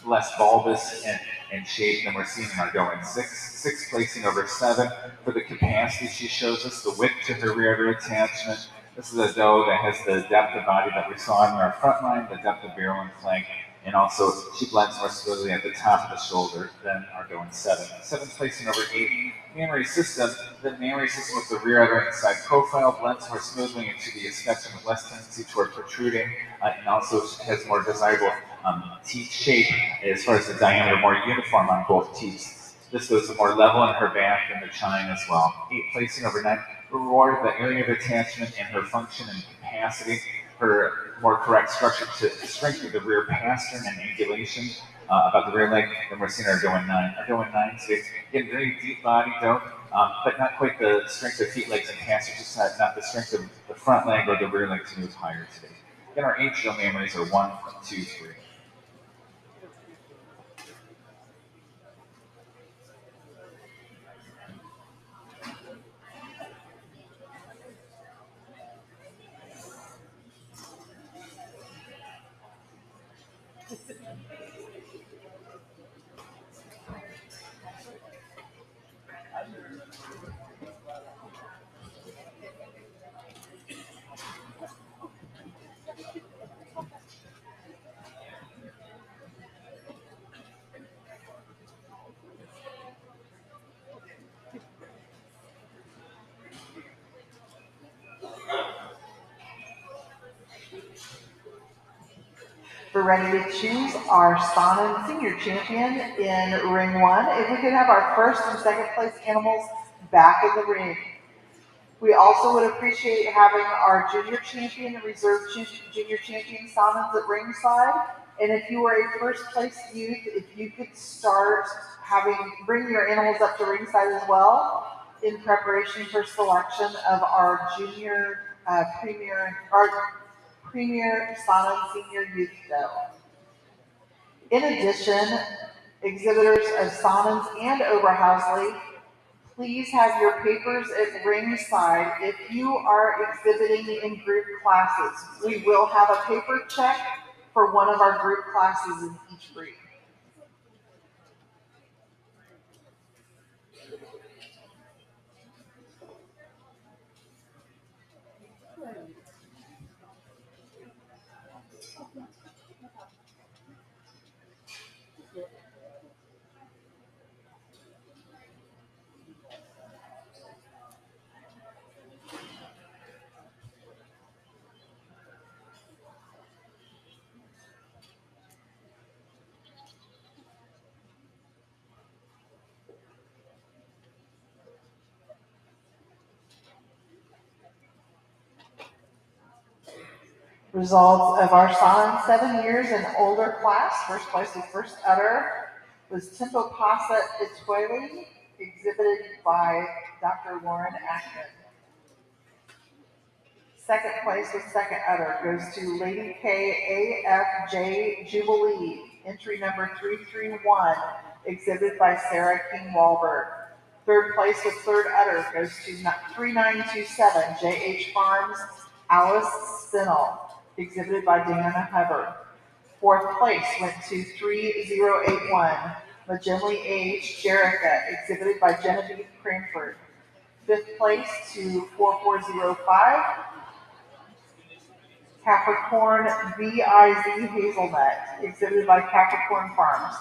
B: less bulbous and shape than we're seeing in our going 6. 6 placing over 7. For the capacity, she shows us the width to her rear utter attachment. This is a doe that has the depth of body that we saw in our front line, the depth of barrel and flank, and also she blends more smoothly at the top of the shoulder than our going 7. 7 placing over 8. Memory system, the memory system with the rear utter inside profile blends more smoothly into the escutcheon with less tendency toward protruding, and also has more desirable teeth shape as far as the diameter, more uniform on both teeth. This goes more level in her back and the chine as well. 8 placing over 9. Reward the area of attachment and her function and capacity, her more correct structure to strengthen the rear pastern and angulation about the rear leg than we're seeing our going 9. Our going 9 today, again, very deep body though, but not quite the strength of feet, legs, and calves, just not the strength of the front leg or the rear leg to move higher today. Again, our atrial memories are 1, 2, 3.
A: We're ready to choose our Sonnen Senior Champion in Ring 1. If we could have our first and second place animals back in the ring. We also would appreciate having our Junior Champion and Reserve Junior Champion Sonnens at ringside. And if you were a first place youth, if you could start bring your animals up to ringside as well in preparation for selection of our Premier Sonnen Senior Youth Show. In addition, exhibitors of Sonnens and Oberhasli, please have your papers at ringside if you are exhibiting in group classes. We will have a paper check for one of our group classes in each breed. Results of our son, 7 years and older class. First place with first udder was Tempo Pasa Itueli, exhibited by Dr. Lauren Ashton. Second place with second udder goes to Lady K AFJ Jubilee, entry number 331, exhibited by Sarah King Walberg. Third place with third udder goes to 3927 JH Farms Alice Spinell, exhibited by Dana Hubbard. Fourth place went to 3081 McGinley H. Jerica, exhibited by Genevieve Cranford. Fifth place to 4405 Capricorn VIZ Hazelnut, exhibited by Capricorn Farms.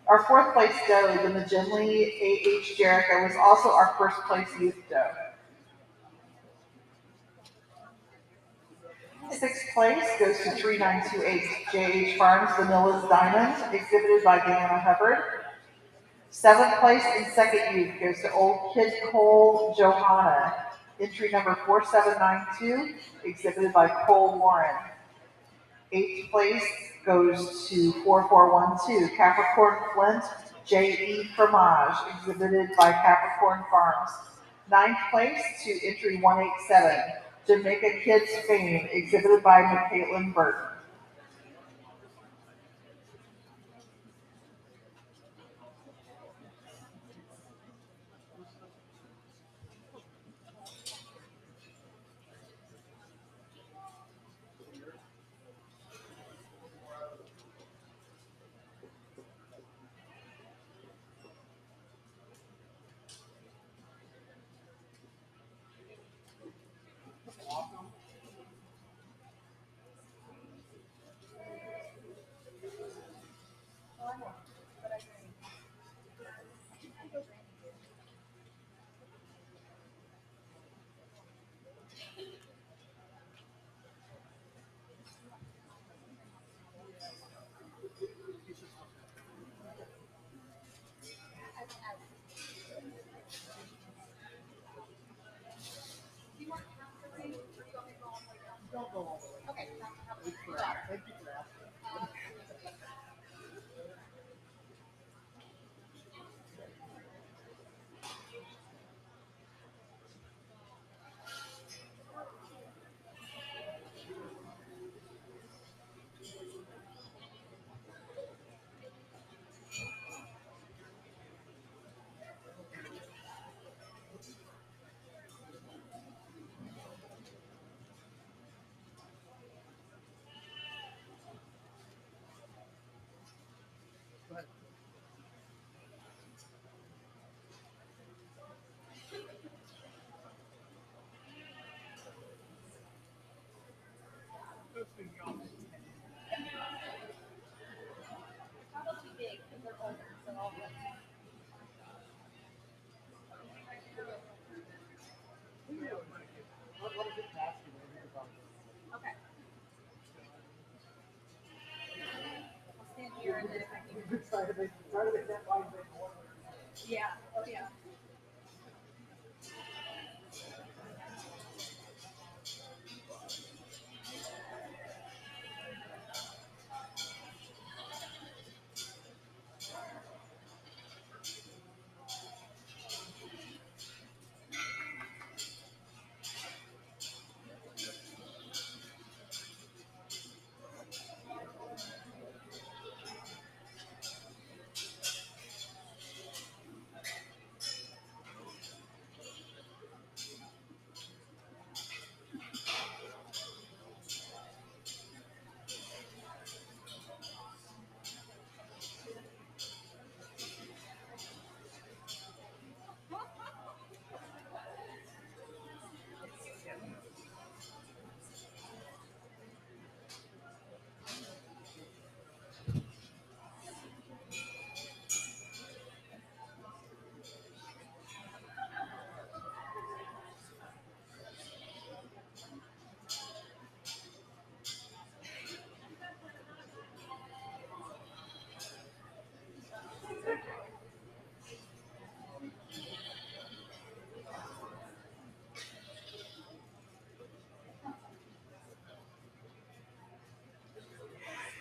A: Our fourth place doe, the McGinley AH Jerica, was also our first place youth doe. Sixth place goes to 3928 JH Farms Vanilla's Diamond, exhibited by Diana Hubbard. Seventh place in second youth goes to Old Kid Cole Johanna, entry number 4792, exhibited by Cole Warren. Eighth place goes to 4412 Capricorn Flint J.E. Fromage, exhibited by Capricorn Farms. Ninth place to entry 187 Jamaica Kids Fame, exhibited by McCaitlin Burton.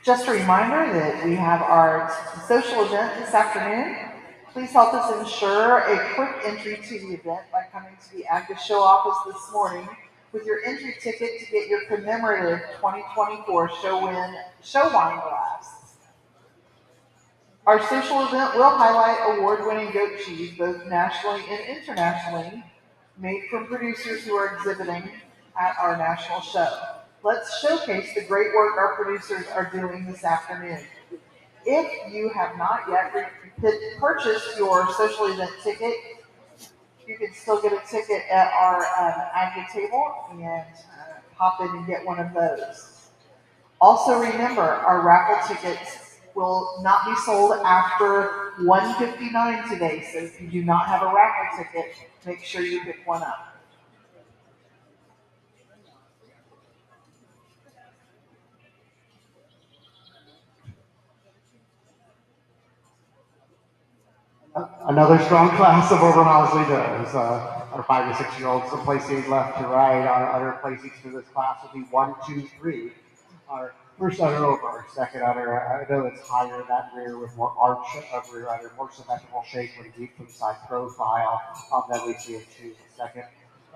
A: Just a reminder that we have our social event this afternoon. Please help us ensure a quick entry to the event by coming to the ADGA show office this morning with your entry ticket to get your commemorative 2024 show wine glass. Our social event will highlight award-winning goat cheese, both nationally and internationally, made from producers who are exhibiting at our national show. Let's showcase the great work our producers are doing this afternoon. If you have not yet purchased your social event ticket, you can still get a ticket at our admin table and pop in and get one of those. Also remember, our raffle tickets will not be sold after 1:59 today. So if you do not have a raffle ticket, make sure you pick one up.
C: Another strong class of Oberhasli does. Our 5 to 6 year olds are placing left to right. Our other placings for this class will be 1, 2, 3. Our first udder over our second udder. I know it's higher in that rear with more arch of rear udder, more symmetrical shape with a deep from side profile. Then we see it to the second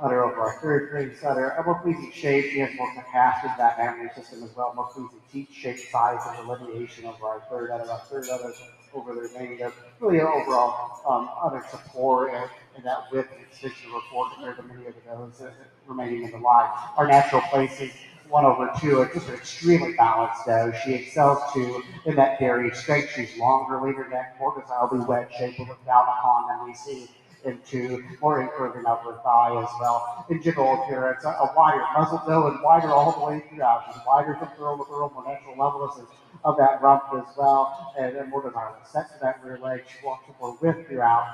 C: udder over our third place udder. A more pleasing shape. She has more capacity in that mammary system as well. More pleasing teeth shape, size, and delineation over our third udder. Our third udder over the remaining of really overall other support and that width and extension of report compared to many of those remaining in the line. Our natural placing 1/2 are just an extremely balanced doe. She excels too in that dairy strength. She's longer, leaner neck, more desirably wet shape with down upon than we see into more incurving of her thigh as well. In general appearance, a wider muzzle doe and wider all the way throughout. She's wider from throw to throw, more natural levelness of that rump as well, and then more desirable set to that rear leg. She walks with more width throughout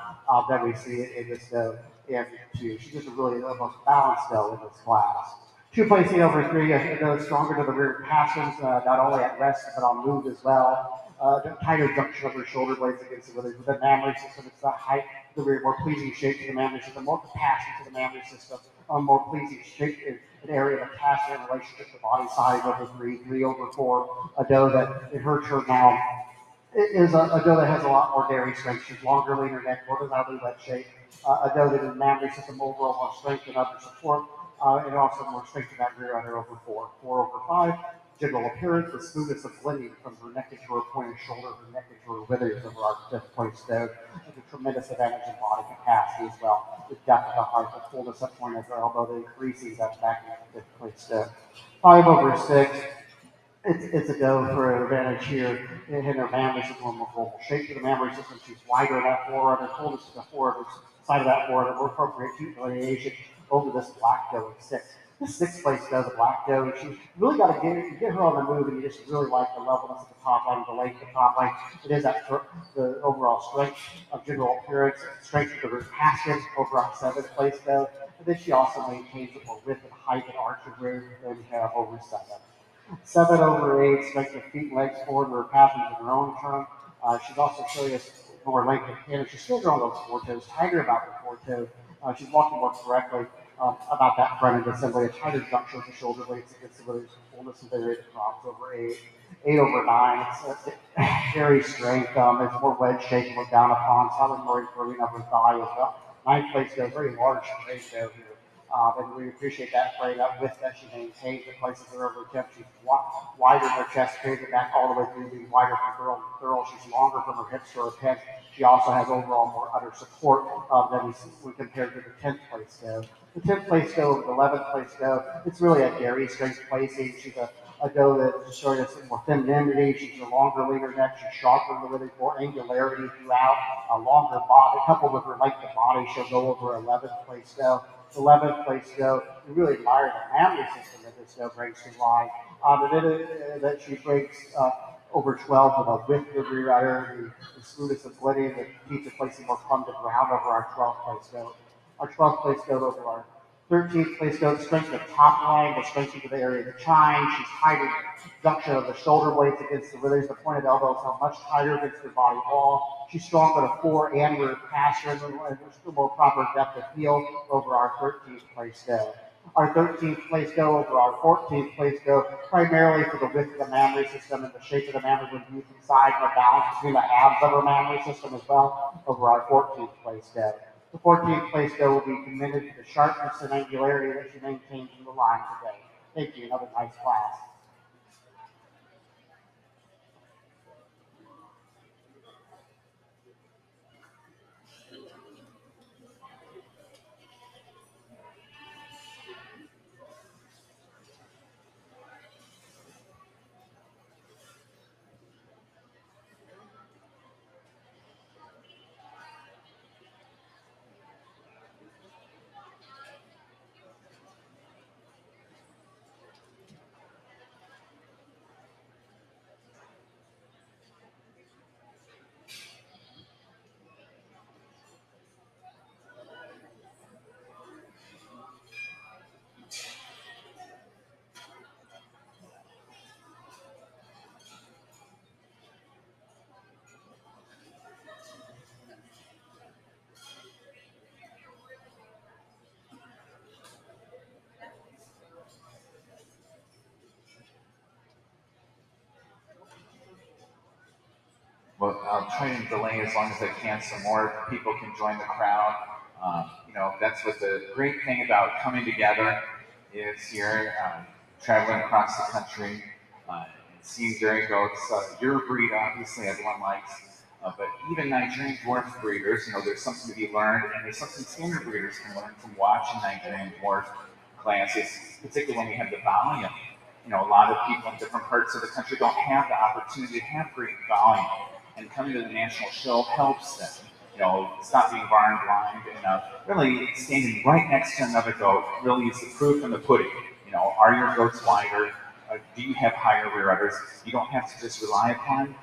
C: than we see in this doe. And she's just really the most balanced doe in this class. Two placing over three, a doe stronger to the rear passions, not only at rest but on move as well. The tighter junction of her shoulder blades against the withers. With the mammary system, it's the height, the rear, more pleasing shape to the mammary system, more capacity to the mammary system, more pleasing shape in an area of capacity in relationship to body size over three, 3/4. A doe that in her turn now is a doe that has a lot more dairy strength. She's longer, leaner neck, more desirably wet shape. A doe that in mammary system overall more strength and upper support, and also more strength in that rear udder over 4. 4/5. General appearance, the smoothness of blending from her neck into her pointed shoulder, her neck into her withers over our fifth place doe. A tremendous advantage in body capacity as well. The depth of the heart, the fullness of point of the elbow, the increasing that back in the fifth place doe. 5/6. It's a go for an advantage here in her mammary system, more global shape to the mammary system. She's wider in that forerunner, fullness to the forerunner, side of that forerunner, more appropriate teeth delineation over this black doe in 6. This 6th place doe, the black doe, she really got to get her on the move, and you just really like the levelness of the top line, the length of the top line. It is that the overall strength of general appearance, strength of the passion over our 7th place doe. And then she also maintains it more width and height and arch of rear than we have over 7. 7/8, strength of feet and legs forward, where passing in her own turn. She's also showing us more length of canter. She's still drawing those four toes, tighter about the four toes. She's walking more correctly about that front end assembly, a tighter junction of the shoulder blades against the withers, fullness of the area that drops over 8. 8/9, it's very strength. It's more wedge shape and look down upon, solid more improving of her thigh as well. 9th place goes very large straight down here. And we appreciate that frame, that width that she maintains. It places her over temp. She's wider in her chest, carries it back all the way through, being wider from girl to girl. She's longer from her hips to her pec. She also has overall more udder support than we compared to the 10th place go. The 10th place go over the 11th place go. It's really a dairy strength placing. She's a doe that's showing us more femininity. She's a longer, leaner neck. She's sharper in the withers, more angularity throughout, a longer body. Coupled with her length of body, she'll go over 11th place go. 11th place go. We really admire the mammary system that this go brings to life. That she breaks over 12 with a width of rear udder, the smoothness of blending, the keeps it placing more plumb to ground over our 12th place go. Our 12th place go over our 13th place goes strength of top line, the strength of the area of the chine. She's tighter junction of the shoulder blades against the withers. The pointed elbows are much tighter against her body wall. She's strong with a fore and rear pasture and there's still more proper depth of heel over our 13th place go. Our 13th place doe over our 14th place doe, primarily for the width of the mammary system and the shape of the mammary when viewed from side and the balance between the halves of our mammary system as well over our 14th place doe. The 14th place doe will be committed to the sharpness and angularity that she maintains in the line today. Thank you. Another nice class.
B: Well, I'll try and delay as long as I can so more people can join the crowd. That's what the great thing about coming together is here, traveling across the country, and seeing dairy goats. Your breed, obviously, everyone likes, but even Nigerian dwarf breeders, there's something to be learned, and there's something standard breeders can learn from watching Nigerian dwarf classes, particularly when we have the volume. A lot of people in different parts of the country don't have the opportunity to have great volume, and coming to the national show helps them. Stop being barn blind, and really standing right next to another goat really is the proof in the pudding. Are your goats wider? Do you have higher rear udders? You don't have to just rely upon,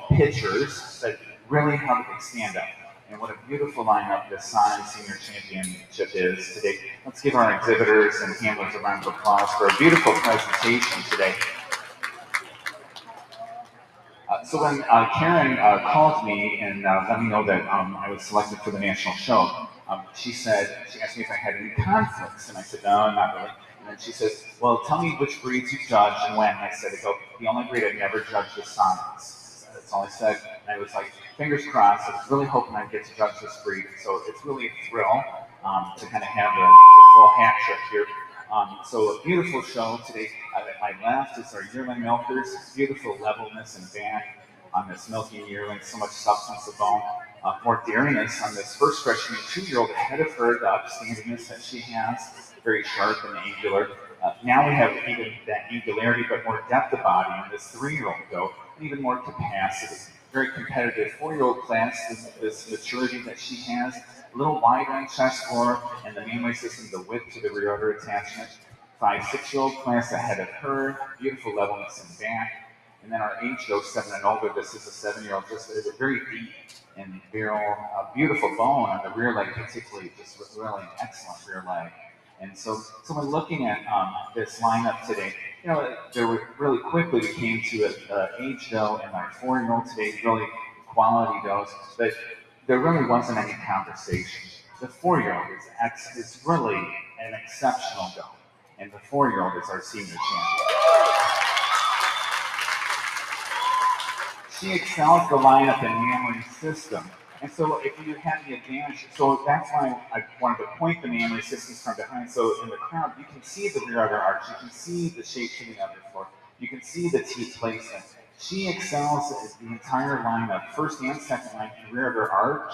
B: pictures, but really how do they stand up? And what a beautiful lineup this Sonic Senior Championship is today. Let's give our exhibitors and handlers a round of applause for a beautiful presentation today. So when Karen called me and let me know that I was selected for the national show, she asked me if I had any conflicts, and I said, no, not really. And then she says, well, tell me which breeds you judge and when. And I said, the only breed I've never judged is Sonics. That's all I said. And I was like, fingers crossed. I was really hoping I'd get to judge this breed. So it's really a thrill to kind of have a full hat trick here. So a beautiful show today. My left is our yearling milkers. Beautiful levelness and back on this milking yearling. So much substance of bone. More dairiness on this first freshman 2-year-old ahead of her. The upstandingness that she has. Very sharp and angular. Now we have even that angularity, but more depth of body on this 3-year-old goat. And even more capacity. Very competitive 4-year-old class. This maturity that she has. A little wider on chest floor, and the mammary system, the width to the rear udder attachment. 5-6-year-old class ahead of her, beautiful levelness in back. And then our age goes 7 and older. This is a 7-year-old, just is a very deep and very beautiful bone on the rear leg, particularly, just really an excellent rear leg. And so when looking at this lineup today, there were really quickly we came to an age doe and our 4-year-old today, really quality does, but there really wasn't any conversation. The 4-year-old is really an exceptional doe, and the 4-year-old is our senior champion. She excels the lineup in mammary system. And so if you have the advantage, so that's why I wanted to point the mammary systems from behind. So in the crowd, you can see the rear udder arch, you can see the shape to the underfloor, you can see the teeth placement. She excels the entire lineup, first and second line, and rear udder arch.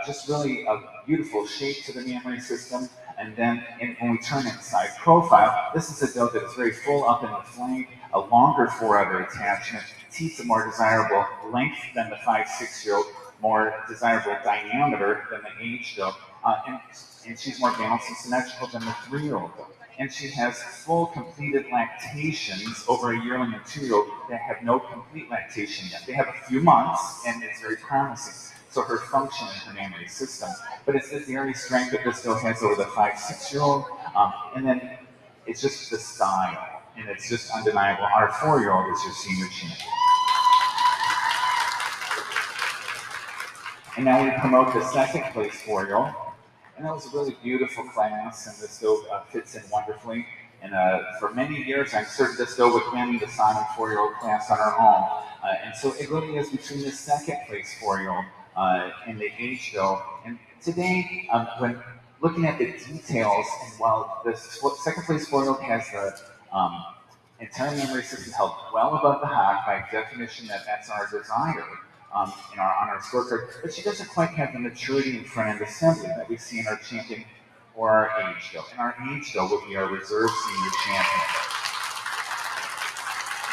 B: Just really a beautiful shape to the mammary system. And then when we turn inside profile, this is a doe that is very full up in the flank, a longer 4-udder attachment, teeth a more desirable length than the 5-6-year-old, more desirable diameter than the age doe, and she's more balanced and symmetrical than the 3-year-old doe. And she has full completed lactations over a yearling and 2-year-old that have no complete lactation yet. They have a few months, and it's very promising. So her function in her mammary system. But it's the dairy strength that this doe has over the 5-6-year-old, and then it's just the style, and it's just undeniable. Our 4-year-old is your senior champion. And now we promote the second place 4-year-old. And that was a really beautiful class, and this doe fits in wonderfully. And for many years, I served this doe with Annie, the son and 4-year-old class on our home. And so it really is between the second place 4-year-old and the age doe. And today, when looking at the details, and while the second place 4-year-old has the entire memory system held well above the hock, by definition that's our desire on our scorecard, but she doesn't quite have the maturity in front end assembly that we see in our champion or our age doe. And our age doe would be our reserve senior champion.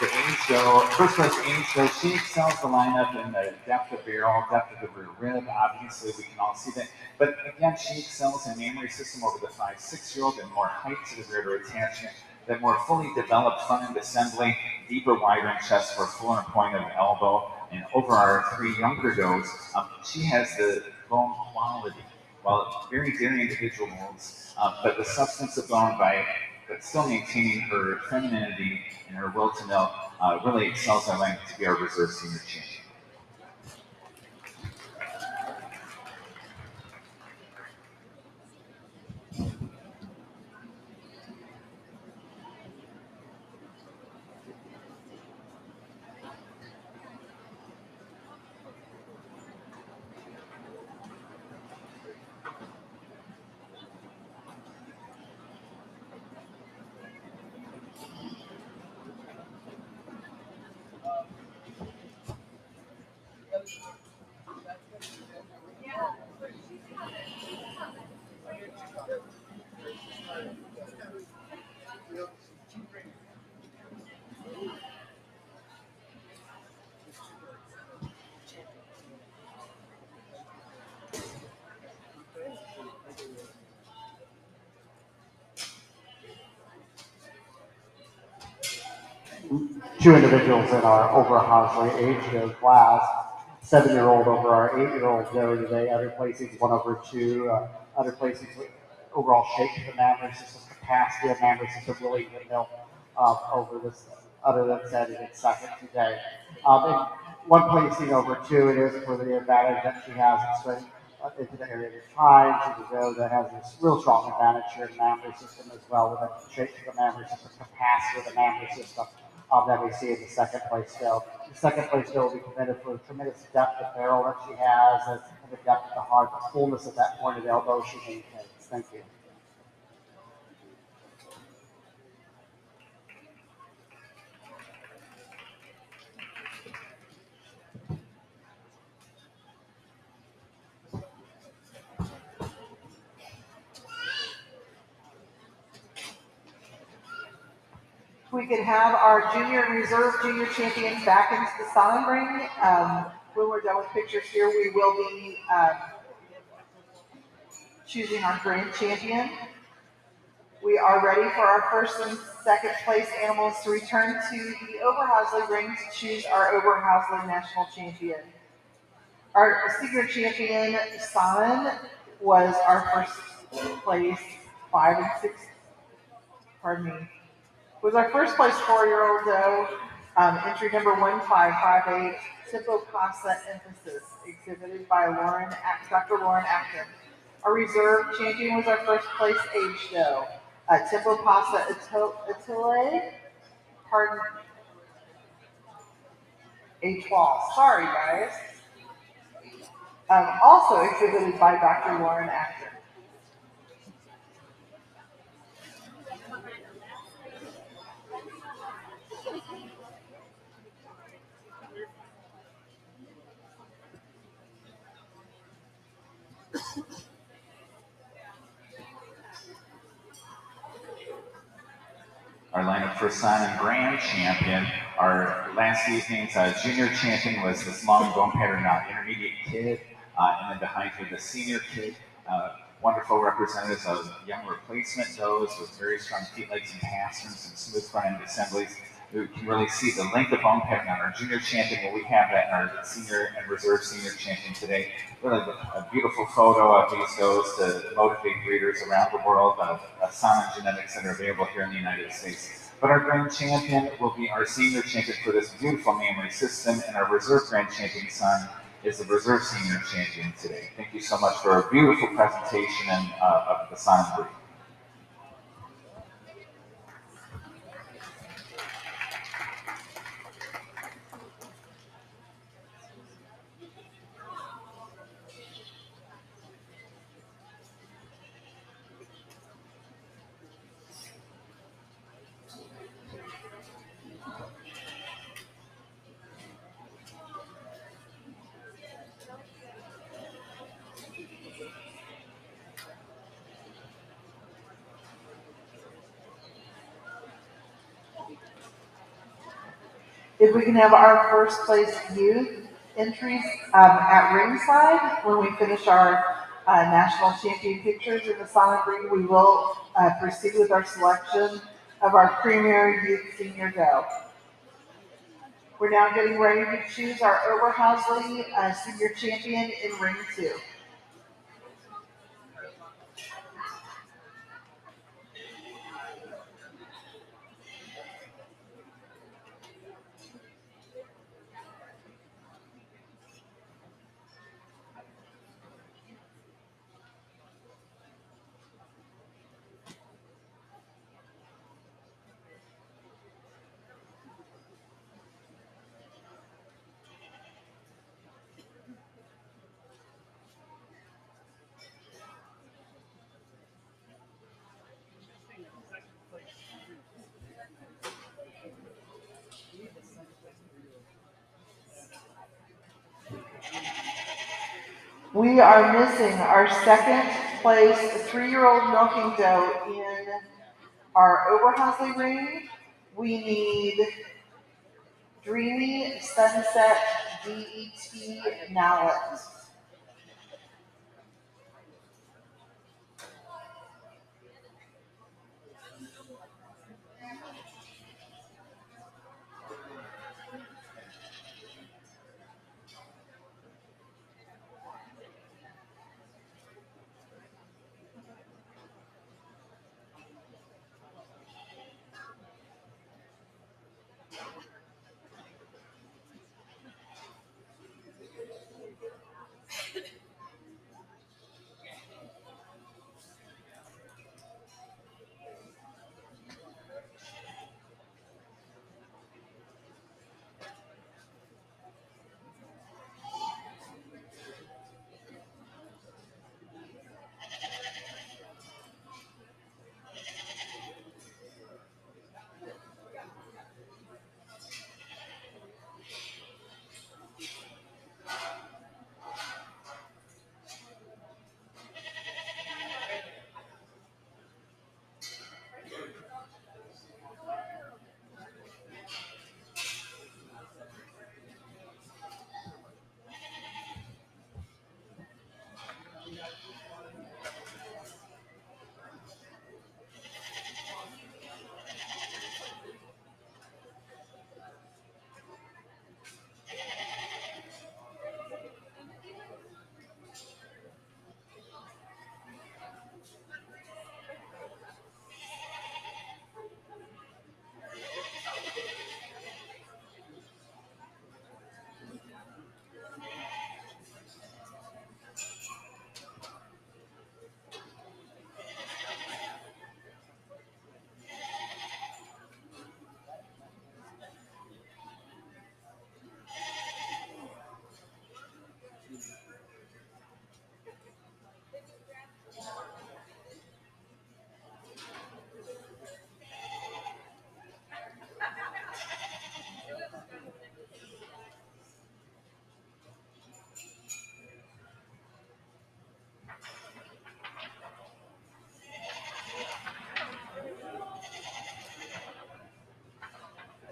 B: The age doe, first place age doe, she excels the lineup in the depth of barrel, depth of the rear rib. Obviously, we can all see that. But again, she excels in mammary system over the 5-6-year-old and more height to the rear to attachment, that more fully developed front end assembly, deeper, wider in chest for fuller point of elbow. And over our 3 younger does, she has the bone quality. Well, very individuals, but the substance of bone but still maintaining her femininity and her will to know, really excels our rank to be our reserve senior champion.
C: Two individuals in our Oberhasli age doe class, 7-year-old over our 8-year-old doe today, other placings 1 over 2, other placings overall shape of the mammary system, capacity of mammary system, really even milk over this, other than setting in second today. And 1 placing over 2, it is for the advantage that she has in strength into the area of time. She's a doe that has this real strong advantage here in the mammary system as well, with the shape of the mammary system, capacity of the mammary system that we see in the second place still. The second place still will be commended for the tremendous depth of barrel that she has and the depth of the heart, the fullness of that pointed elbow she maintains. Thank you.
A: We could have our junior and reserve junior champions back into the sign ring. When we're done with pictures here, we will be choosing our grand champion. We are ready for our first and second place animals to return to the Oberhasli ring to choose our Oberhasli national champion. Our senior champion, Son, was our first place 5 and 6. Pardon me. Was our first place 4-year-old doe, entry number 1558, Tempo Pasta Emphasis, exhibited by Dr. Lauren Acton. Our reserve champion was our first place age doe, Tempo Pasta Atelier, pardon, A12. Sorry, guys. Also exhibited by Dr. Lauren Acton.
B: Our lineup for Son and Grand Champion. Our last evening's junior champion was this long bone pattern intermediate kid, and then behind her the senior kid. Wonderful representatives of young replacement does with very strong feet, legs, and pasterns and smooth front end assemblies. We can really see the length of bone pattern on our junior champion. Well, we have that in our senior and reserve senior champion today. Really a beautiful photo of these does to motivate breeders around the world of Sana genetics that are available here in the United States. But our grand champion will be our senior champion for this beautiful mammary system, and our reserve grand champion son is the reserve senior champion today. Thank you so much for a beautiful presentation and of the sign and breed.
A: If we can have our first place youth entries at ringside when we finish our national champion pictures in the silent ring, we will proceed with our selection of our premier youth senior go. We're now getting ready to choose our Oberhasli senior champion in ring 2. We are missing our second place 3-year-old milking doe in our Oberhasli ring. We need Dreamy Sunset DET Mallet.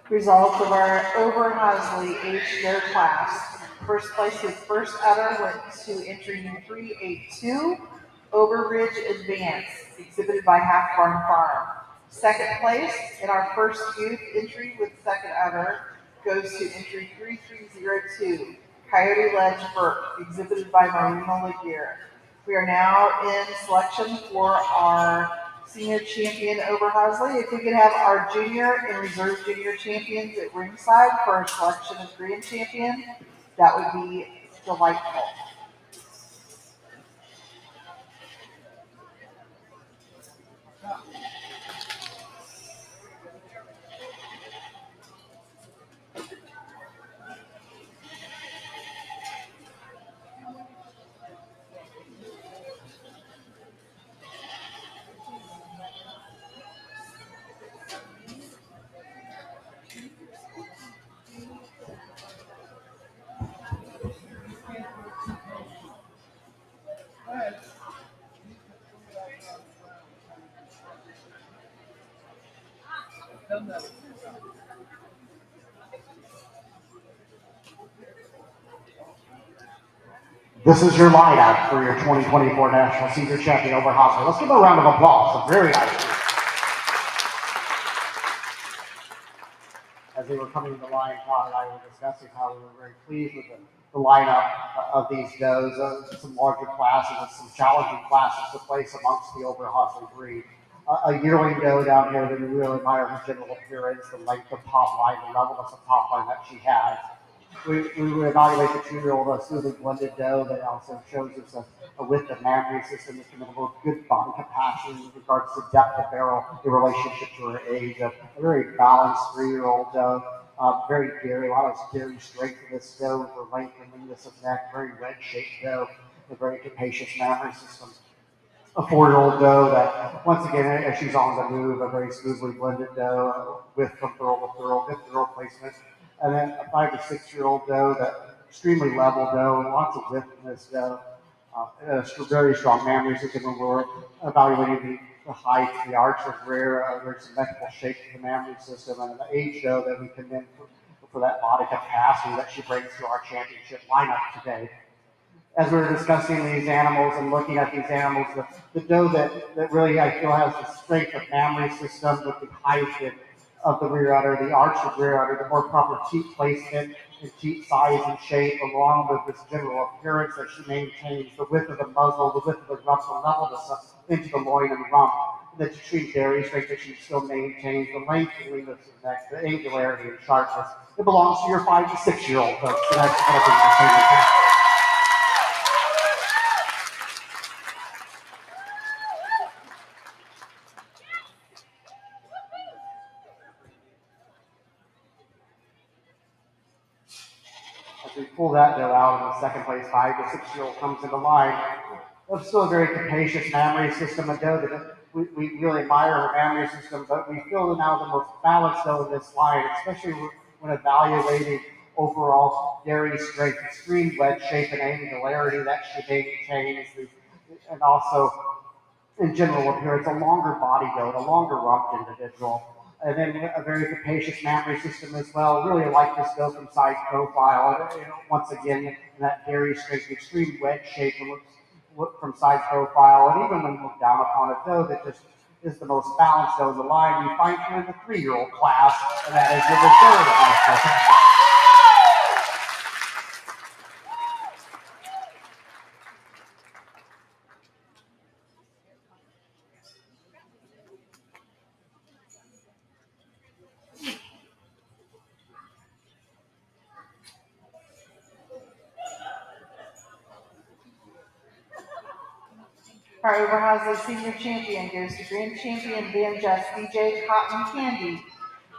A: Results of our Oberhasli age dare class. First place with first udder went to entry 382, Overridge Advance, exhibited by Half Barn Farm. Second place in our first youth entry with second udder goes to entry 3302, Coyote Ledge Burke, exhibited by Marina Laguerre. We are now in selection for our senior champion Oberhasli. If we could have our junior and reserve junior champions at ringside for our selection of grand champion, that would be delightful.
C: This is your lineup for your 2024 National Senior Champion Oberhasli. Let's give a round of applause. A very nice. As they were coming to the line, Todd and I were discussing how we were very pleased with the lineup of these does, some larger classes and some challenging classes to place amongst the Oberhasli breed. A yearling doe down here that we really admire her general appearance, the length of top line, the levelness of top line that she has. We would evaluate the 2-year-old smoothly blended doe that also shows us a width of mammary system that can have a good body capacity with regards to depth of barrel in relationship to her age. A very balanced 3-year-old doe, very dairy, a lot of dairy strength in this doe with her length and leanness of neck, very red shaped doe, a very capacious mammary system. A 4-year-old doe that, once again, as she's on the move, a very smoothly blended doe with from thurl to thurl, good thurl placement. And then a 5 to 6-year-old doe that extremely level doe, lots of width in this doe, a very strong mammary system. When we're evaluating the height, the arch of rear, there's symmetrical shape to the mammary system, and the age doe that we can then for that body capacity that she brings to our championship lineup today. As we were discussing these animals and looking at these animals, the doe that really I feel has the strength of mammary system with the height of the rear udder, the arch of rear udder, the more proper teat placement and teat size and shape, along with this general appearance that she maintains, the width of the muzzle, the width of the rump, the levelness into the loin and rump, the extreme dairy strength that she still maintains, the length and leanness of the neck, the angularity and sharpness. It belongs to your 5 to 6-year-old folks, and that's what I think you're saying. As we pull that doe out in the second place, 5 to 6-year-old comes into line. That's still a very capacious mammary system of doe that we really admire her mammary system, but we feel now the most balanced doe in this line, especially when evaluating overall dairy strength, extreme wedge shape and angularity that she maintains, and also in general appearance, a longer body goat, a longer rumped individual, and then a very capacious mammary system as well. Really like this goat from side profile. Once again, that dairy strength, extreme wedge shape from side profile, and even when you look down upon a doe that just is the most balanced doe in the line, you find her in the 3-year-old class, and that is your reserve.
A: Our Oberhasli Senior Champion goes to Grand Champion Van Jess DJ Cotton Candy.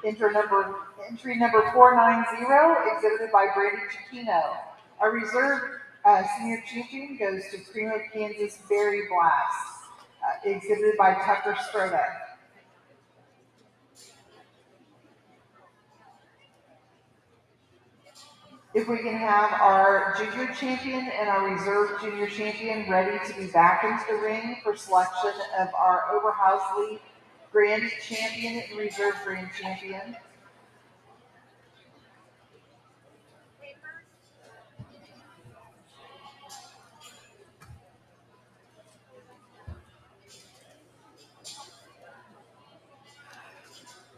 A: Entry number 490, exhibited by Brady Chiquino. Our reserve Senior Champion goes to Cream of Kansas Berry Blast, exhibited by Tucker Strota. If we can have our junior champion and our reserve junior champion ready to be back into the ring for selection of our Oberhasli Grand Champion and Reserve Grand Champion.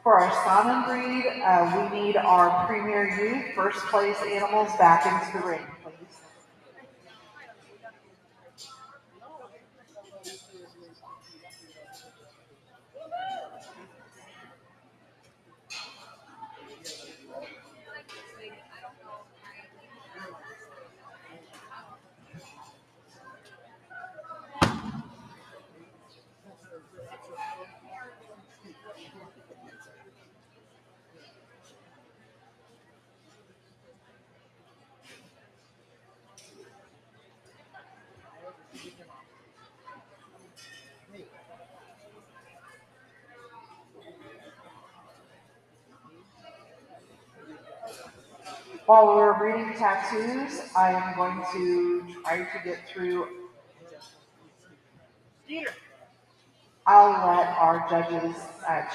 A: For our Simon breed, we need our Premier Youth first place animals back into the ring, please. While we're reading tattoos, I am going to try to get through. I'll let our judges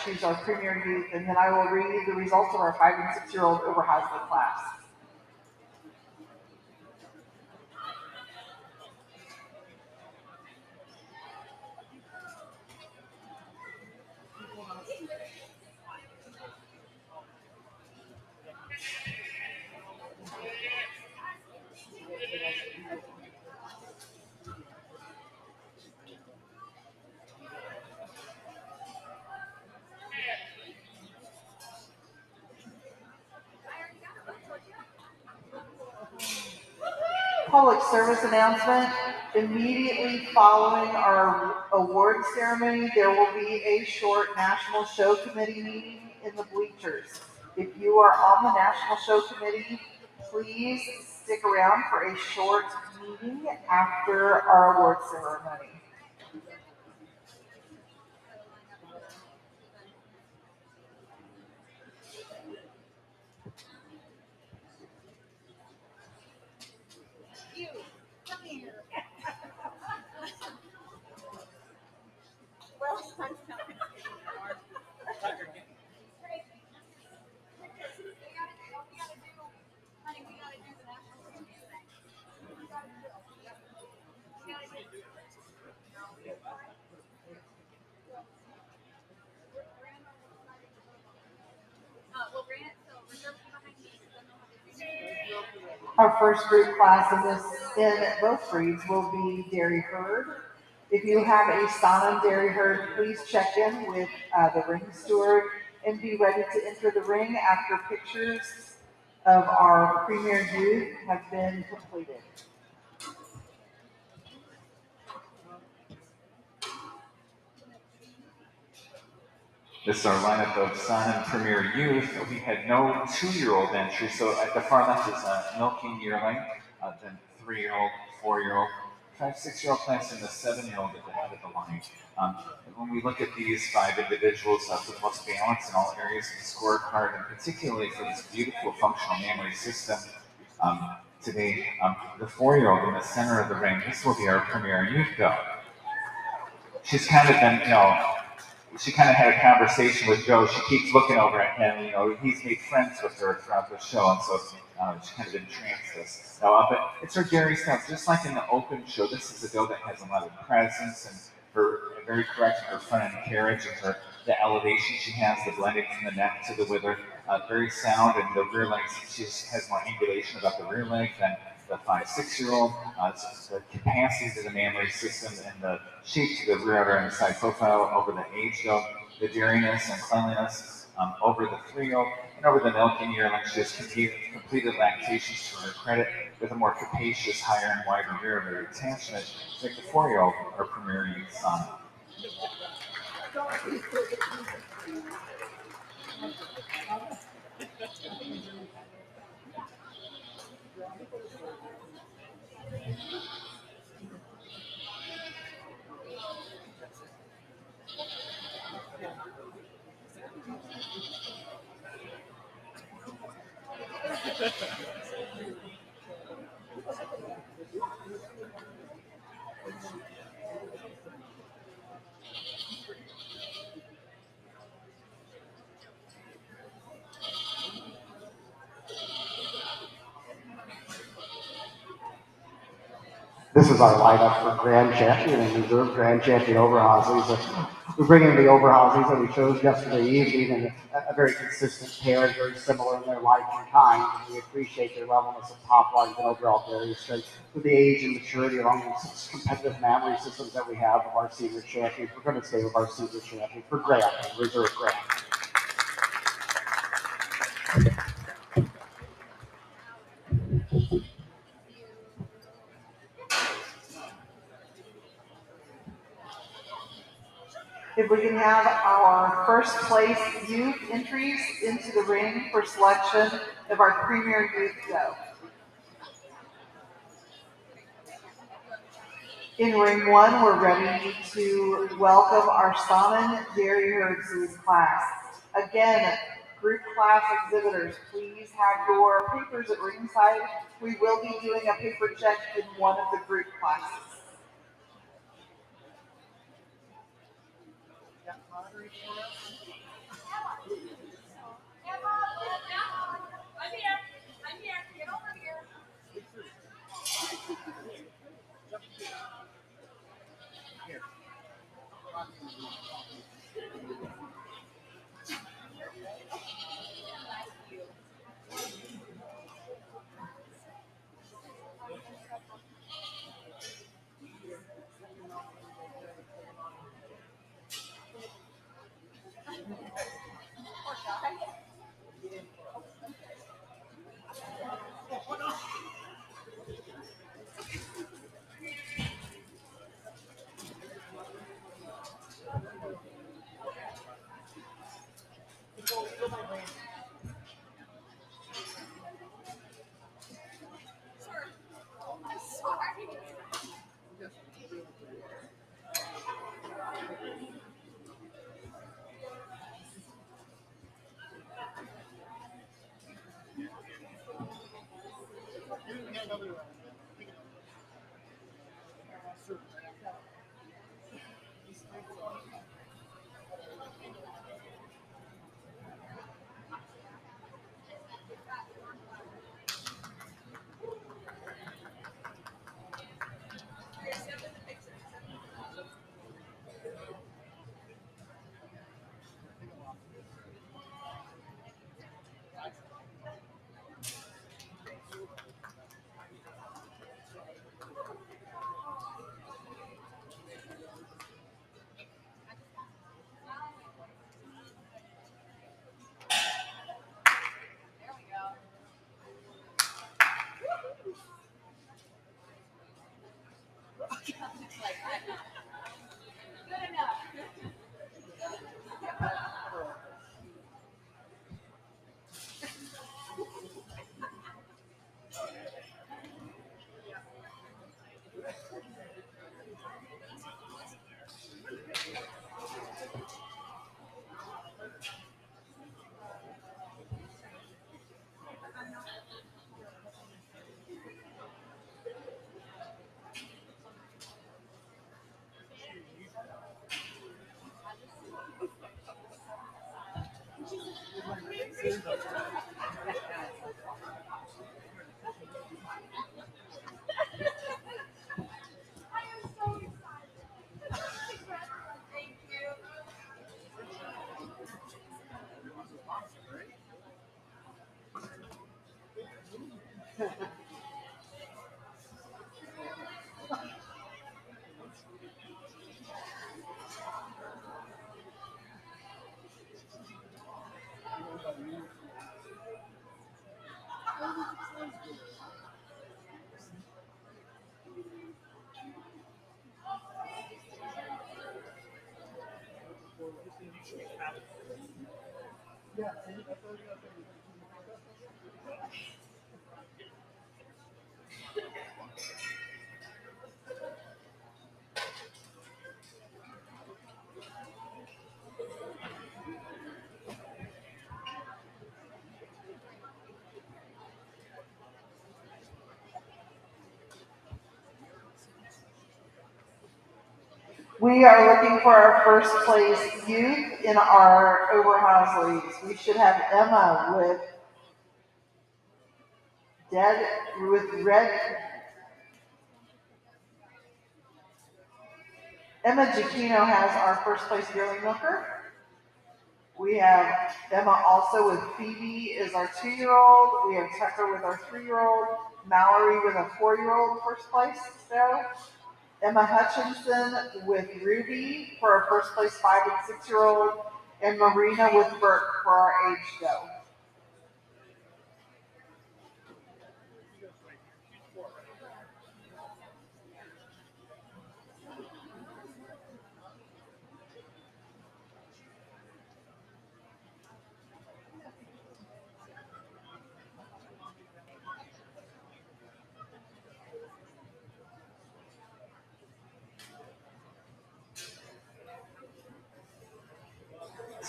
A: choose our premier youth, and then I will read the results of our 5 and 6-year-old Oberhasli class. Public service announcement. Immediately following our award ceremony, there will be a short National Show Committee meeting in the bleachers. If you are on the National Show Committee, please stick around for a short meeting after our award ceremony. Our first group class in both breeds will be dairy herd. If you have a Stonham dairy herd, please check in with the ring steward and be ready to enter the ring after pictures of our premier youth have been completed.
B: This is our lineup of Sun and Premier Youth. We had no 2-year-old entry, so at the far left is a milking yearling, then 3-year-old, 4-year-old, 5, 6-year-old class, and the 7-year-old at the head of the line. When we look at these 5 individuals for the most balance in all areas of the scorecard, and particularly for this beautiful functional mammary system, today, the 4-year-old in the center of the ring, this will be our Premier Youth dog. She's kind of been, she kind of had a conversation with Joe. She keeps looking over at him. He's made friends with her throughout the show, and so she kind of entranced us. But it's her dairy style. Just like in the open show, this is a doe that has a lot of presence and her very correct in her front end carriage and the elevation she has, the blending from the neck to the wither, very sound. And the rear legs, she has more angulation about the rear leg than the 5, 6-year-old. The capacity to the mammary system and the shape to the rear outer and side profile over the age though, the dairiness and cleanliness over the 3-year-old, and over the milking yearling. She has completed lactations to her credit with a more capacious, higher and wider rear area attachment, like the 4-year-old, our premier youth son.
C: This is our lineup for Grand Champion and Reserve Grand Champion Oberhasli. So we bring in the Oberhaslis that we chose yesterday evening, and a very consistent pair, very similar in their life and kind. And we appreciate their levelness of top lines and overall dairy strength. With the age and maturity along with competitive mammary systems that we have of our senior champions, we're going to stay with our senior champion for Grand, Reserve Grand.
A: If we can have our first place youth entries into the ring for selection of our premier youth go. In ring 1, we're ready to welcome our Stonham Dairy Herd Series class. Again, Group class exhibitors, please have your papers at ringside. We will be doing a paper check in one of the group classes. We are looking for our first place youth in our Oberhaslis. We should have Emma with red. Emma Giacchino has our first place yearling milker. We have Emma also with Phoebe is our 2-year-old. We have Tucker with our 3-year-old. Mallory with a 4-year-old first place there. Emma Hutchinson with Ruby for our first place 5 and 6-year-old. And Marina with Burke for our age go.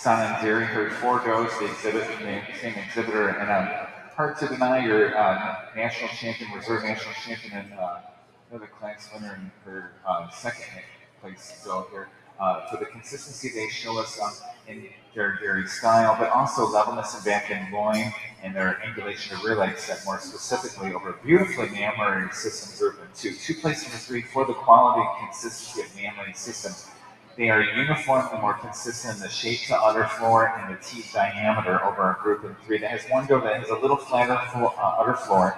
B: Son and Dairy Herd 4 does the exhibit, the same exhibitor, and hard to deny your national champion, reserve national champion, and another class winner in her second place go here. For the consistency they show us in their dairy style, but also levelness and back and loin, and their angulation of rear leg set more specifically over a beautifully mammary system group of two. Two place number three for the quality and consistency of mammary system. They are uniformly more consistent in the shape to udder floor and the teeth diameter over our group of three. That has one doe that has a little flatter udder floor.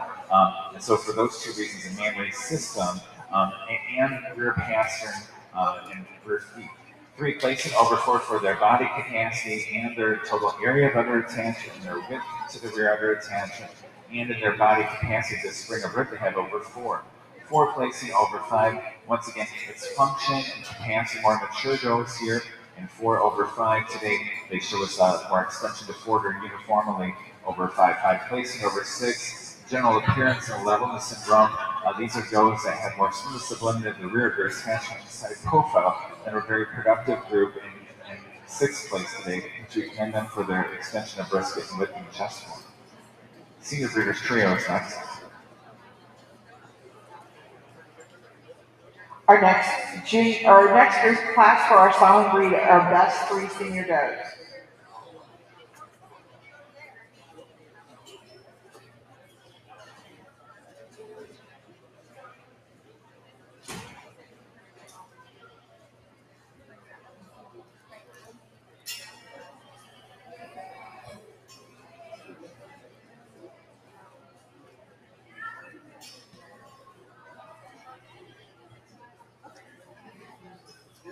B: And so for those two reasons, the mammary system and rear pastern and rear feet. Three, placing over four for their body capacity and their total area of udder attachment and their width to the rear udder attachment and in their body capacity to spring a rib to have over four. Four placing over five. Once again, its function and capacity more mature does here. And 4/5 today, they show us more extension to forward uniformly over five. Five placing over six. General appearance and levelness syndrome. These are does that have more smooth sublimity in the rear of their attachment side profile and are a very productive group in sixth place today to commend them for their extension of brisket and width and chest form. Senior Breeders Trio is next.
A: Our next group class for our silent breed are best three senior does.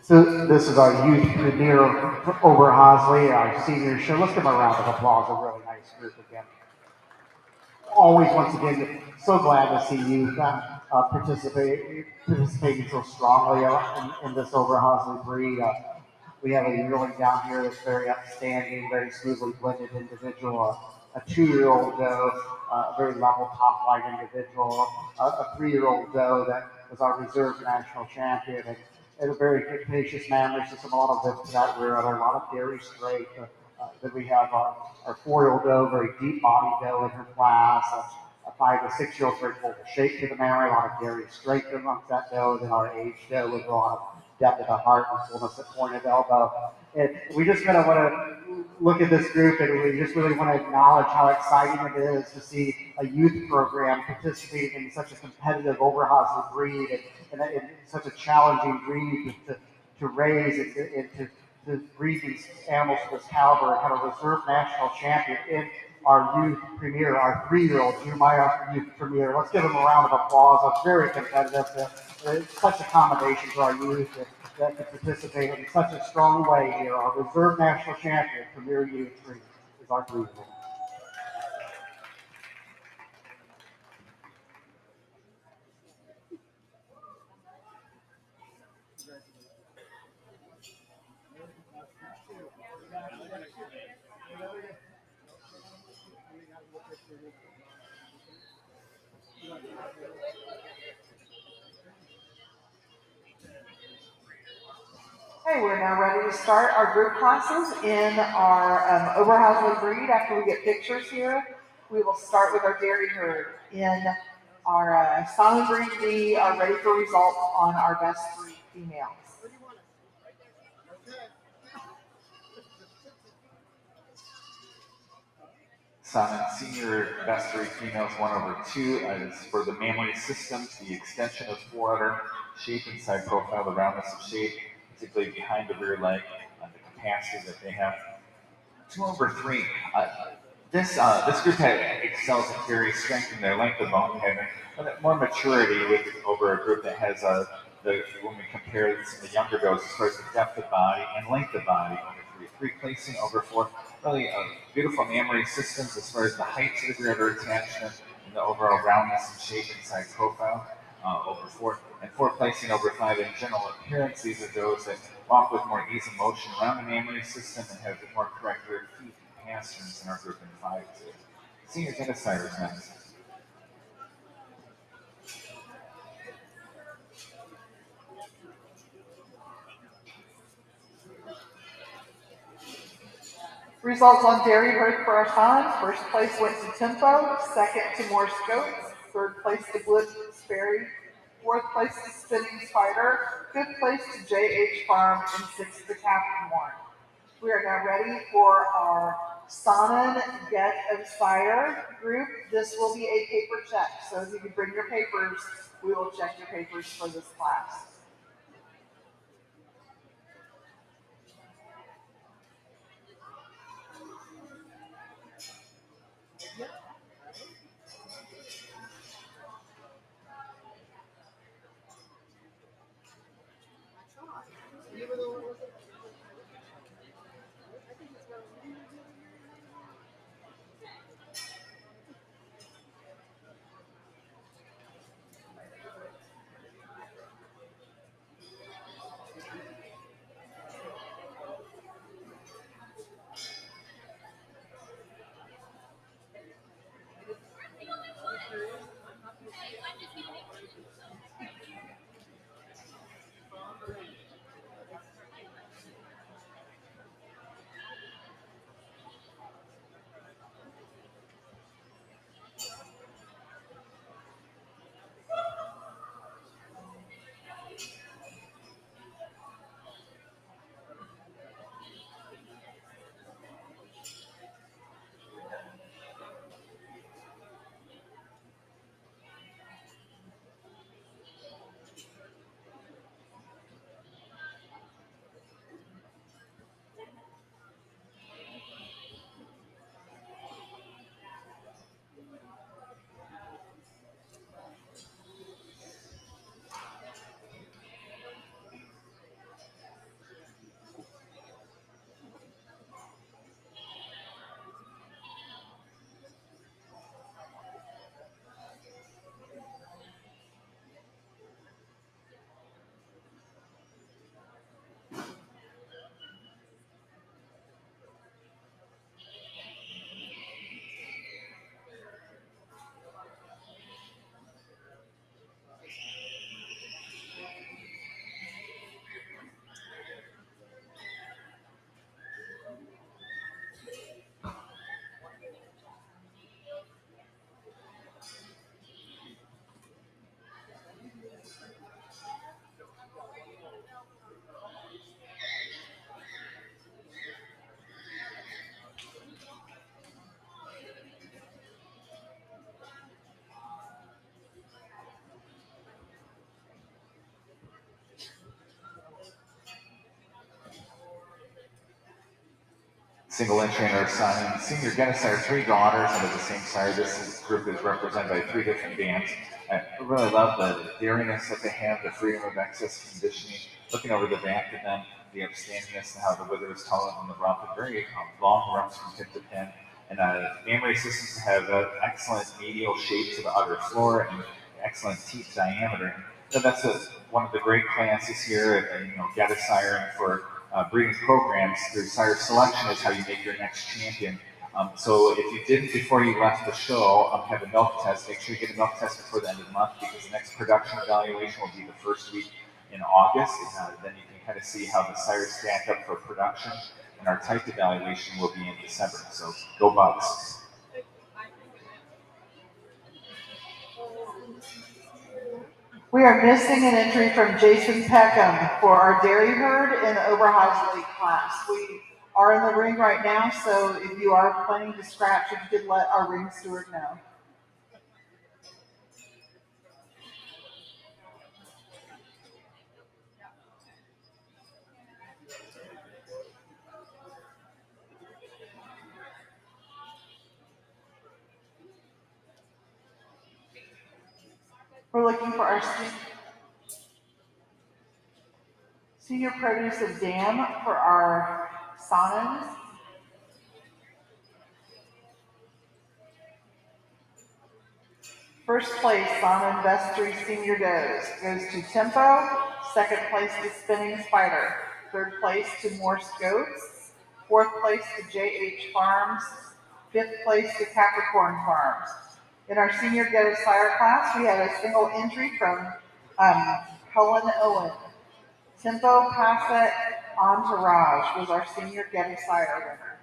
C: So this is our youth premier Oberhasli, our senior show. Let's give them a round of applause. A really nice group again. Always, once again, so glad to see youth participating so strongly in this Oberhasli breed. We have a yearling down here that's very upstanding, very smoothly blended individual, a 2-year-old doe, a very level top line individual, a 3-year-old doe that was our reserve national champion, and a very capacious mammary system, a lot of lift to that rear udder, a lot of dairy straight. Then we have our 4-year-old doe, very deep body doe in her class, a 5 to 6-year-old very full shape to the mammary, a lot of dairy straight amongst that doe, and then our age doe with a lot of depth of the heart and fullness at point of elbow. And we just kind of want to look at this group and we just really want to acknowledge how exciting it is to see a youth program participating in such a competitive Oberhasli breed and such a challenging breed to raise and to breed these animals to this caliber and have a reserve national champion in our youth premier, our 3-year-old Jeremiah youth premier. Let's give them a round of applause. It's very competitive. It's such a combination to our youth that can participate in such a strong way here. Our reserve national champion, Premier Youth is our 3-year-old.
A: Okay, we're now ready to start our group classes in our Oberhasli breed. After we get pictures here, we will start with our dairy herd. In our silent breed, we are ready for results on our best three females.
B: Simon Senior best three females 1/2 is for the mammary systems, the extension of forerunner, shape and side profile, the roundness of shape, particularly behind the rear leg, the capacity that they have. 2/3. This group excels in theory, strength in their length of bone pattern, but more maturity with over a group that has when we compare some of the younger does as far as the depth of body and length of body over three placing over four. Really beautiful mammary systems as far as the height to the rear udder attachment and the overall roundness and shape inside profile over four. And four placing over five in general appearance. These are those that walk with more ease of motion around the mammary system and have more correct rear feet and pasterns in our group in five too. Senior genocides next.
A: Results on dairy herd for our sons. First place went to Tempo, second to Morse Goats, third place to Blitzberry, fourth place to Spinning Spider, fifth place to JH Farm, and sixth to Capricorn. We are now ready for our Sonnen Get of Sire group. This will be a paper check, so if you can bring your papers, we will check your papers for this class.
B: Single entry in our son and senior Guinness are three daughters under the same sire. Group is represented by three different bands. I really love the daringness that they have, the freedom of access conditioning, looking over the back of them, the upstandingness and how the wither is taller than the rump, and very long rumps from tip to pin. And memory systems have excellent medial shape to the udder floor and excellent teeth diameter. So that's one of the great classes here at Get a Siren for breeding programs through sire selection is how you make your next champion. So if you didn't before you left the show have a milk test, make sure you get a milk test before the end of the month because the next production evaluation will be the first week in August. Then you can kind of see how the sires stack up for production, and our type evaluation will be in December. So go Bucks.
A: We are missing an entry from Jason Peckham for our dairy herd in the Oberhasli class. We are in the ring right now, so if you are planning to scratch, if you could let our ring steward know. We're looking for our senior produce of dam for our Sonnens. First place, Sonnen Vestry Senior goes to Tempo. Second place to Spinning Spider. Third place to Morse Goats. Fourth place to JH Farms. Fifth place to Capricorn Farms. In our senior Go Sire class, we had a single entry from Helen Owen. Tempo Passat Entourage was our senior Get a Sire winner.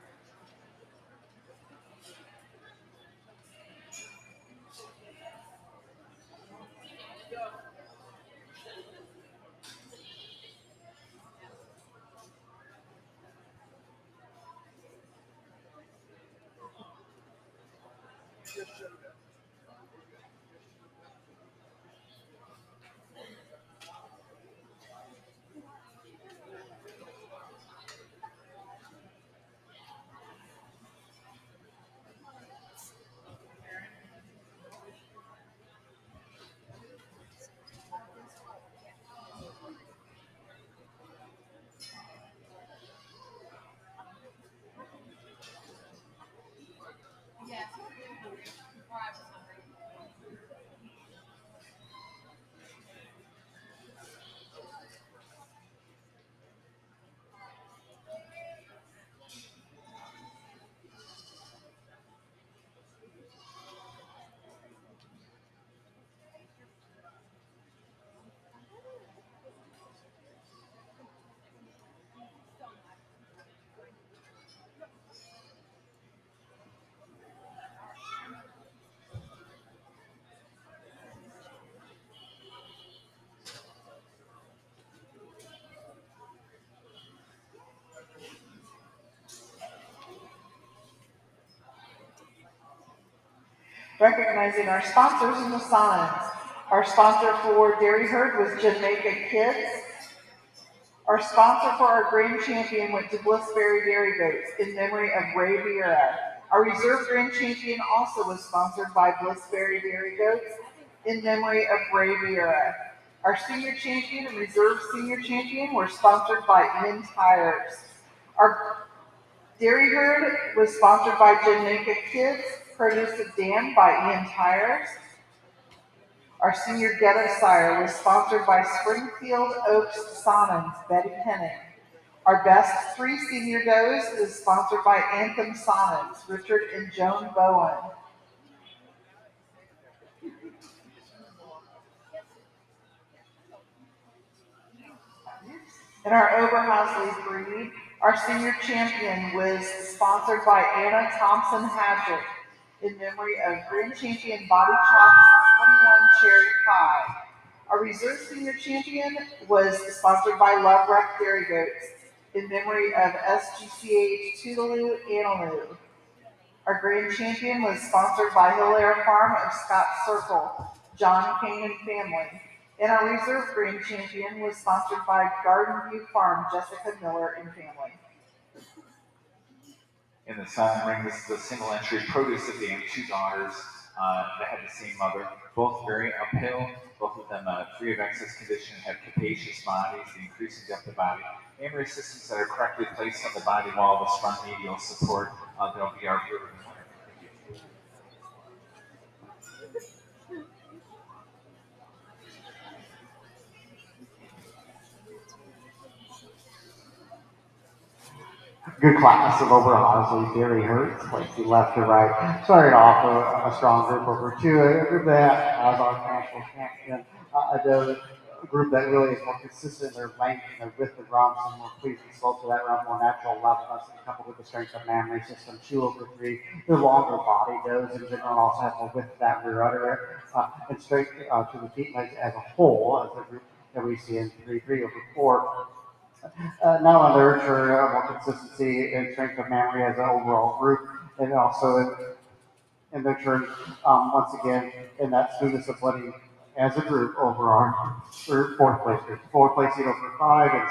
A: Recognizing our sponsors and the signs. Our sponsor for Dairy Herd was Jamaica Kids. Our sponsor for our grand champion went to Blissberry Dairy Goats in memory of Ray Vieira. Our reserve grand champion also was sponsored by Blissberry Dairy Goats in memory of Ray Vieira. Our senior champion and reserve senior champion were sponsored by Ian Tires. Our Dairy Herd was sponsored by Jamaica Kids, Produce of Dam by Ian Tires. Our senior ghetto sire was sponsored by Springfield Oaks Sonins, Betty Penning. Our best three senior does is sponsored by Anthem Sonnets, Richard and Joan Bowen. In our Oberhasli breed, our senior champion was sponsored by Anna Thompson Hadget in memory of Grand Champion Body Chop's 21 Cherry Pie. Our reserve senior champion was sponsored by Love Wreck Dairy Goats in memory of SGCH Toodaloo Analoo. Our grand champion was sponsored by Hilaire Farm of Scott Circle, John King and family. And our reserve grand champion was sponsored by Garden View Farm, Jessica Miller and family.
B: In the Sun Ring, this is a single entry produce of the two daughters that had the same mother, both very uphill, both of them free of excess condition, have capacious bodies, the increasing depth of body, mammary systems that are correctly placed on the body wall with strong medial support. They'll be our group.
C: Good class of Oberhasli Dairy Herds, like the left to right. Started off a strong group over two, a group that has our national champion, a group that really is more consistent in their length and their width of rumps and more pleasing slope to that rump, more natural levelness, and coupled with the strength of mammary system, 2/3. They're longer body does in general and also have more width of that rear udder and strength to the feet legs as a whole, as a group that we see in 3/3/4. Not on the for more consistency and strength of memory as an overall group, and also in their turn, once again, in that smoothness of letting as a group over our fourth place group. Fourth placing over five, and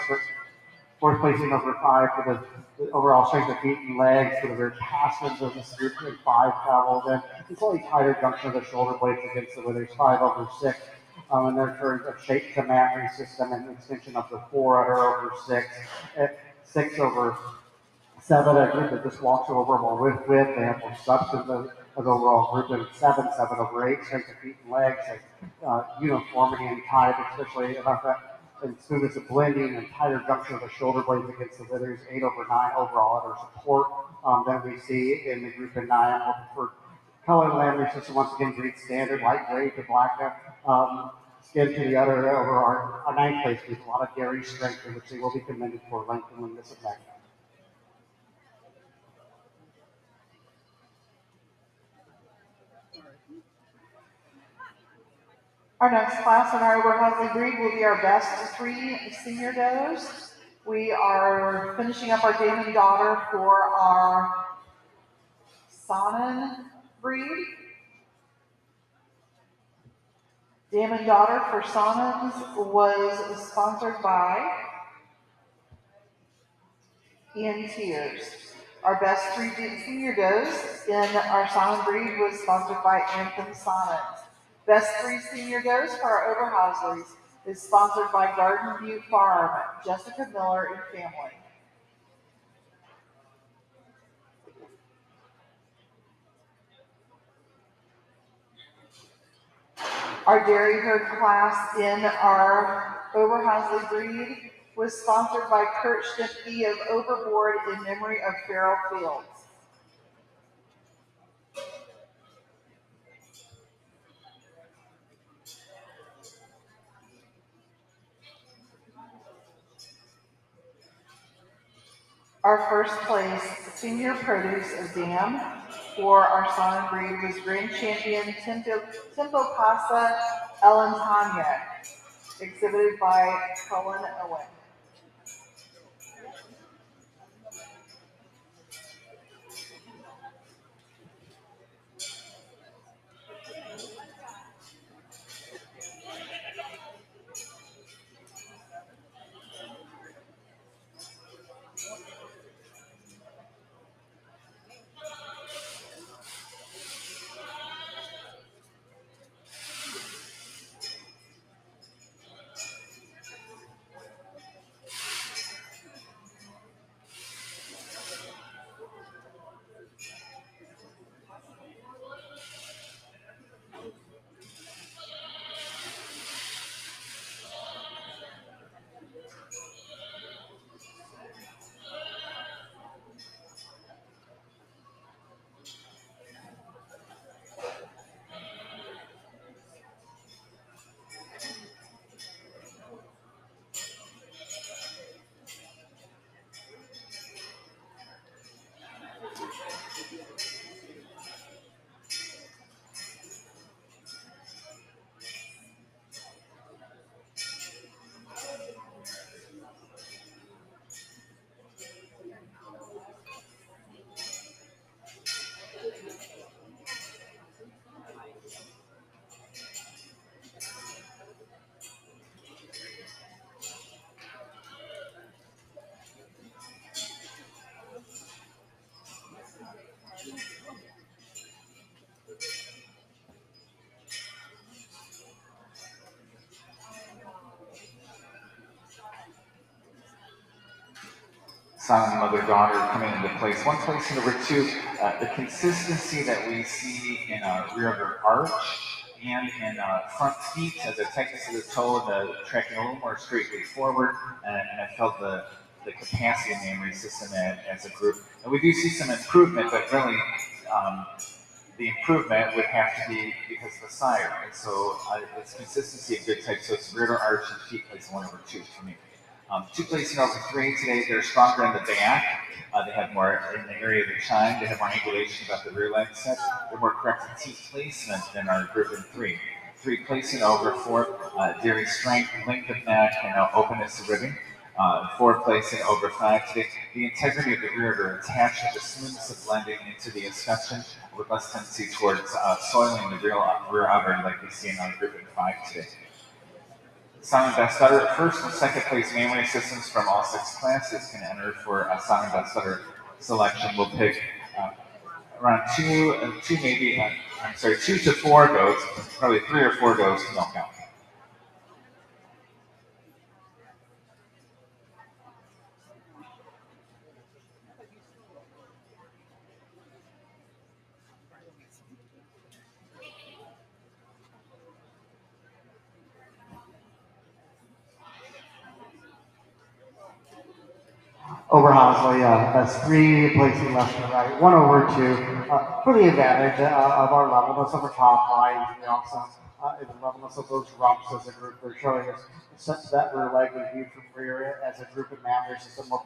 C: fourth placing over five for the overall strength of feet and legs for the very passives of this group, and five travel. Then it's only tighter junction of the shoulder blades against the withers, 5/6. In their terms of shape to mammary system and extension of the fore udder/6, 6/7, a group that just walks over more width. They have more substance as overall group, and 7/8, strength of feet and legs, and uniformity and type, especially about that, and smoothness of blending and tighter junction of the shoulder blades against the withers, 8/9 overall udder support. Then we see in the group of 9, more preferred color mammary system, once again, green standard, light gray to black. Skin to the udder over our ninth place group, a lot of dairy strength, in which they will be commended for length and leanness of neck.
A: Our next class in our Oberhasli breed will be our best three senior does. We are finishing up our dam and daughter for our Sonnen breed. Dam and Daughter for Simons was sponsored by Ian Tears. Our best three senior does in our Simon breed was sponsored by Anthem Simons. Best three senior does for our Oberhaslis is sponsored by Garden View Farm, Jessica Miller and family. Our dairy herd class in our Oberhasli breed was sponsored by Kurt Stipke of Overboard in memory of Farrell Fields. Our first place senior produce of dam for our Simon breed was grand champion Tempo Pasa Elentania, exhibited by Cullen Owen.
B: Son and mother-daughter coming into place. One place and number two, the consistency that we see in rear of her arch and in front feet as a tightness of the toe, the tracking a little more straightly forward, and I felt the capacity of the memory system as a group. And we do see some improvement, but really the improvement would have to be because of the sire. And so it's consistency of good type. So it's rear to arch and feet place one over two for me. Two placing over three today, they're stronger in the back. They have more in the area of the chine. They have more angulation about the rear leg set. They're more correct in teeth placement than our group in three. Three placing over four, dairy strength, length of neck, and openness of ribbing. Four placing over five today. The integrity of the rear are attached with the smoothness of blending into the escutcheon with less tendency towards soiling the rear outer like we see in our group in five today. Simon Bestseller, first and second place memory systems from all six classes can enter for a Simon Bestseller selection. We'll pick around two to four goats, probably 3 or 4 goats to milk out.
C: Oberhasli has three placing left and right, one over two, for the advantage of our levelness of our top lines. We also, in the levelness of those rumps as a group, they're showing us such that rear leg is viewed from rear as a group of members is a more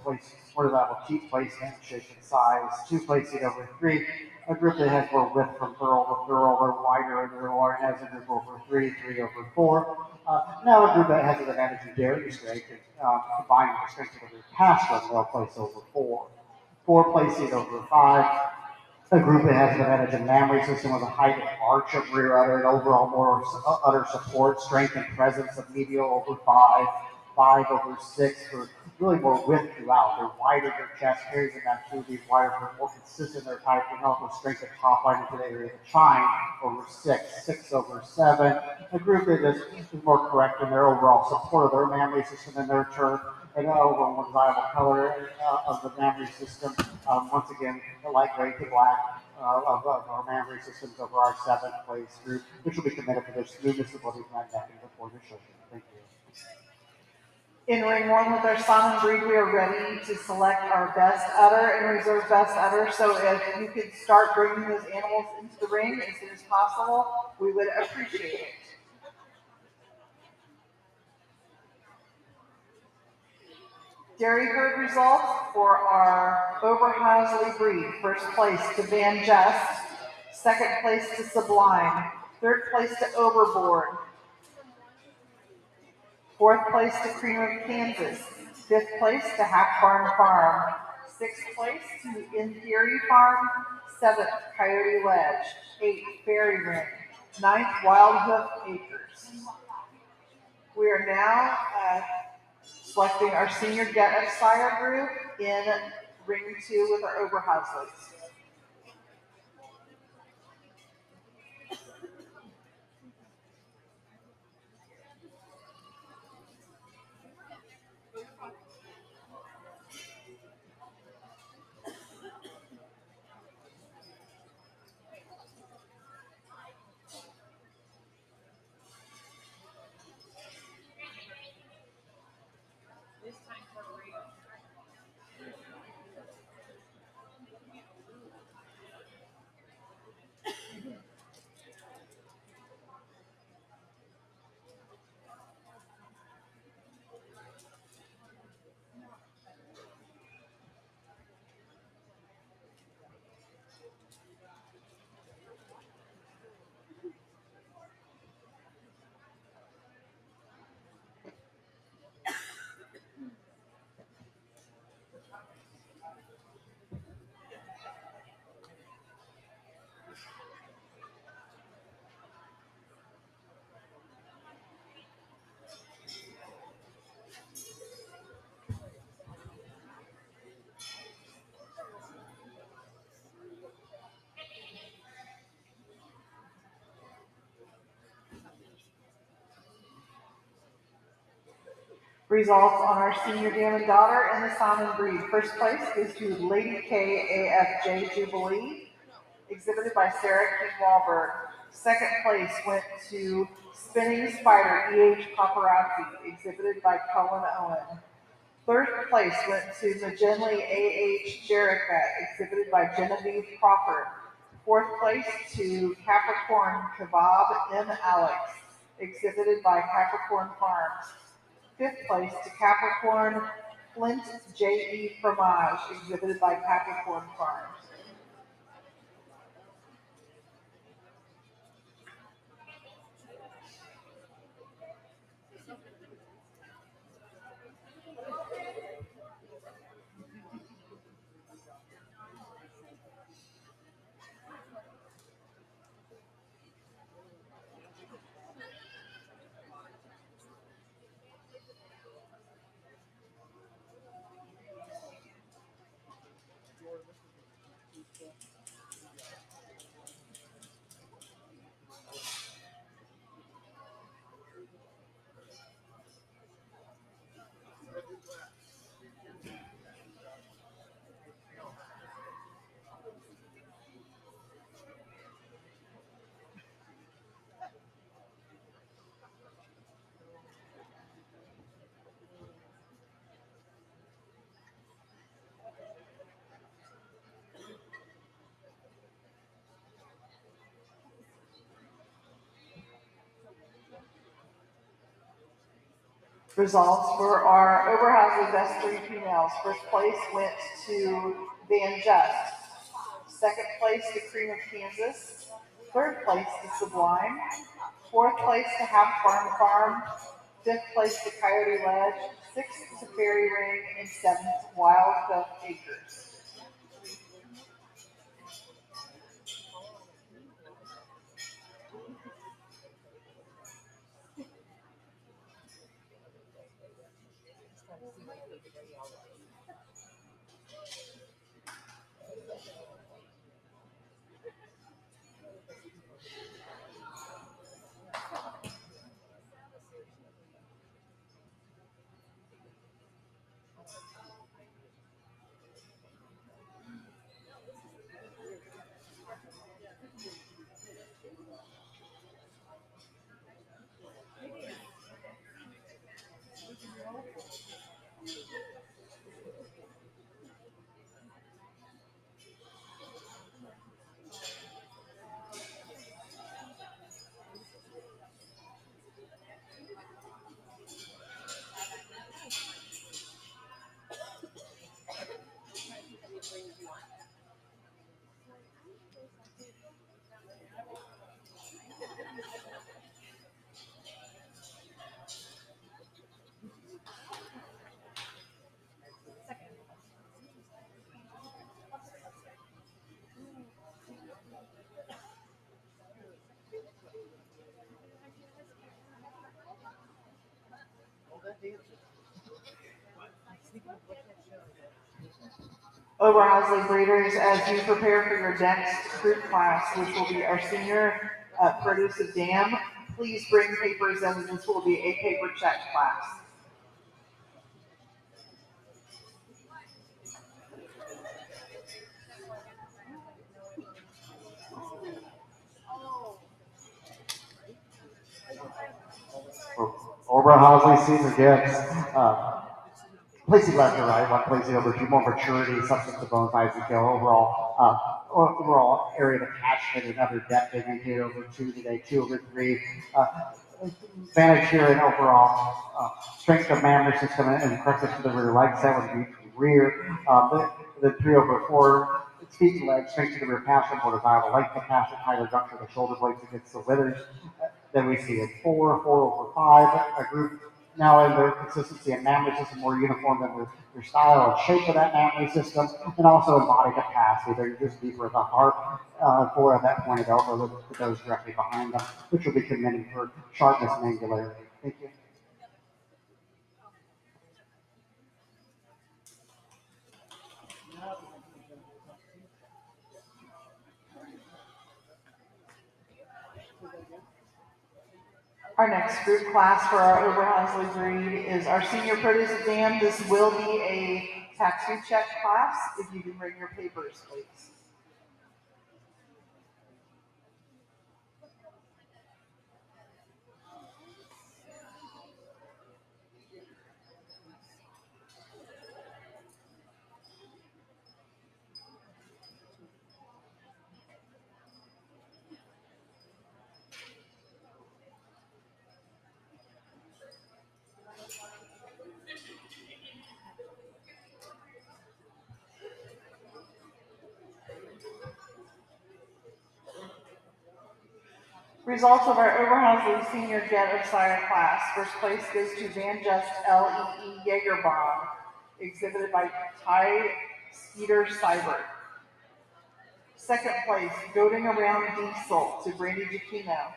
C: level keep placement, shape and size, two placing over three. A group that has more width from thurl to thurl, they're wider and they're lower as a group over three, three over four. Now a group that has an advantage of dairy strength, combining the strength of the past one, they'll place over four. Four placing over five. A group that has an advantage in mammary system with a height and arch of rear udder and overall more udder support, strength and presence of medial over 5 over 6 for really more width throughout. They're wider, their chest carries them back through these wider, for more consistent, their height can help with strength and top line into the area of the chine over 6 over 7. A group that is more correct in their overall support of their mammary system and their turf and overall more desirable color of the mammary system. Once again, the light gray to black of our mammary systems over our seventh place group, which will be committed for their smoothness, ability, and necking before the show. Thank you.
A: In ring one with our Simon breed, we are ready to select our best udder and reserve best udder. So if you could start bringing those animals into the ring as soon as possible, we would appreciate it. Dairy herd results for our Oberhasli breed. First place to Van Jest, second place to Sublime, third place to Overboard, fourth place to Cream of Kansas, fifth place to Half Barn Farm, sixth place to In Theory Farm, seventh Coyote Ledge, eighth Fairy Ring, ninth Wild Hoof Acres. We are now selecting our senior get of sire group in ring two with our Oberhaslis. Results on our senior dam and daughter and the Simon breed. First place is to Lady K AFJ Jubilee, exhibited by Sarah King Wahlberg. Second place went to Spinning Spider EH Paparazzi, exhibited by Cullen Owen. Third place went to Magenly AH Jerica, exhibited by Genevieve Crawford. Fourth place to Capricorn Kebab M. Alex, exhibited by Capricorn Farms. Fifth place to Capricorn Flint J.E. Fromage, exhibited by Capricorn Farms. Results for our Oberhasli best three females. First place went to Van Just. Second place to Cream of Kansas. Third place to Sublime. Fourth place to Half Barn Farm. Fifth place to Coyote Ledge. Sixth to Fairy Ring. And seventh to Wild Duck Acres. Oberhasli breeders, as you prepare for your next group class, which will be our senior produce of dam, please bring papers, and this will be a paper check class.
C: Oberhasli senior gifts. Placing left or right, one placing over two, more maturity, substance of bone size and kill, overall area of attachment, another depth indicator over two today, two over three. Advantage here in overall strength of mammary system and correctness to the rear leg set would be rear. The three over four, feet and legs, strength to the rear passage, motor viable, length of passage, higher juncture of the shoulder blades against the withers. Then we see a four over five, a group now in their consistency and mammary system more uniform than their style and shape of that mammary system, and also in body capacity. They're just deeper at the heart, for that pointed elbow that goes directly behind them, which will be commended for sharpness and angularity. Thank you.
A: Our next group class for our Oberhasli breed is our senior produce exam. This will be a tattoo check class. If you can bring your papers, please. Results of our Oberhasli Senior Get of Sire class. First place goes to Van Just Lee Jagerbomb, exhibited by Ty Skeeter Seibert. Second place, Goading Around Diesel to Brandy Giacchino.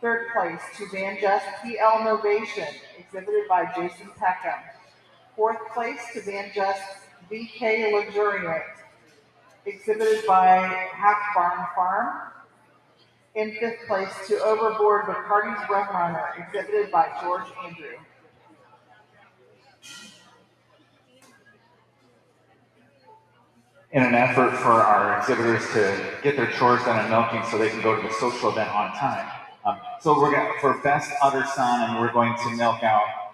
A: Third place to Van Just PL Novation, exhibited by Jason Peckham. Fourth place to Van Just VK Luxuriant, exhibited by Half Barn Farm. In fifth place to Overboard Bacardi's Rum Runner, exhibited by George Andrew.
B: In an effort for our exhibitors to get their chores done and milking so they can go to the social event on time. So we're going for best udder son, and we're going to milk out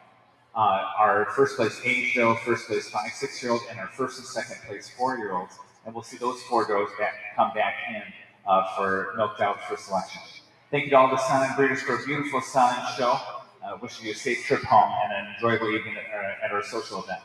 B: our first place 8-year-old, first place 5-6-year-old, and our first and second place 4-year-olds. And we'll see those 4 does come back in for milked out for selection. Thank you to all the silent breeders for a beautiful silent show. Wishing you a safe trip home and an enjoyable evening at our social event.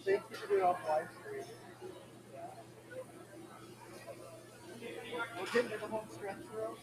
C: Thank you for doing all the live stream. We're getting to the home stretch, bro.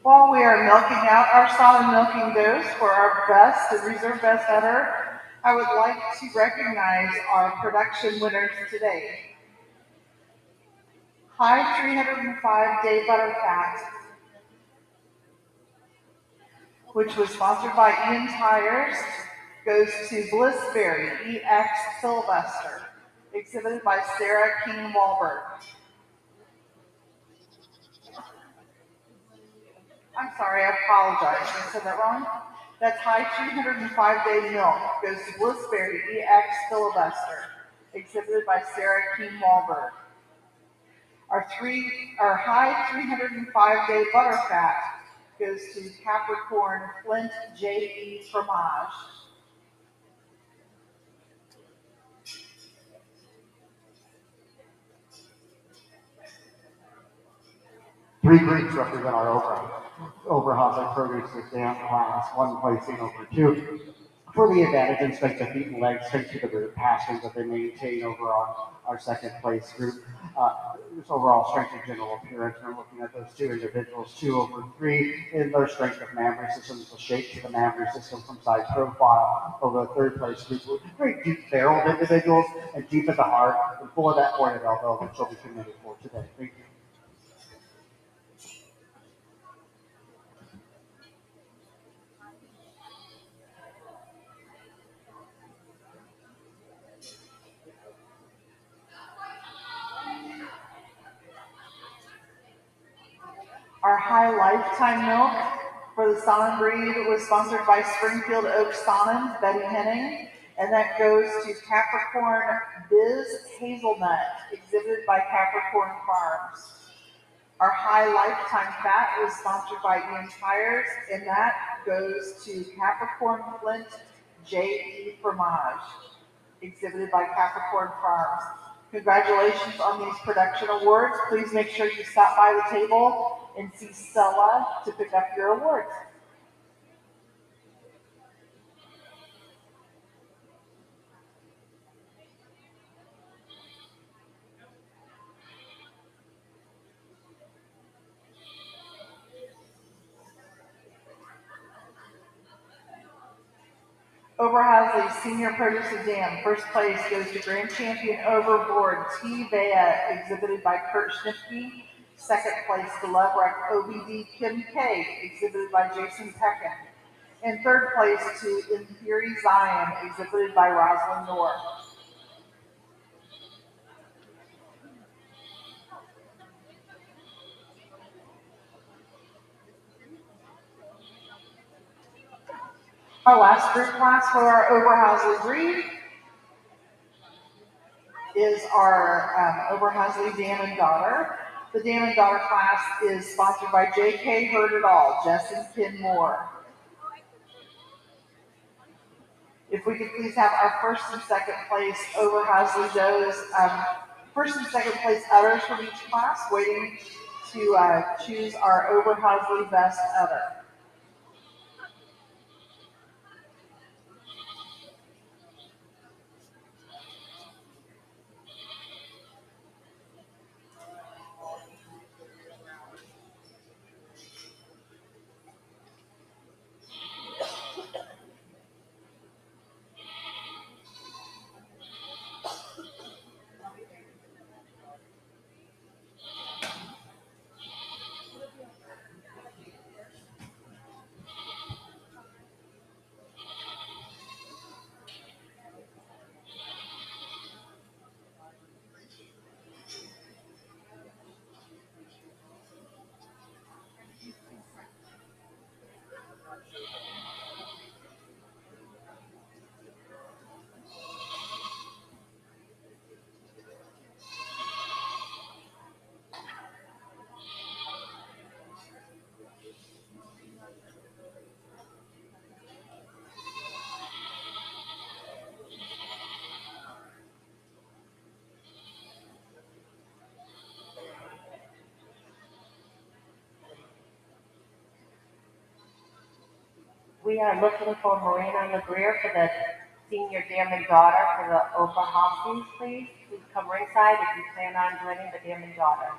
A: While we are milking out our solid milking does for our best and reserve best ever, I would like to recognize our production winners today. High 305 Day Butter Fat, which was sponsored by Ian Tires, goes to Blissberry EX Filibuster, exhibited by Sarah King Wahlberg. I'm sorry, I apologize. I said that wrong. That's High 305 Day Milk, goes to Blissberry EX Filibuster, exhibited by Sarah King Wahlberg. Our High 305 Day Butterfat goes to Capricorn Flint JE Fromage.
C: Three groups represent our Oberhasli produce exam class, one placing over two. For the advantage in strength of feet and legs, strength to the root passions that they maintain over our second place group. Just overall strength and general appearance. We're looking at those two individuals, 2/3, in their strength of mammary systems, the shape to the mammary system from side profile. Over the third place group, very deep barreled individuals and deep at the heart and full of that pointed elbow that she'll be committed for today. Thank you.
A: Our High Lifetime Milk for the Sonnenbreed breed was sponsored by Springfield Oak Sonnen, Betty Henning, and that goes to Capricorn Biz Hazelnut, exhibited by Capricorn Farms. Our High Lifetime Fat was sponsored by Ian Tires, and that goes to Capricorn Flint JE Fromage, exhibited by Capricorn Farms. Congratulations on these production awards. Please make sure you stop by the table and see Stella to pick up your awards. Oberhasli Senior Produce Exam. First place goes to Grand Champion Overboard T. Vea, exhibited by Kurt Schnipke. Second place, Glove Wreck OBD Kim K, exhibited by Jason Peckin. And third place to In Theory Zion, exhibited by Rosalind Noor. Our last group class for our Oberhasli breed is our Oberhasli Dam and Daughter. The Dam and Daughter class is sponsored by J.K. Heard It All, Jess and Ken Moore. If we could please have our first and second place Oberhasli does, first and second place udders from each class, waiting to choose our Oberhasli best udder.
D: We are looking for Marina LeGrier for the senior dam and daughter for the Oberhasli, please. Please come ringside if you plan on joining the dam and daughter.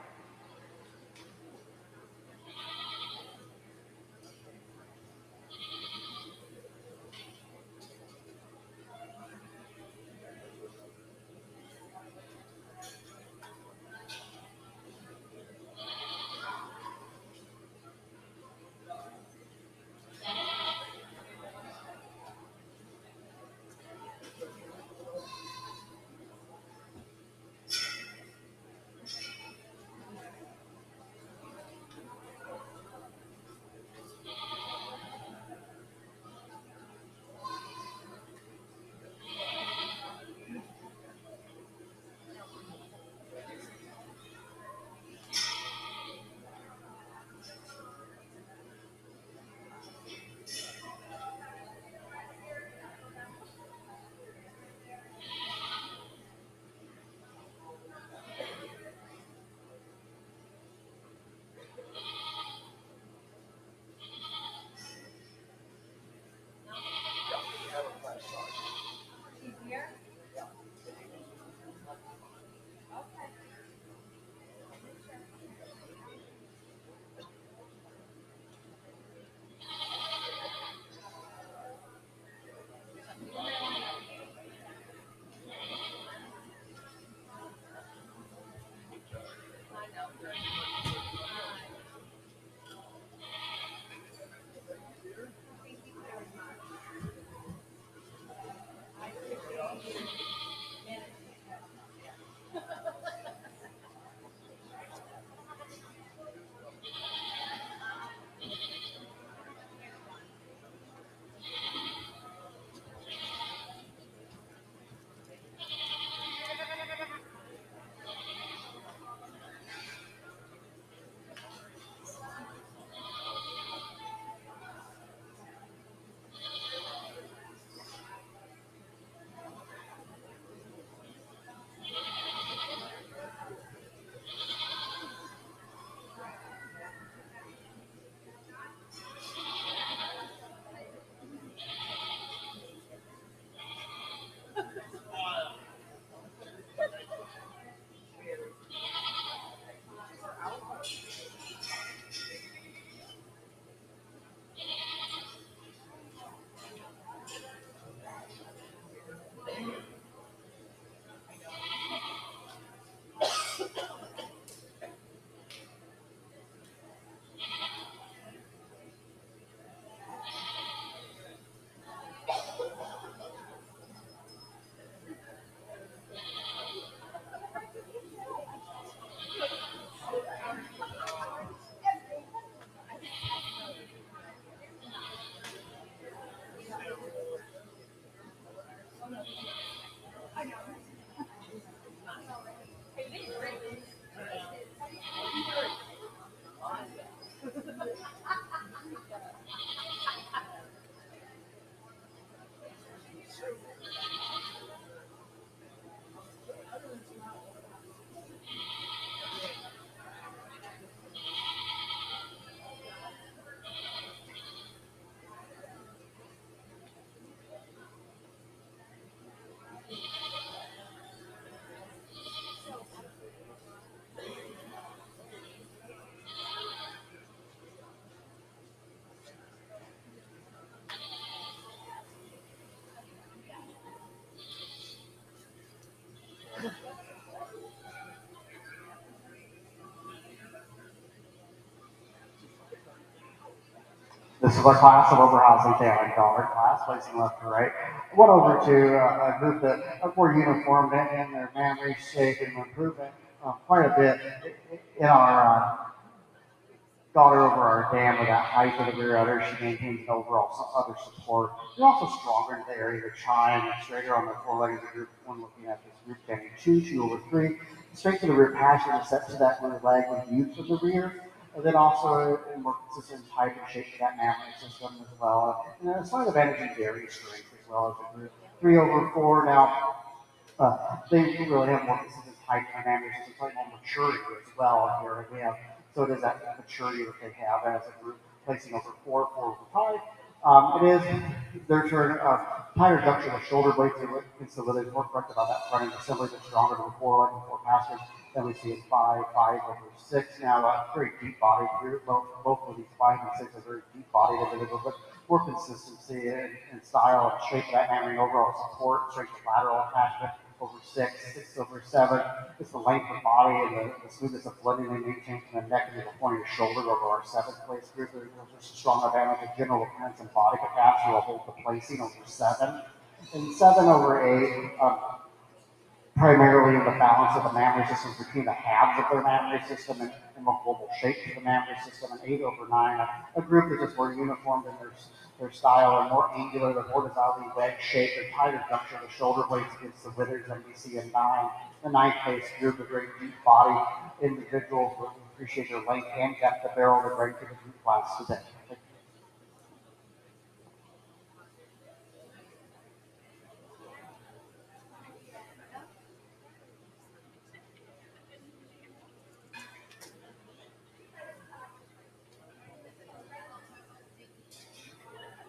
C: This is our class of Oberhasli Taylor Dollar class, placing left to right. Went over to a group that were uniformed in their memory, shape, and improvement quite a bit in our daughter over our dam with that height of the rear udder. She maintains an overall other support. They're also stronger in the area of the chine and straighter on their forelegs. The group one looking at this group standing two over three. Straight to the rear passion is set to that rear leg with view to the rear. And then also a more consistent height and shape to that mammary system as well. And a slight advantage in dairy strength as well as the group. 3/4 now. They really have more consistent height dynamics and quite more maturity as well here. We have so it is that maturity that they have as a group, placing over 4/5. It is their turn. Higher reduction of shoulder blades and so whether it's more correct about that front end assembly, but stronger to the foreleg and four passers. Then we see it 5/6. Now very deep body group. Both of these 5 and 6 are very deep bodied individuals, but more consistency in style and shape of that memory and overall support, strength of lateral attachment over 6/7. It's the length of body and the smoothness of blending they maintain from the neck into the point of the shoulder over our 7th place group. There's a strong advantage of general appearance and body capacity will hold the placing over 7. And 7/8, primarily in the balance of the mammary system between the halves of their mammary system and the global shape of the mammary system. And 8/9, a group that is more uniformed in their style and more angular, the more horizontally wedge shape and tighter junction of the shoulder blades against the withers than we see in 9. The 9th place group, a very deep body individuals who appreciate their length and depth of barrel to bring to the group class today.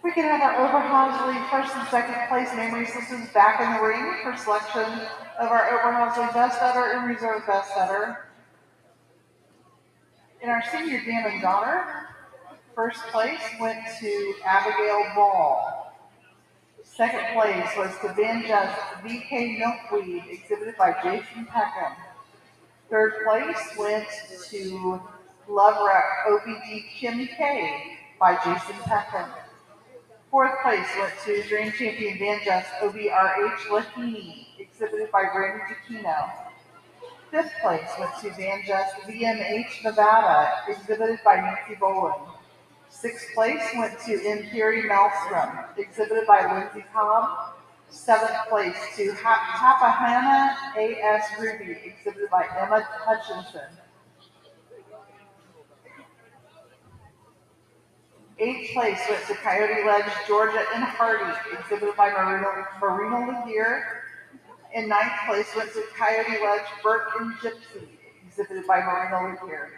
A: We can have our Oberhasli first and second place memory systems back in the ring for selection of our Oberhasli best setter and reserve best setter. In our senior dam and daughter, first place went to Abigail Ball. Second place was to Banja's VK Milkweed, exhibited by Jason Peckham. Third place went to Love Wreck OBD Kim K by Jason Peckham. Fourth place went to Grand Champion Banjas OBRH Lahini, exhibited by Brandon Giacchino. Fifth place went to Banjas VMH Nevada, exhibited by Nancy Boland. Sixth place went to Imperi Maelstrom, exhibited by Lindsay Cobb. Seventh place to Tapahana AS Ruby, exhibited by Emma Hutchinson. Eighth place went to Coyote Ledge, Georgia and Hardy, exhibited by Marina Laguerre. And ninth place went to Coyote Ledge, Burke and Gypsy, exhibited by Marina Laguerre.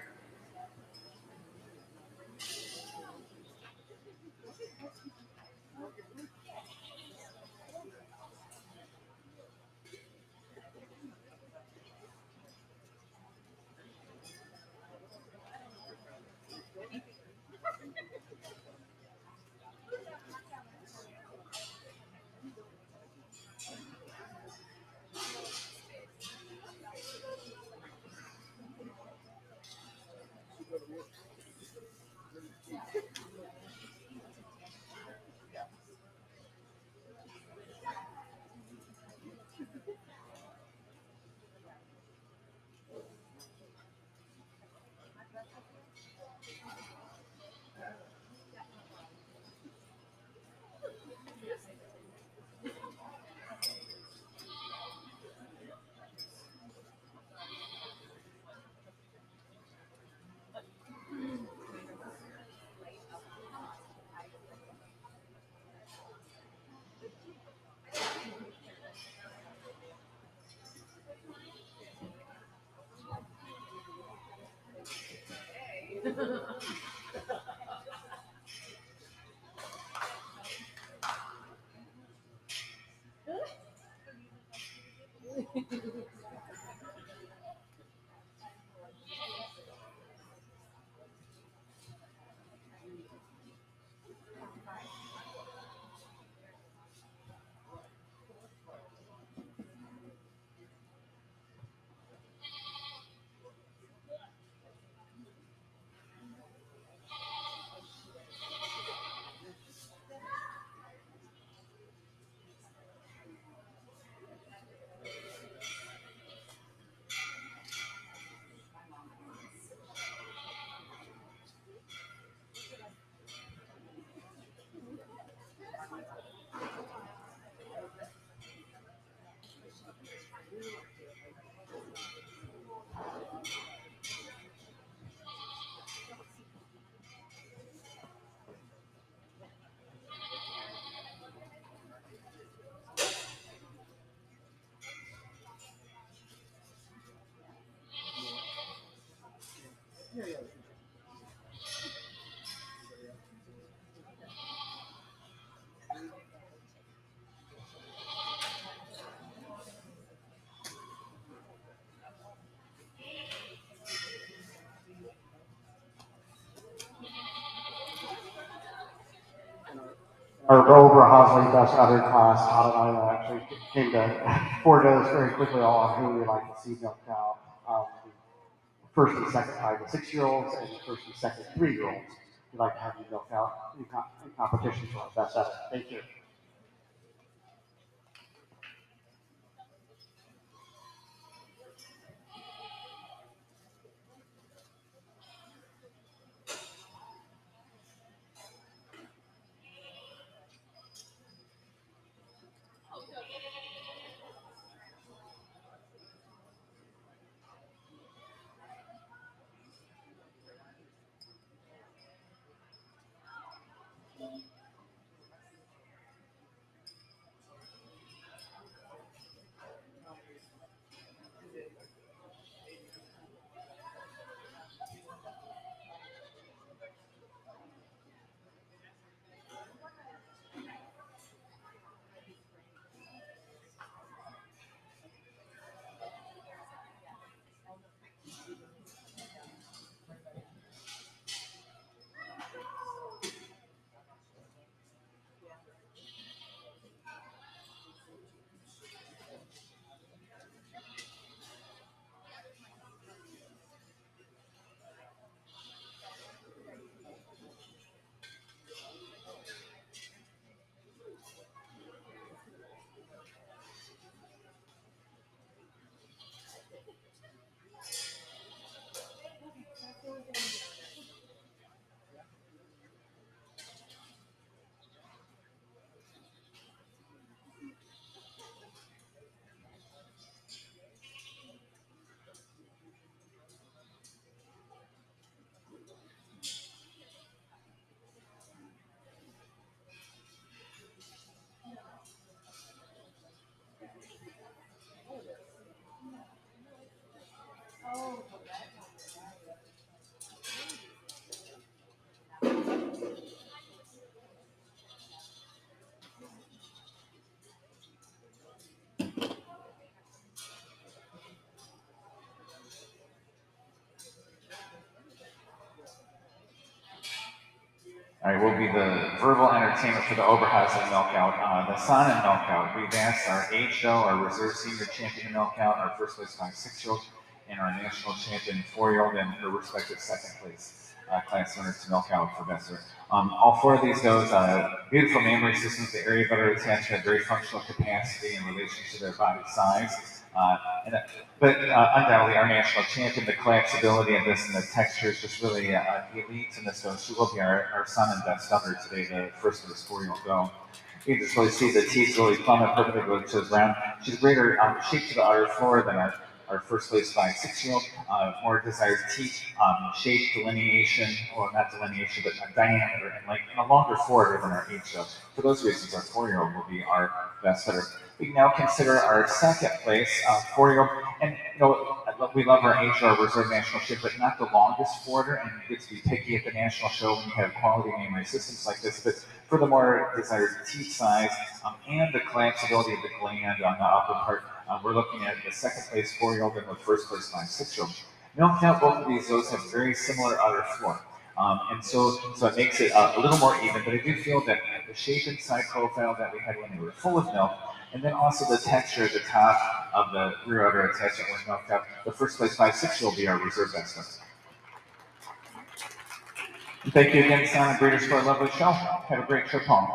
C: our Oberhasli best udder class, Todd and I actually came to four no's very quickly on who we like to see milked out. The first and second 5 to 6 year olds and the first and second 3 year olds. We'd like to have you milked out in competition for our best udder. Thank you.
B: All right, will be the verbal entertainment for the Oberhasli milkout. The Sana milkout, we've asked our ADGA, our reserve senior champion milkout, our first place 5 to 6 year old, and our national champion 4 year old, and their respective second place class winners to milkout for Besser. All four of these does beautiful mammary systems. The area butter attached have very functional capacity in relation to their body size. But undoubtedly, our national champion, the collapsibility of this and the texture is just really elite in this. So she will be our son and best udder today, the first of this 4 year old go. You can just really see the teeth really plumb and perfectly good to the ground. She's greater shape to the udder floor than our first place 5 to 6 year old. More desired teeth, shape, delineation, or not delineation, but diameter and length, and a longer forward than our ADGA. For those reasons, our 4 year old will be our best udder. We can now consider our second place 4 year old. And we love our ADGA, our reserve national ship, but not the longest forwarder. And you get to be picky at the national show when you have quality mammary systems like this. But for the more desired teeth size and the collapsibility of the gland on the upper part, we're looking at the second place 4 year old and the first place 5 to 6 year old. Milked out, both of these those have very similar udder floor. And so it makes it a little more even, but I do feel that the shape and side profile that we had when they were full of milk, and then also the texture at the top of the rear udder attachment when milked out, the first place 5 to 6 will be our reserve best one. Thank you again, Son and Breeders, for a lovely show. Have a great trip home.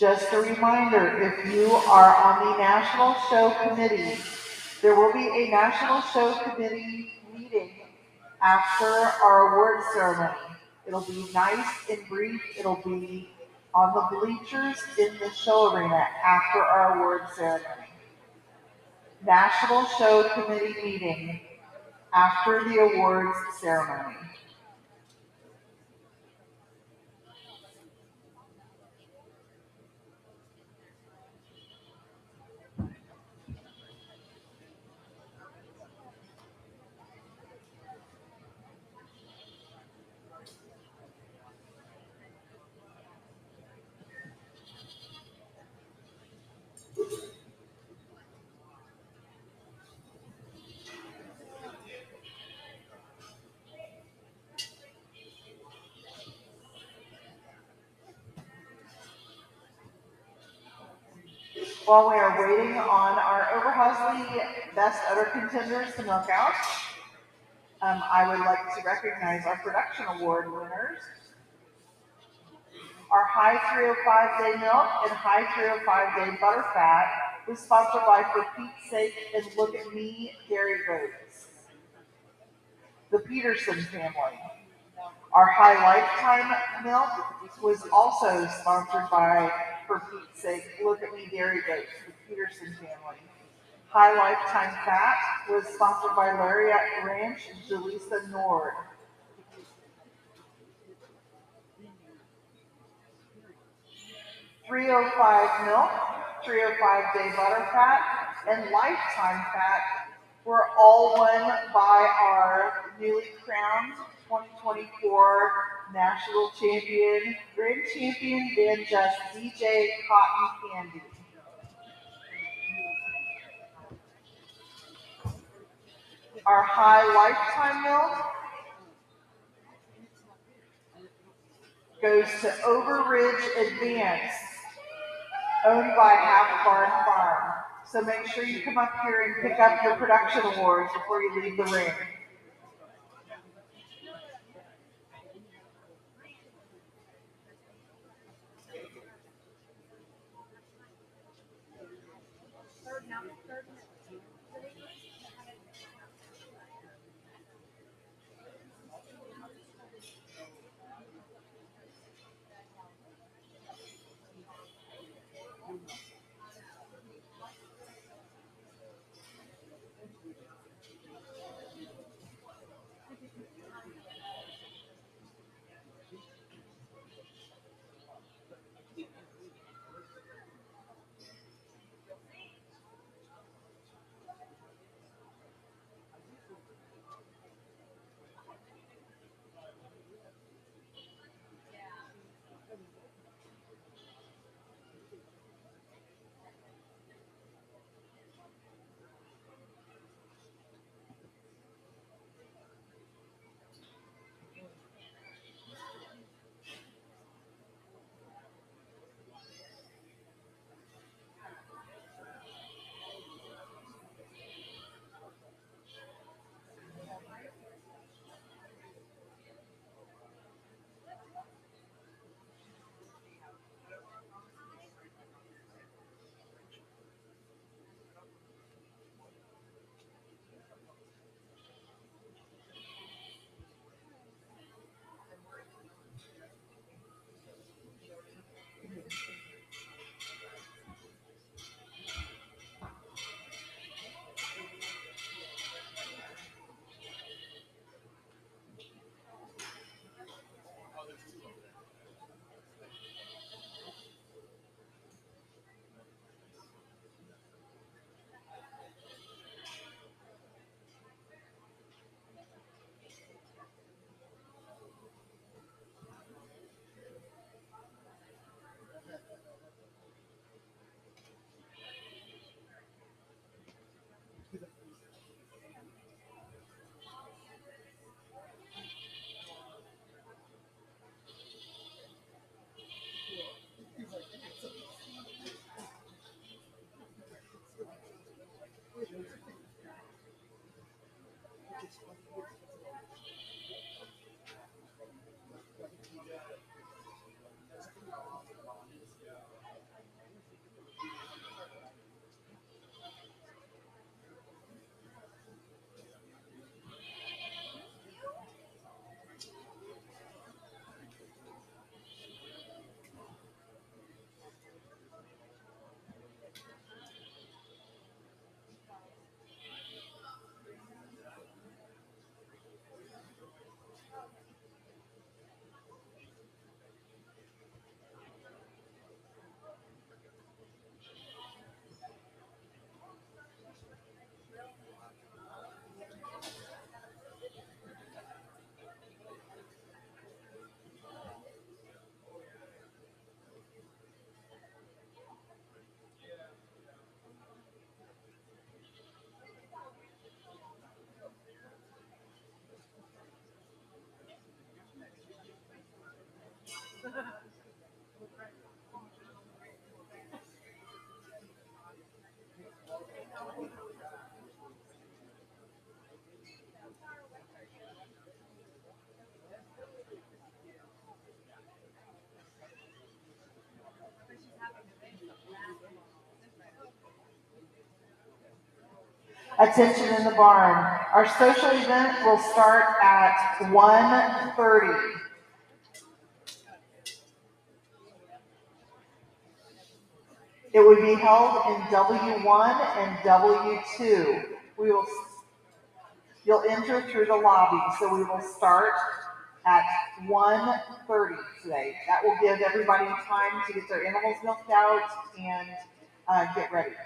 A: Just a reminder, if you are on the National Show Committee, there will be a National Show Committee meeting after our award ceremony. It'll be nice and brief. It'll be on the bleachers in the show arena after our award ceremony. National Show Committee meeting after the awards ceremony. While we are waiting on our Oberhasli Best Udder Contenders to milk out, I would like to recognize our production award winners. Our High 305 Day Milk and High 305 Day Butterfat was sponsored by For Pete's Sake and Look at Me Dairy Goats, the Peterson family. Our High Lifetime Milk was also sponsored by For Pete's Sake, Look at Me Dairy Goats, the Peterson family. High Lifetime Fat was sponsored by Lariat Ranch and Jaleesa Nord. 305 Milk, 305 Day Butterfat, and Lifetime Fat were all won by our newly crowned 2024 National Champion, Grand Champion Van Just DJ Cotton Candy. Our High Lifetime Milk goes to Overridge Advance, owned by Half Barn Farm. So make sure you come up here and pick up your production awards before you leave the ring. Attention in the barn. Our social event will start at 1:30. It would be held in W1 and W2. You'll enter through the lobby, so we will start at 1:30 today. That will give everybody time to get their animals milked out and get ready.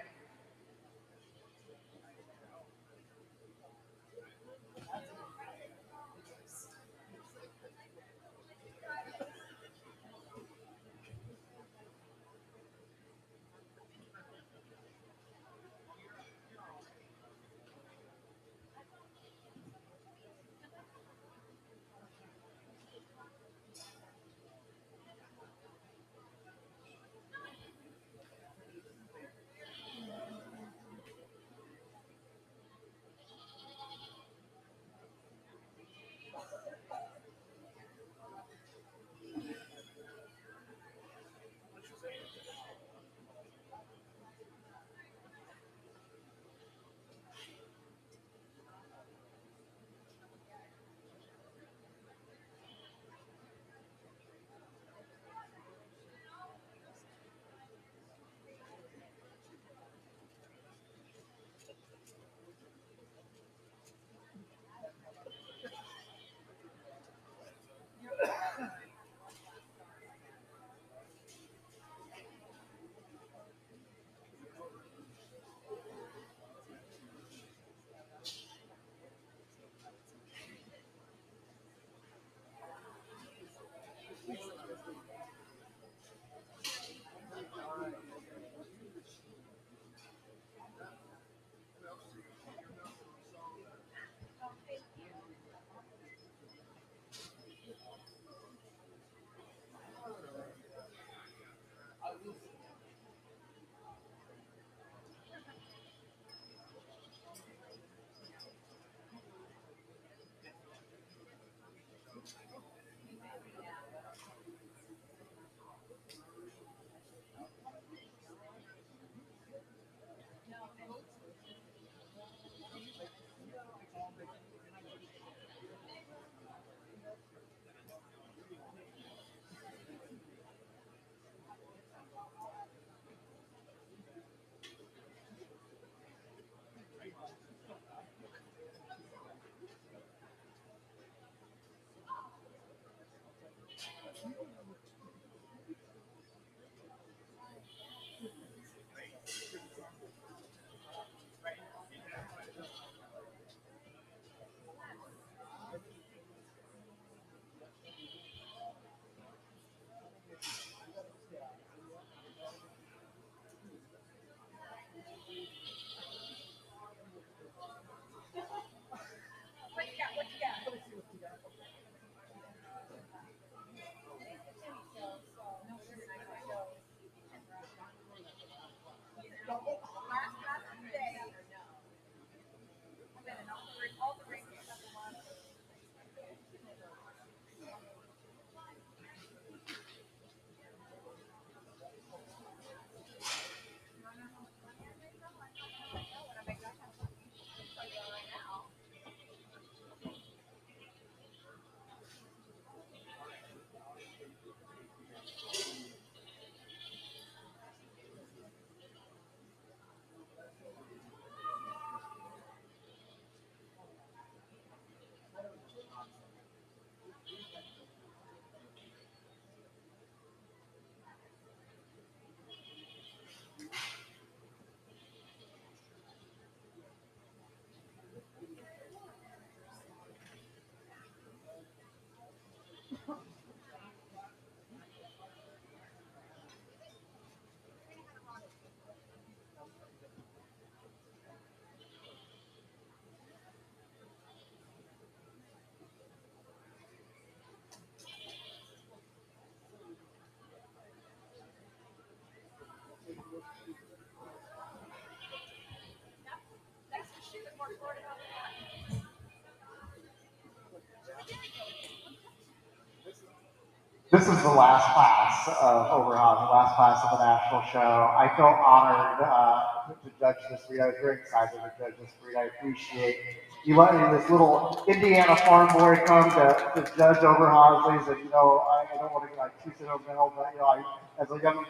C: This is the last class of Oberhasli, the last class of the national show. I felt honored to judge this breed. I was very excited to judge this breed. I appreciate you letting this little Indiana farm boy come to judge Oberhasli's. And, I don't want to like too sentimental, but, as a young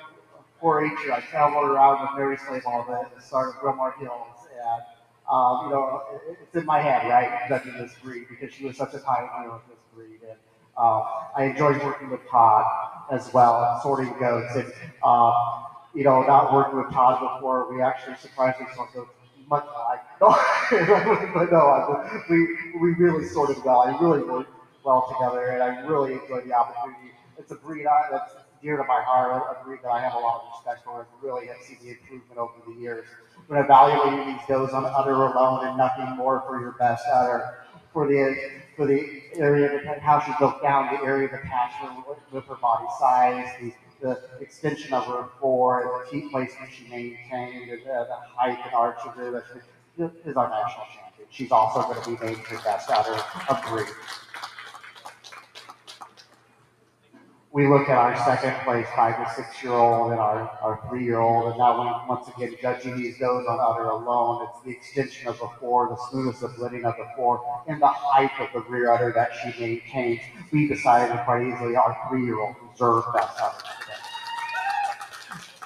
C: 4-H'er, I traveled around with Mary Slave all the start of Grumar Hills. And, it's in my head, right, judging this breed because she was such a pioneer of this breed. And, I enjoyed working with Todd as well, and sorting goats. And, not working with Todd before, we actually surprisingly sort goats much alike. But no, we really sorted well. I really worked well together, and I really enjoyed the opportunity. It's a breed that's dear to my heart, a breed that I have a lot of respect for, and really have seen the improvement over the years. When evaluating these does on udder alone and nothing more for your best udder, for the area of how she broke down the area of attachment with her body size, the extension of her fore, the teeth placement she maintained, and the height and arch of her, that is our national champion. She's also going to be named the best udder of breed. We look at our second place 5 to 6 year old and our 3-year-old, and that one, once again, judging these goes on udder alone. It's the extension of the fore, the smoothness of blending of the fore, and the height of the rear udder that she maintains. We decided quite easily our 3-year-old deserved best udder today.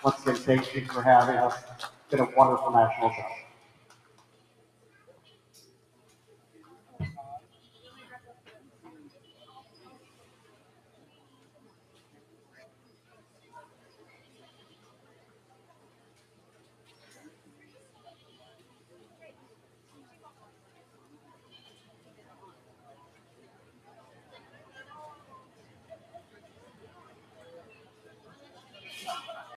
C: Once again, thank you for having us. It's been a wonderful national show.